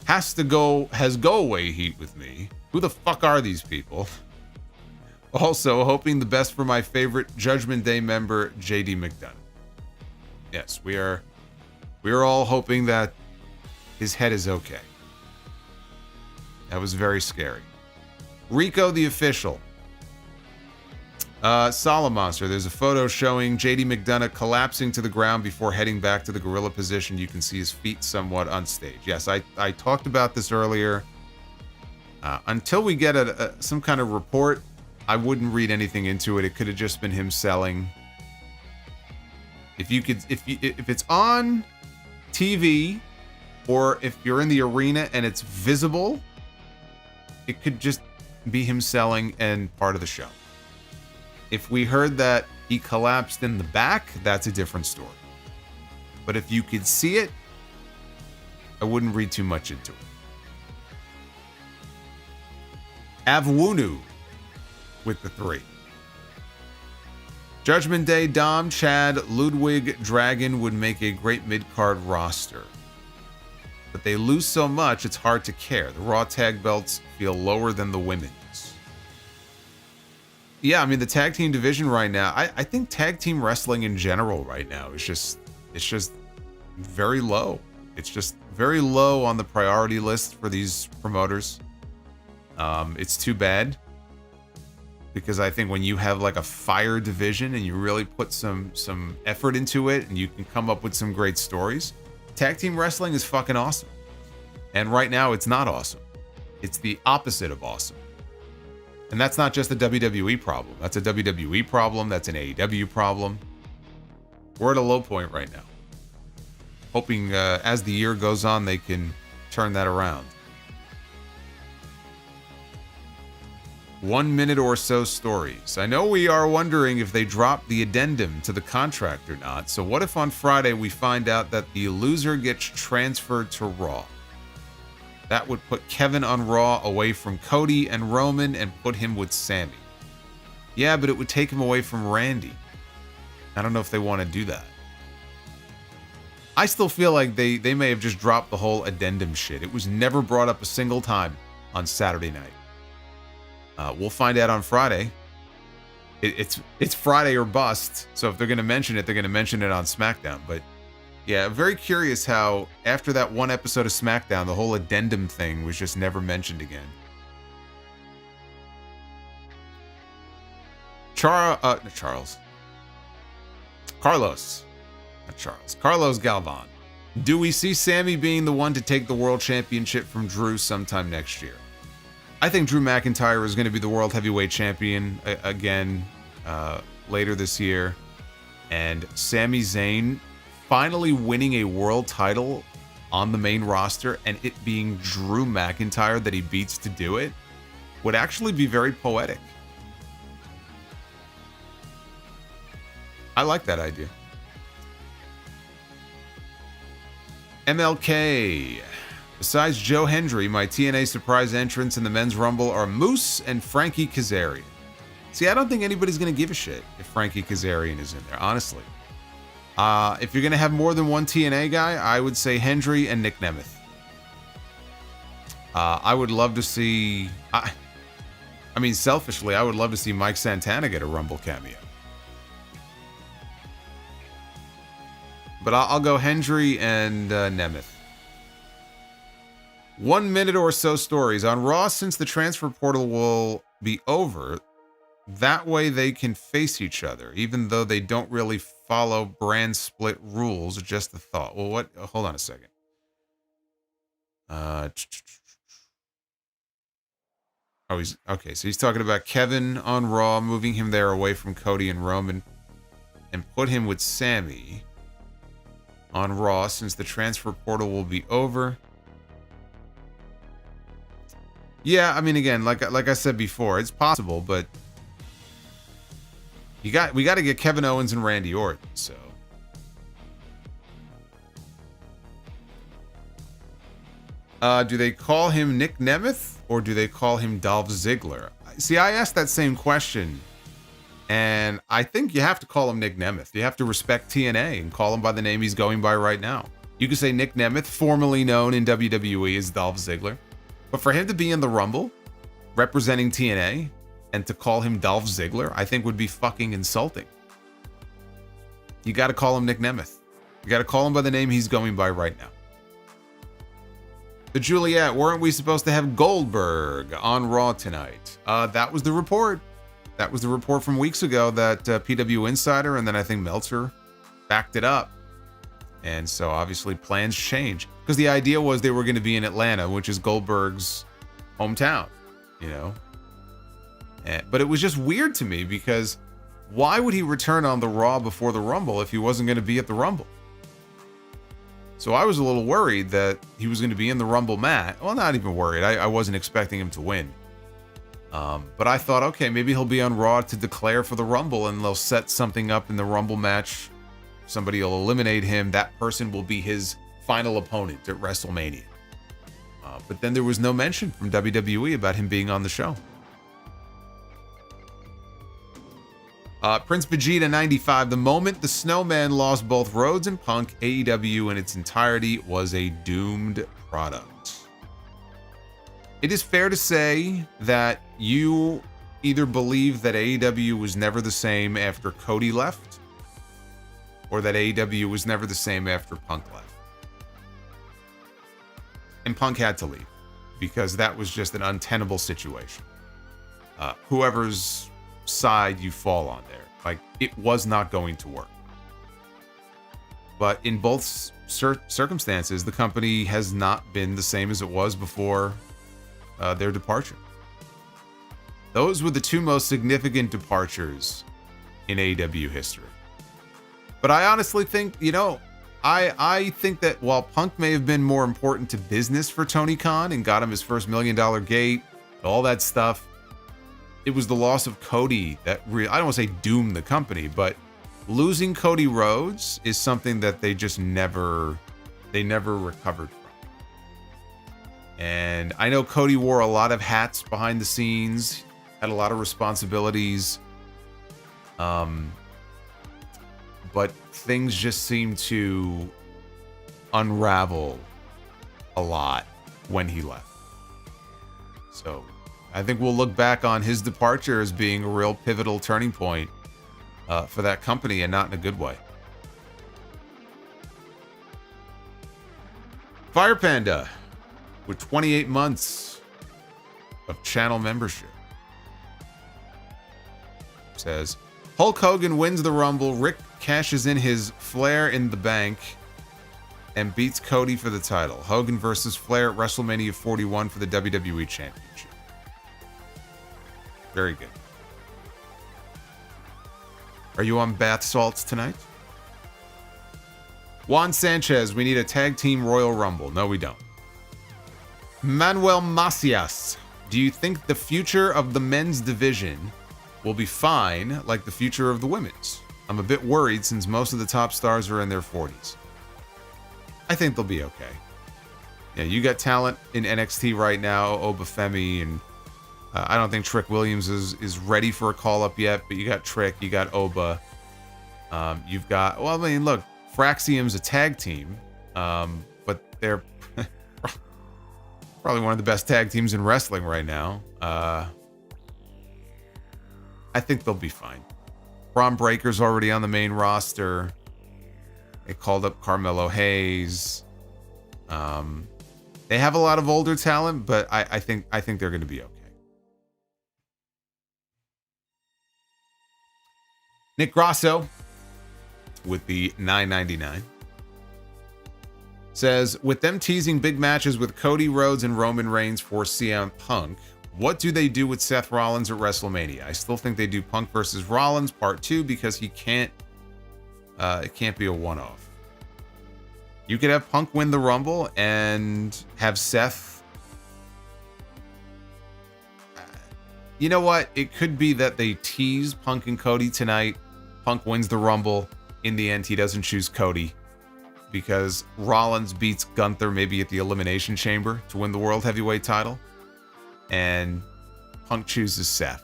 has go away heat with me. Who the fuck are these people? Also, hoping the best for my favorite Judgment Day member, JD McDonagh. Yes, we are all hoping that his head is okay. That was very scary. Rico the Official. Solomonster. There's a photo showing JD McDonagh collapsing to the ground before heading back to the gorilla position. You can see his feet somewhat on stage. Yes, I talked about this earlier. Until we get some kind of report, I wouldn't read anything into it. It could have just been him selling. If it's on TV, or if you're in the arena and it's visible, it could just be him selling and part of the show. If we heard that he collapsed in the back, that's a different story. But if you could see it, I wouldn't read too much into it. Avwunu with the 3. Judgment Day, Dom, Chad, Ludwig, Dragon would make a great mid-card roster. But they lose so much, it's hard to care. The Raw tag belts feel lower than the women's. Yeah, I mean, the tag team division right now, I think tag team wrestling in general right now is just very low. It's just very low on the priority list for these promoters. It's too bad, because I think when you have like a fire division and you really put some effort into it and you can come up with some great stories, tag team wrestling is fucking awesome. And right now it's not awesome. It's the opposite of awesome. And that's not just a WWE problem. That's a WWE problem. That's an AEW problem. We're at a low point right now. Hoping as the year goes on, they can turn that around. 1 minute or so stories. I know we are wondering if they dropped the addendum to the contract or not. So what if on Friday we find out that the loser gets transferred to Raw? That would put Kevin on Raw away from Cody and Roman and put him with Sami. Yeah, but it would take him away from Randy. I don't know if they want to do that. I still feel like they may have just dropped the whole addendum shit. It was never brought up a single time on Saturday night. We'll find out on Friday. It's Friday or bust. So if they're going to mention it, they're going to mention it on SmackDown. But yeah, very curious how after that one episode of SmackDown, the whole addendum thing was just never mentioned again. Carlos Galvan. Do we see Sami being the one to take the world championship from Drew sometime next year? I think Drew McIntyre is going to be the world heavyweight champion again later this year. And Sami Zayn finally winning a world title on the main roster and it being Drew McIntyre that he beats to do it would actually be very poetic. I like that idea. MLK. Besides Joe Hendry, my TNA surprise entrants in the men's rumble are Moose and Frankie Kazarian. See, I don't think anybody's going to give a shit if Frankie Kazarian is in there, honestly. If you're going to have more than one TNA guy, I would say Hendry and Nick Nemeth. I would love to see... I mean, selfishly, I would love to see Mike Santana get a Rumble cameo. But I'll go Hendry and Nemeth. 1 minute or so stories. On Raw, since the transfer portal will be over, that way they can face each other, even though they don't really follow brand split rules. Just a thought. Well, what? Hold on a second. Oh, he's okay. So he's talking about Kevin on Raw, moving him there away from Cody and Roman, and put him with Sami on Raw since the transfer portal will be over. Yeah, I mean, again, like I said before, it's possible, but we got to get Kevin Owens and Randy Orton. So do they call him Nick Nemeth or do they call him Dolph Ziggler? See, I asked that same question, and I think you have to call him Nick Nemeth. You have to respect TNA and call him by the name he's going by right now. You could say Nick Nemeth, formerly known in WWE as Dolph Ziggler. But for him to be in the Rumble, representing TNA, and to call him Dolph Ziggler, I think would be fucking insulting. You got to call him Nick Nemeth. You got to call him by the name he's going by right now. The Juliet, weren't we supposed to have Goldberg on Raw tonight? That was the report. That was the report from weeks ago that PW Insider and then I think Meltzer backed it up. And so obviously plans change. Because the idea was they were going to be in Atlanta, which is Goldberg's hometown, you know. But it was just weird to me because why would he return on the Raw before the Rumble if he wasn't going to be at the Rumble? So I was a little worried that he was going to be in the Rumble mat. Well, not even worried. I wasn't expecting him to win. But I thought, okay, maybe he'll be on Raw to declare for the Rumble and they'll set something up in the Rumble match. Somebody will eliminate him. That person will be his final opponent at WrestleMania. But then there was no mention from WWE about him being on the show. Prince Vegeta 95. The moment the Snowman lost both Rhodes and Punk, AEW in its entirety was a doomed product. It is fair to say that you either believe that AEW was never the same after Cody left, or that AEW was never the same after Punk left. And Punk had to leave because that was just an untenable situation. Whoever's side you fall on there, like, it was not going to work. But in both circumstances, the company has not been the same as it was before their departure. Those were the two most significant departures in AEW history. But I honestly think, you know, I think that while Punk may have been more important to business for Tony Khan and got him his first $1 million gate, all that stuff, it was the loss of Cody that I don't want to say doomed the company, but losing Cody Rhodes is something that they just never recovered from. And I know Cody wore a lot of hats behind the scenes, had a lot of responsibilities, but things just seemed to unravel a lot when he left. So I think we'll look back on his departure as being a real pivotal turning point for that company, and not in a good way. Fire Panda with 28 months of channel membership says, Hulk Hogan wins the Rumble, Rick cashes in his Flair in the Bank, and beats Cody for the title. Hogan versus Flair at WrestleMania 41 for the WWE Championship. Very good. Are you on bath salts tonight? Juan Sanchez, we need a tag team Royal Rumble. No, we don't. Manuel Macias, do you think the future of the men's division will be fine like the future of the women's? I'm a bit worried since most of the top stars are in their 40s. I think they'll be okay. Yeah, you got talent in NXT right now, Obafemi, and I don't think Trick Williams is ready for a call-up yet, but you got Trick, you got Oba. You've got, well, I mean, look, Fraxium's a tag team, but they're probably one of the best tag teams in wrestling right now. I think they'll be fine. Braun Breaker's already on the main roster. They called up Carmelo Hayes. They have a lot of older talent, but I think they're going to be okay. Nick Grasso with the $9.99 says, with them teasing big matches with Cody Rhodes and Roman Reigns for CM Punk, what do they do with Seth Rollins at WrestleMania? I still think they do Punk versus Rollins part 2 because it can't be a one-off. You could have Punk win the Rumble and have Seth. You know what? It could be that they tease Punk and Cody tonight. Punk wins the Rumble. In the end, he doesn't choose Cody because Rollins beats Gunther maybe at the Elimination Chamber to win the World Heavyweight title. And Punk chooses Seth.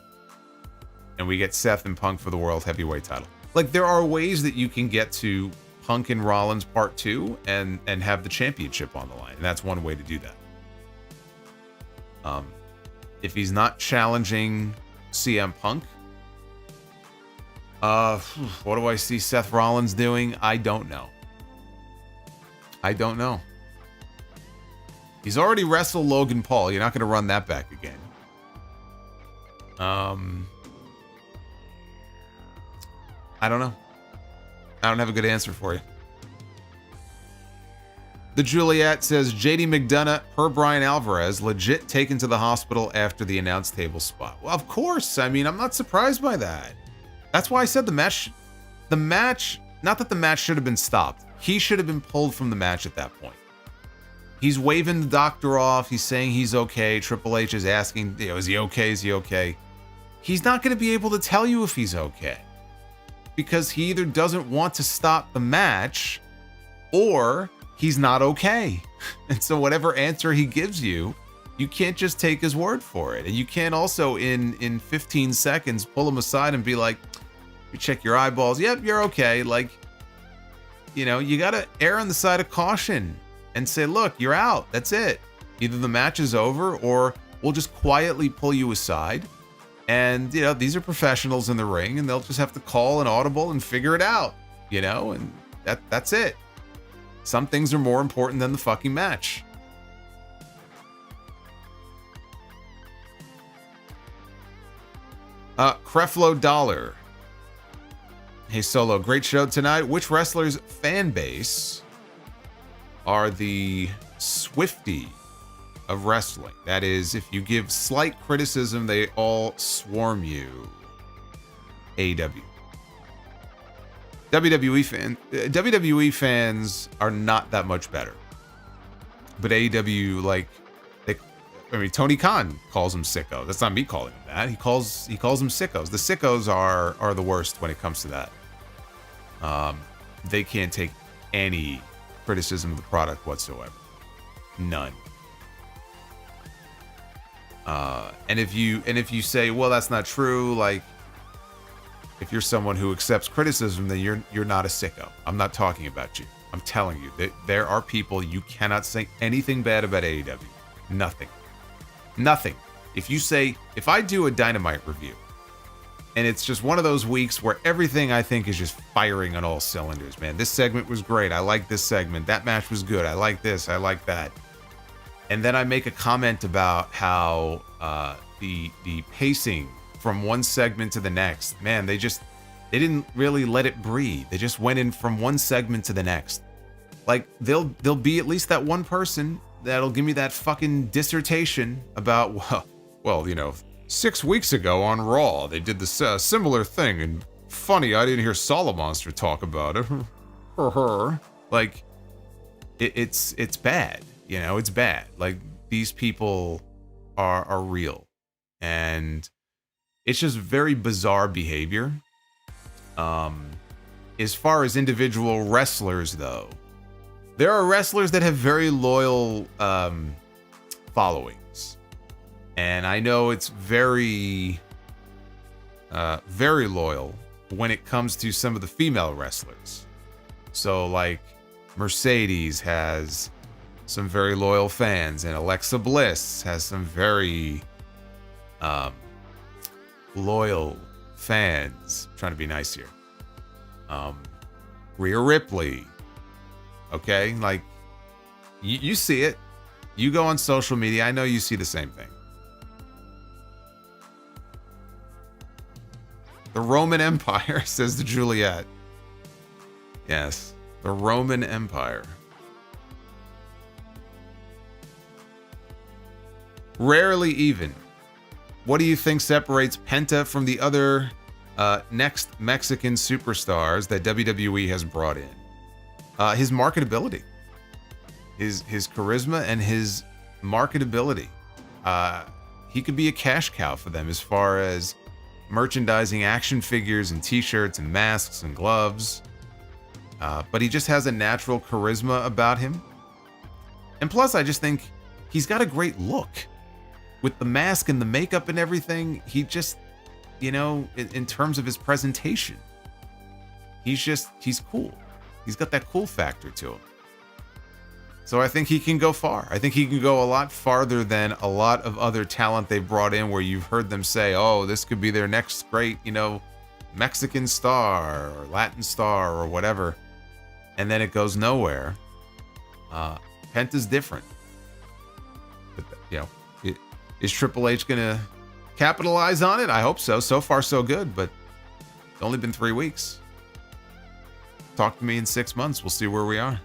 And we get Seth and Punk for the World Heavyweight title. Like, there are ways that you can get to Punk and Rollins Part 2 and have the championship on the line. And that's one way to do that. If he's not challenging CM Punk, what do I see Seth Rollins doing? I don't know. He's already wrestled Logan Paul. You're not going to run that back again. I don't know. I don't have a good answer for you. The Juliet says JD McDonagh per Brian Alvarez legit taken to the hospital after the announce table spot. Well, of course. I mean, I'm not surprised by that. That's why I said the match, not that the match should have been stopped. He should have been pulled from the match at that point. He's waving the doctor off. He's saying he's okay. Triple H is asking, is he okay? Is he okay? He's not going to be able to tell you if he's okay because he either doesn't want to stop the match or he's not okay. And so whatever answer he gives you, you can't just take his word for it. And you can't also in 15 seconds pull him aside and be like, you check your eyeballs. Yep, you're okay. Like, you got to err on the side of caution and say, look, you're out. That's it. Either the match is over or we'll just quietly pull you aside. And, these are professionals in the ring and they'll just have to call an audible and figure it out, and that's it. Some things are more important than the fucking match. Creflo Dollar. Hey, Solo, great show tonight. Which wrestler's fan base are the Swiftie of wrestling? That is, if you give slight criticism, they all swarm you. AEW. WWE fans are not that much better. But AEW, Tony Khan calls them sickos. That's not me calling them that. He calls them sickos. The sickos are the worst when it comes to that. They can't take any criticism of the product whatsoever. None. And if you say, well, that's not true, if you're someone who accepts criticism, then you're not a sicko. I'm not talking about you. I'm telling you that there are people you cannot say anything bad about AEW. Nothing. If I do a Dynamite review and it's just one of those weeks where everything I think is just firing on all cylinders, man, this segment was great. I like this segment. That match was good. I like this. I like that. And then I make a comment about how the pacing from one segment to the next, man, they didn't really let it breathe. They just went in from one segment to the next. There'll be at least that one person that'll give me that fucking dissertation about, well, 6 weeks ago on Raw, they did this similar thing, and funny, I didn't hear Solomonster talk about it. It's bad, it's bad. These people are real, and it's just very bizarre behavior. As far as individual wrestlers, though, there are wrestlers that have very loyal followings. And I know it's very, very loyal when it comes to some of the female wrestlers. So, Mercedes has some very loyal fans, and Alexa Bliss has some very loyal fans. I'm trying to be nice here. Rhea Ripley. Okay? You see it. You go on social media. I know you see the same thing. The Roman Empire, says the Juliet. Yes, the Roman Empire. Rarely even. What do you think separates Penta from the other next Mexican superstars that WWE has brought in? His marketability. His charisma and his marketability. he could be a cash cow for them as far as merchandising action figures and t-shirts and masks and gloves. But he just has a natural charisma about him. And plus, I just think he's got a great look. With the mask and the makeup and everything, he just, you know, in terms of his presentation, he's cool. He's got that cool factor to him. So I think he can go far. I think he can go a lot farther than a lot of other talent they've brought in where you've heard them say, oh, this could be their next great, you know, Mexican star or Latin star or whatever. And then it goes nowhere. Penta's different. But, you know, is Triple H going to capitalize on it? I hope so. So far, so good. But it's only been 3 weeks. Talk to me in 6 months. We'll see where we are.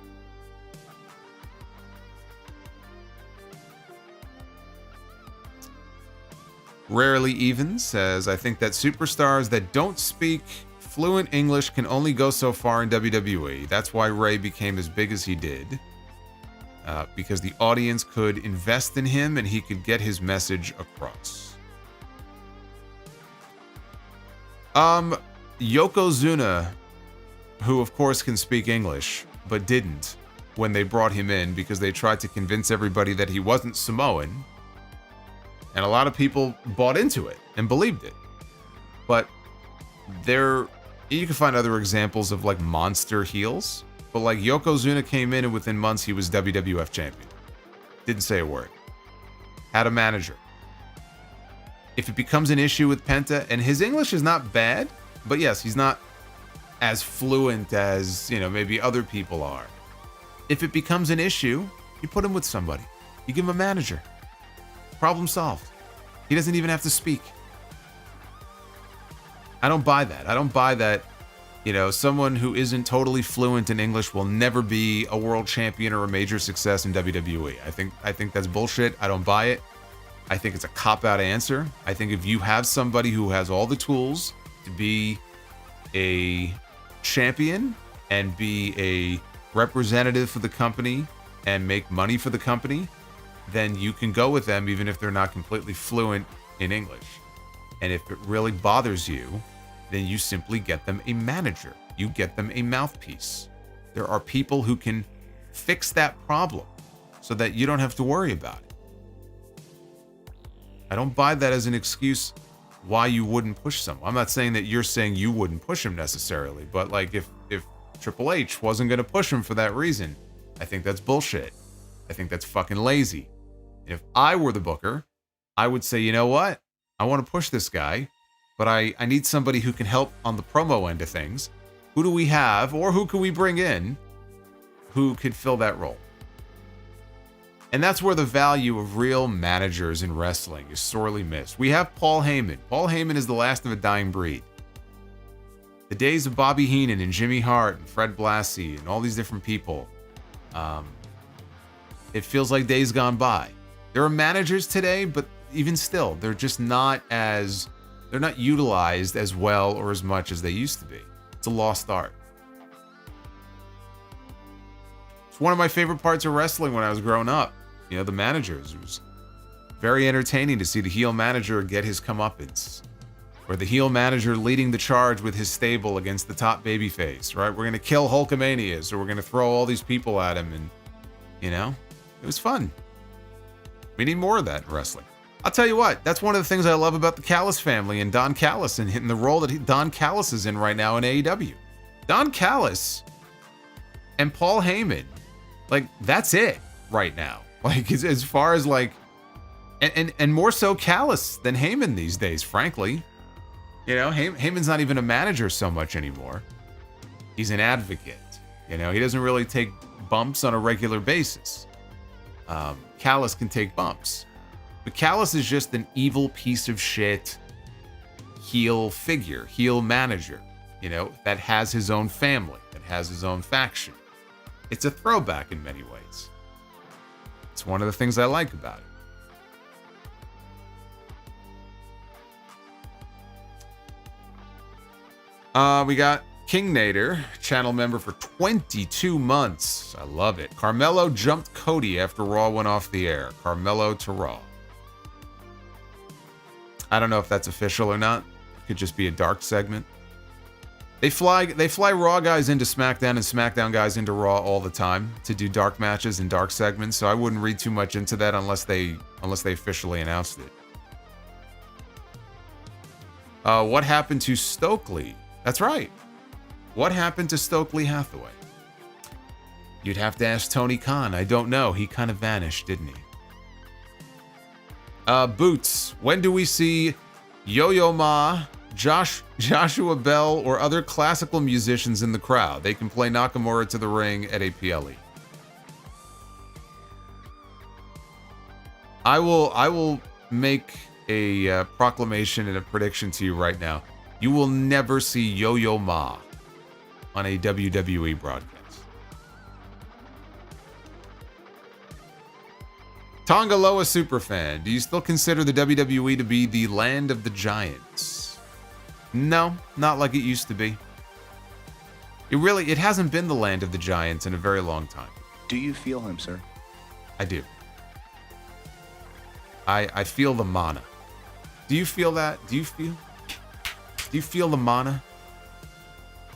Rarely Even says, I think that superstars that don't speak fluent English can only go so far in WWE. That's why Ray became as big as he did. Because the audience could invest in him and he could get his message across. Yokozuna, who of course can speak English, but didn't when they brought him in because they tried to convince everybody that he wasn't Samoan. And a lot of people bought into it and believed it. But you can find other examples of like monster heels. But like Yokozuna came in and within months he was WWF champion. Didn't say a word. Had a manager. If it becomes an issue with Penta, and his English is not bad, but yes, he's not as fluent as, you know, maybe other people are. If it becomes an issue, you put him with somebody. You give him a manager. Problem solved. He doesn't even have to speak. I don't buy that. I don't buy that, you know, someone who isn't totally fluent in English will never be a world champion or a major success in WWE. I think that's bullshit. I don't buy it. I think it's a cop-out answer. I think if you have somebody who has all the tools to be a champion and be a representative for the company and make money for the company, then you can go with them even if they're not completely fluent in English. And if it really bothers you, then you simply get them a manager. You get them a mouthpiece. There are people who can fix that problem so that you don't have to worry about it. I don't buy that as an excuse why you wouldn't push someone. I'm not saying that you're saying you wouldn't push him necessarily, but like if Triple H wasn't going to push him for that reason, I think that's bullshit. I think that's fucking lazy. If I were the booker, I would say, you know what? I want to push this guy, but I need somebody who can help on the promo end of things. Who do we have, or who can we bring in who could fill that role? And that's where the value of real managers in wrestling is sorely missed. We have Paul Heyman. Paul Heyman is the last of a dying breed. The days of Bobby Heenan and Jimmy Hart and Fred Blassie and all these different people, it feels like days gone by. There are managers today, but even still, they're not utilized as well or as much as they used to be. It's a lost art. It's one of my favorite parts of wrestling when I was growing up. You know, the managers. It was very entertaining to see the heel manager get his comeuppance. Or the heel manager leading the charge with his stable against the top babyface, right? We're going to kill Hulkamania, so we're going to throw all these people at him. And, you know, it was fun. We need more of that in wrestling. I'll tell you what, that's one of the things I love about the Callis family and Don Callis and the role that Don Callis is in right now in AEW. Don Callis and Paul Heyman, like, that's it right now. Like, as far as like, and more so Callis than Heyman these days, frankly. You know, Heyman's not even a manager so much anymore. He's an advocate. You know, he doesn't really take bumps on a regular basis. Callis can take bumps. But Callis is just an evil piece of shit heel figure, heel manager, you know, that has his own family, that has his own faction. It's a throwback in many ways. It's one of the things I like about it. We got King Nader, channel member for 22 months. I love it. Carmelo jumped Cody after Raw went off the air. Carmelo to Raw. I don't know if that's official or not. It could just be a dark segment. They fly Raw guys into SmackDown and SmackDown guys into Raw all the time to do dark matches and dark segments, so I wouldn't read too much into that unless they officially announced it. What happened to Stokely? That's right. What happened to Stokely Hathaway? You'd have to ask Tony Khan. I don't know. He kind of vanished, didn't he? Boots. When do we see Yo-Yo Ma, Joshua Bell, or other classical musicians in the crowd? They can play Nakamura to the ring at a PLE. I will make a proclamation and a prediction to you right now. You will never see Yo-Yo Ma on a WWE broadcast. Tongaloa Superfan, do you still consider the WWE to be the land of the giants? No, not like it used to be. It hasn't been the land of the giants in a very long time. Do you feel him, sir? I do. I feel the mana. Do you feel that? Do you feel the mana?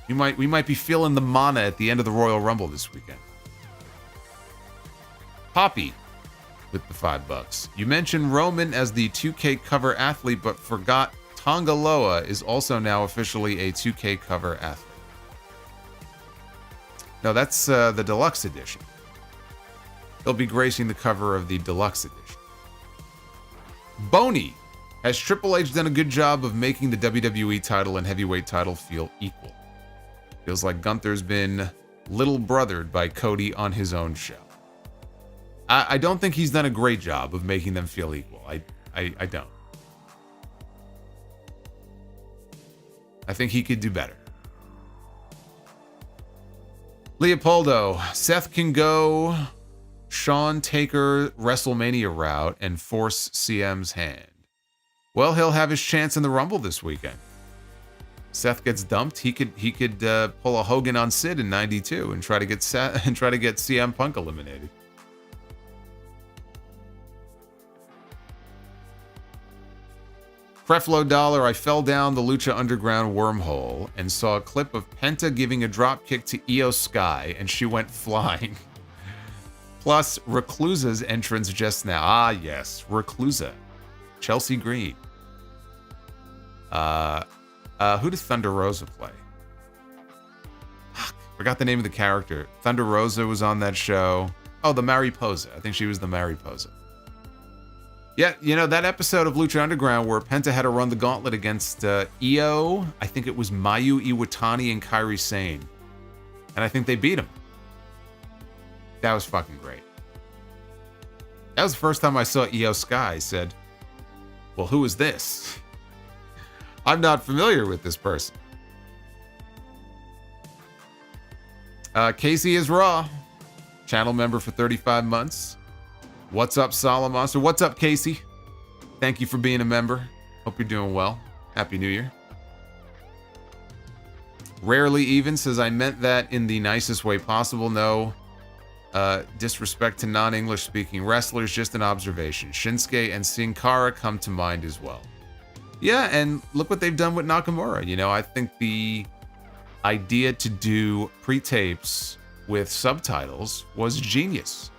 We might be feeling the mana at the end of the Royal Rumble this weekend. Poppy with the $5. You mentioned Roman as the 2K cover athlete, but forgot Tongaloa is also now officially a 2K cover athlete. No, that's the deluxe edition. He'll be gracing the cover of the deluxe edition. Boney, has Triple H done a good job of making the WWE title and heavyweight title feel equal? Feels like Gunther's been little brothered by Cody on his own show. I don't think he's done a great job of making them feel equal. I don't. I think he could do better. Leopoldo, Seth can go Shawn Taker WrestleMania route and force CM's hand. Well, he'll have his chance in the Rumble this weekend. Seth gets dumped. He could pull a Hogan on Sid in '92 and try to get CM Punk eliminated. Creflo Dollar, I fell down the Lucha Underground wormhole and saw a clip of Penta giving a drop kick to Io Sky and she went flying. Plus, Reclusa's entrance just now. Ah, yes, Reclusa. Chelsea Green. Who does Thunder Rosa play? Forgot the name of the character. Thunder Rosa was on that show. Oh, the Mariposa. I think she was the Mariposa. Yeah, you know, that episode of Lucha Underground where Penta had to run the gauntlet against Io, I think it was Mayu Iwatani and Kairi Sane. And I think they beat him. That was fucking great. That was the first time I saw Io Sky. I said, well, who is this? I'm not familiar with this person. Casey is Raw. Channel member for 35 months. What's up, Solomonster? What's up, Casey? Thank you for being a member. Hope you're doing well. Happy New Year. Rarely Even says, I meant that in the nicest way possible. No disrespect to non-English speaking wrestlers, just an observation. Shinsuke and Sin Cara come to mind as well. Yeah, and look what they've done with Nakamura. You know, I think the idea to do pre-tapes with subtitles was genius.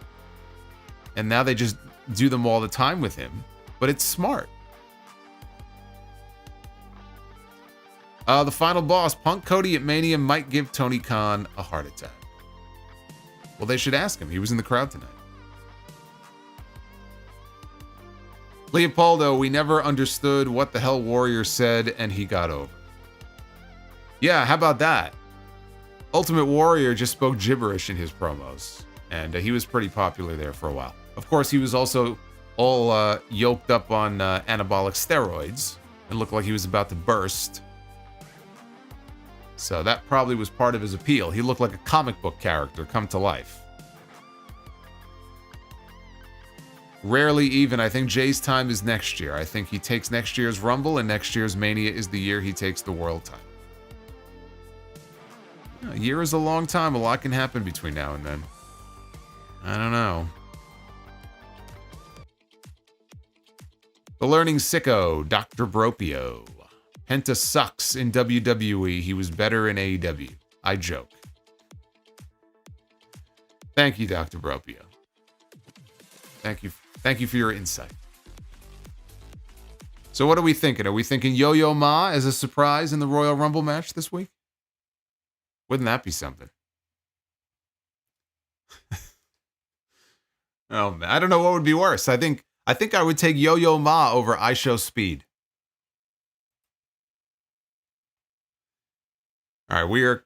And now they just do them all the time with him. But it's smart. The final boss, Punk Cody at Mania, might give Tony Khan a heart attack. Well, they should ask him. He was in the crowd tonight. Leopoldo, we never understood what the hell Warrior said, and he got over. Yeah, how about that? Ultimate Warrior just spoke gibberish in his promos, and he was pretty popular there for a while. Of course, he was also all yoked up on anabolic steroids and looked like he was about to burst. So that probably was part of his appeal. He looked like a comic book character come to life. Rarely Even, I think Jay's time is next year. I think he takes next year's Rumble, and next year's Mania is the year he takes the world title. A year is a long time. A lot can happen between now and then. I don't know. The Learning Sicko, Dr. Bropio. Penta sucks in WWE. He was better in AEW. I joke. Thank you, Dr. Bropio. Thank you. Thank you for your insight. So what are we thinking? Are we thinking Yo-Yo Ma as a surprise in the Royal Rumble match this week? Wouldn't that be something? Oh man, I don't know what would be worse. I think I would take Yo-Yo Ma over I Show Speed. All right, we are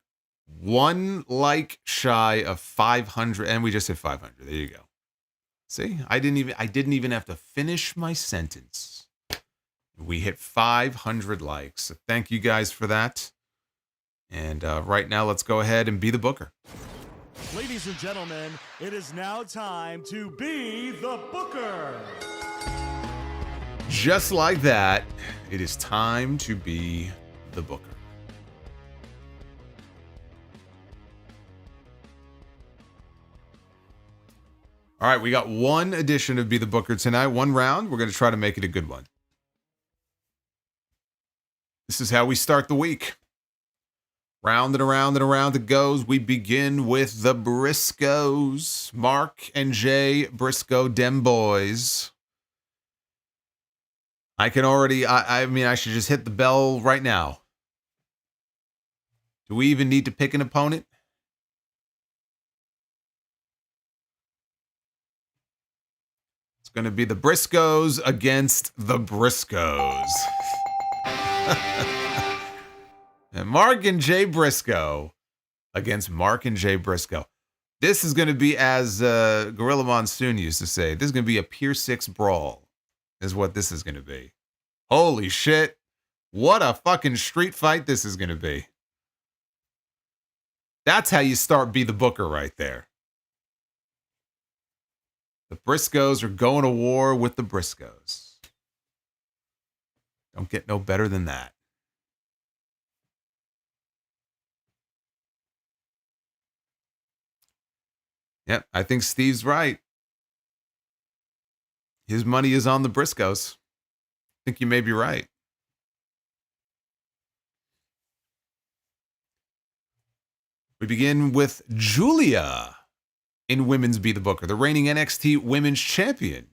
one like shy of 500, and we just hit 500. There you go. See, I didn't even have to finish my sentence. We hit 500 likes. So thank you guys for that. And right now, let's go ahead and be the booker. Ladies and gentlemen, it is now time to be the booker. Just like that, it is time to be the booker. All right, we got one edition of Be the Booker tonight, one round. We're going to try to make it a good one. This is how we start the week. Round and around and around it goes. We begin with the Briscoes. Mark and Jay Briscoe, dem boys. I mean, I should just hit the bell right now. Do we even need to pick an opponent? It's going to be the Briscoes against the Briscoes. And Mark and Jay Briscoe against Mark and Jay Briscoe. This is going to be, as Gorilla Monsoon used to say, this is going to be a Pier 6 brawl, is what this is going to be. Holy shit. What a fucking street fight this is going to be. That's how you start Be the Booker right there. The Briscoes are going to war with the Briscoes. Don't get no better than that. Yep, I think Steve's right. His money is on the Briscoes. I think you may be right. We begin with Julia in Women's Be the Booker, the reigning NXT Women's Champion.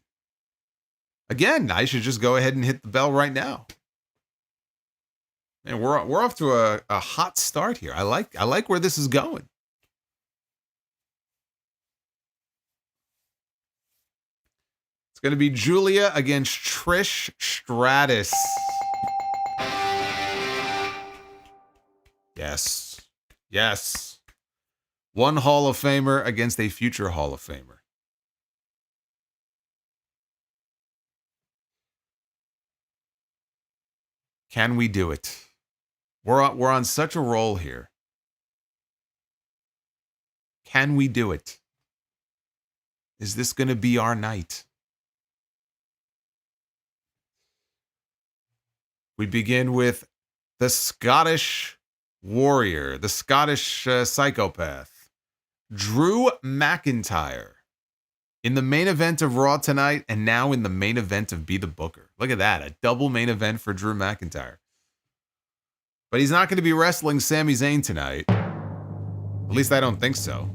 Again, I should just go ahead and hit the bell right now. And we're off to a hot start here. I like where this is going. It's going to be Julia against Trish Stratus. Yes. Yes. One Hall of Famer against a future Hall of Famer. Can we do it? We're on such a roll here. Can we do it? Is this going to be our night? We begin with the Scottish Warrior, the Scottish psychopath, Drew McIntyre, in the main event of Raw tonight, and now in the main event of Be the Booker. Look at that, a double main event for Drew McIntyre. But he's not going to be wrestling Sami Zayn tonight. At least I don't think so.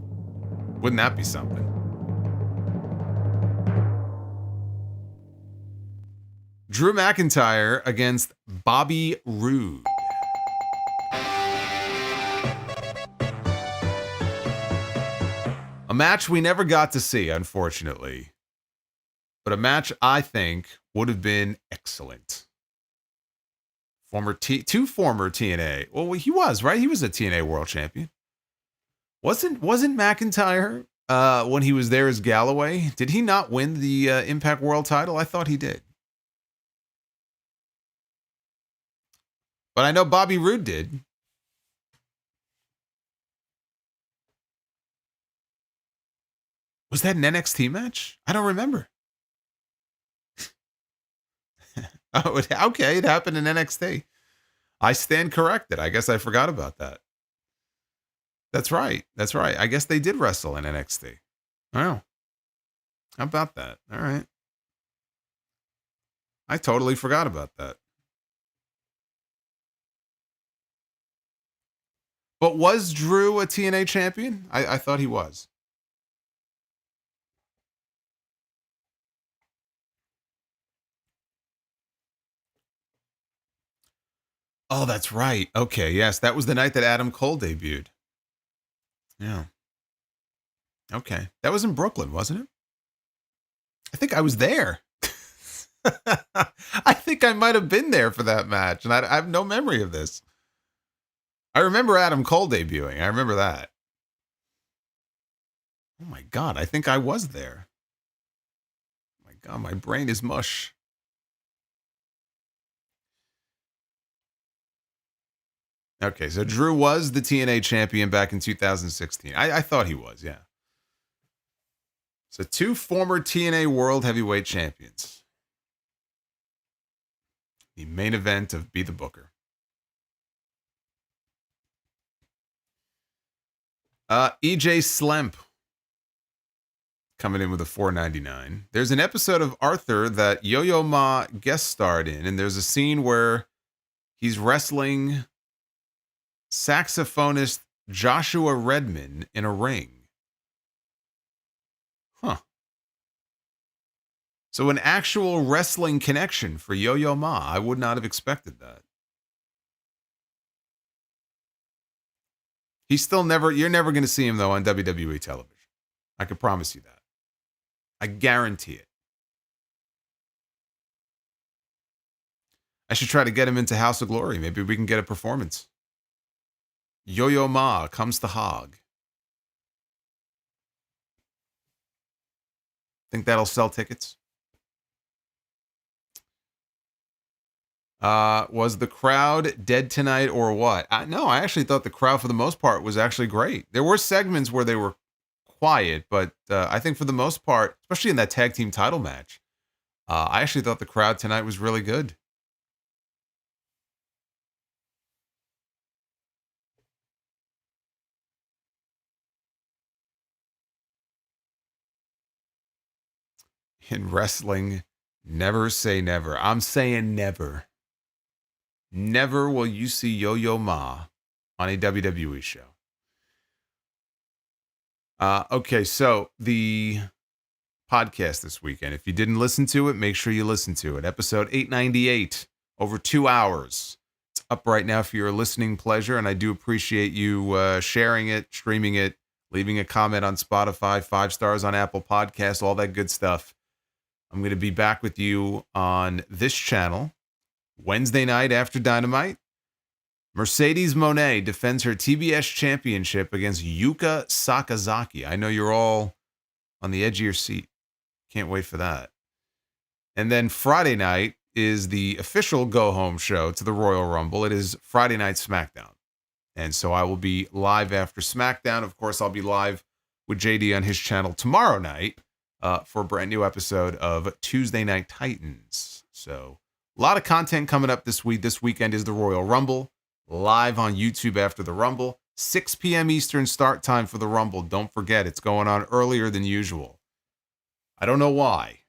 Wouldn't that be something? Drew McIntyre against Bobby Roode. A match we never got to see, unfortunately. But a match I think would have been excellent. Two former TNA. Well, he was, right? He was a TNA World Champion. Wasn't McIntyre when he was there as Galloway? Did he not win the Impact World title? I thought he did. But I know Bobby Roode did. Was that an NXT match? I don't remember. Oh, okay, it happened in NXT. I stand corrected. I guess I forgot about that. That's right. That's right. I guess they did wrestle in NXT. Oh, how about that? All right. I totally forgot about that. But was Drew a TNA champion? I thought he was. Oh, that's right. Okay, yes, that was the night that Adam Cole debuted. Yeah. Okay. That was in Brooklyn, wasn't it? I think I was there. I think I might have been there for that match, and I have no memory of this. I remember Adam Cole debuting. I remember that. Oh my God, I think I was there. Oh my God, my brain is mush. Okay, so Drew was the TNA champion back in 2016. I thought he was, yeah. So 2 former TNA World Heavyweight Champions. The main event of Be the Booker. EJ Slemp coming in with a $4.99. There's an episode of Arthur that Yo-Yo Ma guest starred in, and there's a scene where he's wrestling saxophonist Joshua Redman in a ring. Huh. So an actual wrestling connection for Yo-Yo Ma. I would not have expected that. He's still never, you're never going to see him though on WWE television. I can promise you that. I guarantee it. I should try to get him into House of Glory. Maybe we can get a performance. Yo-Yo Ma comes to Hog. Think that'll sell tickets? Was the crowd dead tonight or what? No, I actually thought the crowd for the most part was actually great. There were segments where they were quiet, but I think for the most part, especially in that tag team title match, I actually thought the crowd tonight was really good. In wrestling, never say never. I'm saying never. Never will you see Yo-Yo Ma on a WWE show. Okay, so the podcast this weekend, if you didn't listen to it, make sure you listen to it. Episode 898, over 2 hours. It's up right now for your listening pleasure, and I do appreciate you sharing it, streaming it, leaving a comment on Spotify, 5 stars on Apple Podcasts, all that good stuff. I'm going to be back with you on this channel Wednesday night after Dynamite. Mercedes Moné defends her TBS championship against Yuka Sakazaki. I know you're all on the edge of your seat. Can't wait for that. And then Friday night is the official go-home show to the Royal Rumble. It is Friday Night SmackDown. And so I will be live after SmackDown. Of course, I'll be live with JD on his channel tomorrow night for a brand new episode of Tuesday Night Titans. So a lot of content coming up this week. This weekend is the Royal Rumble. Live on YouTube after the Rumble. 6 p.m. Eastern start time for the Rumble. Don't forget, it's going on earlier than usual. I don't know why,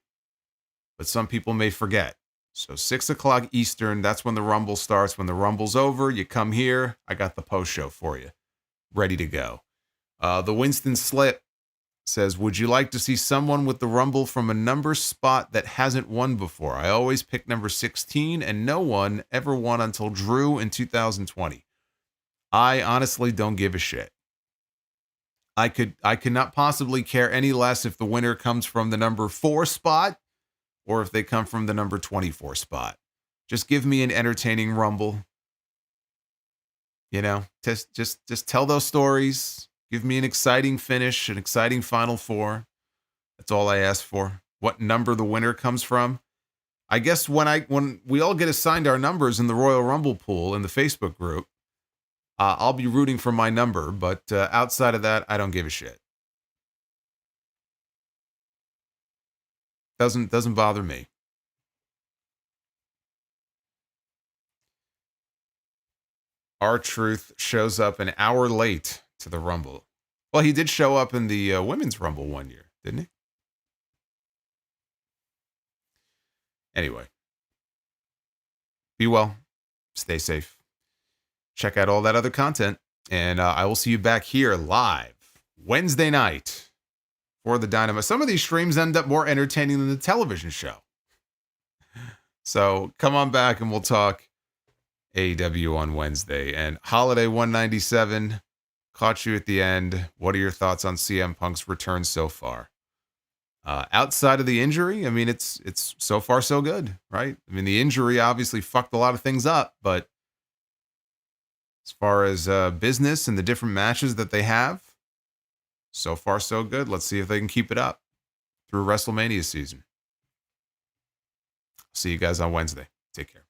but some people may forget. So 6 o'clock Eastern, that's when the Rumble starts. When the Rumble's over, you come here. I got the post show for you. Ready to go. The Winston Slip says, would you like to see someone with the Rumble from a number spot that hasn't won before? I always pick number 16, and no one ever won until Drew in 2020. I honestly don't give a shit. I could not possibly care any less if the winner comes from the number 4 spot or if they come from the number 24 spot. Just give me an entertaining Rumble. You know, just tell those stories. Give me an exciting finish, an exciting Final Four. That's all I ask for. What number the winner comes from. I guess when we all get assigned our numbers in the Royal Rumble pool in the Facebook group, I'll be rooting for my number, but outside of that, I don't give a shit. Doesn't bother me. R-Truth shows up an hour late to the Rumble. Well, he did show up in the Women's Rumble one year, didn't he? Anyway, Be well. Stay safe. Check out all that other content. And I will see you back here live Wednesday night for the Dynamite. Some of these streams end up more entertaining than the television show. So come on back and we'll talk AEW on Wednesday. And Holiday 197, caught you at the end. What are your thoughts on CM Punk's return so far? Outside of the injury, I mean, it's so far so good, right? I mean, the injury obviously fucked a lot of things up, but as far as business and the different matches that they have, so far so good. Let's see if they can keep it up through WrestleMania season. See you guys on Wednesday. Take care.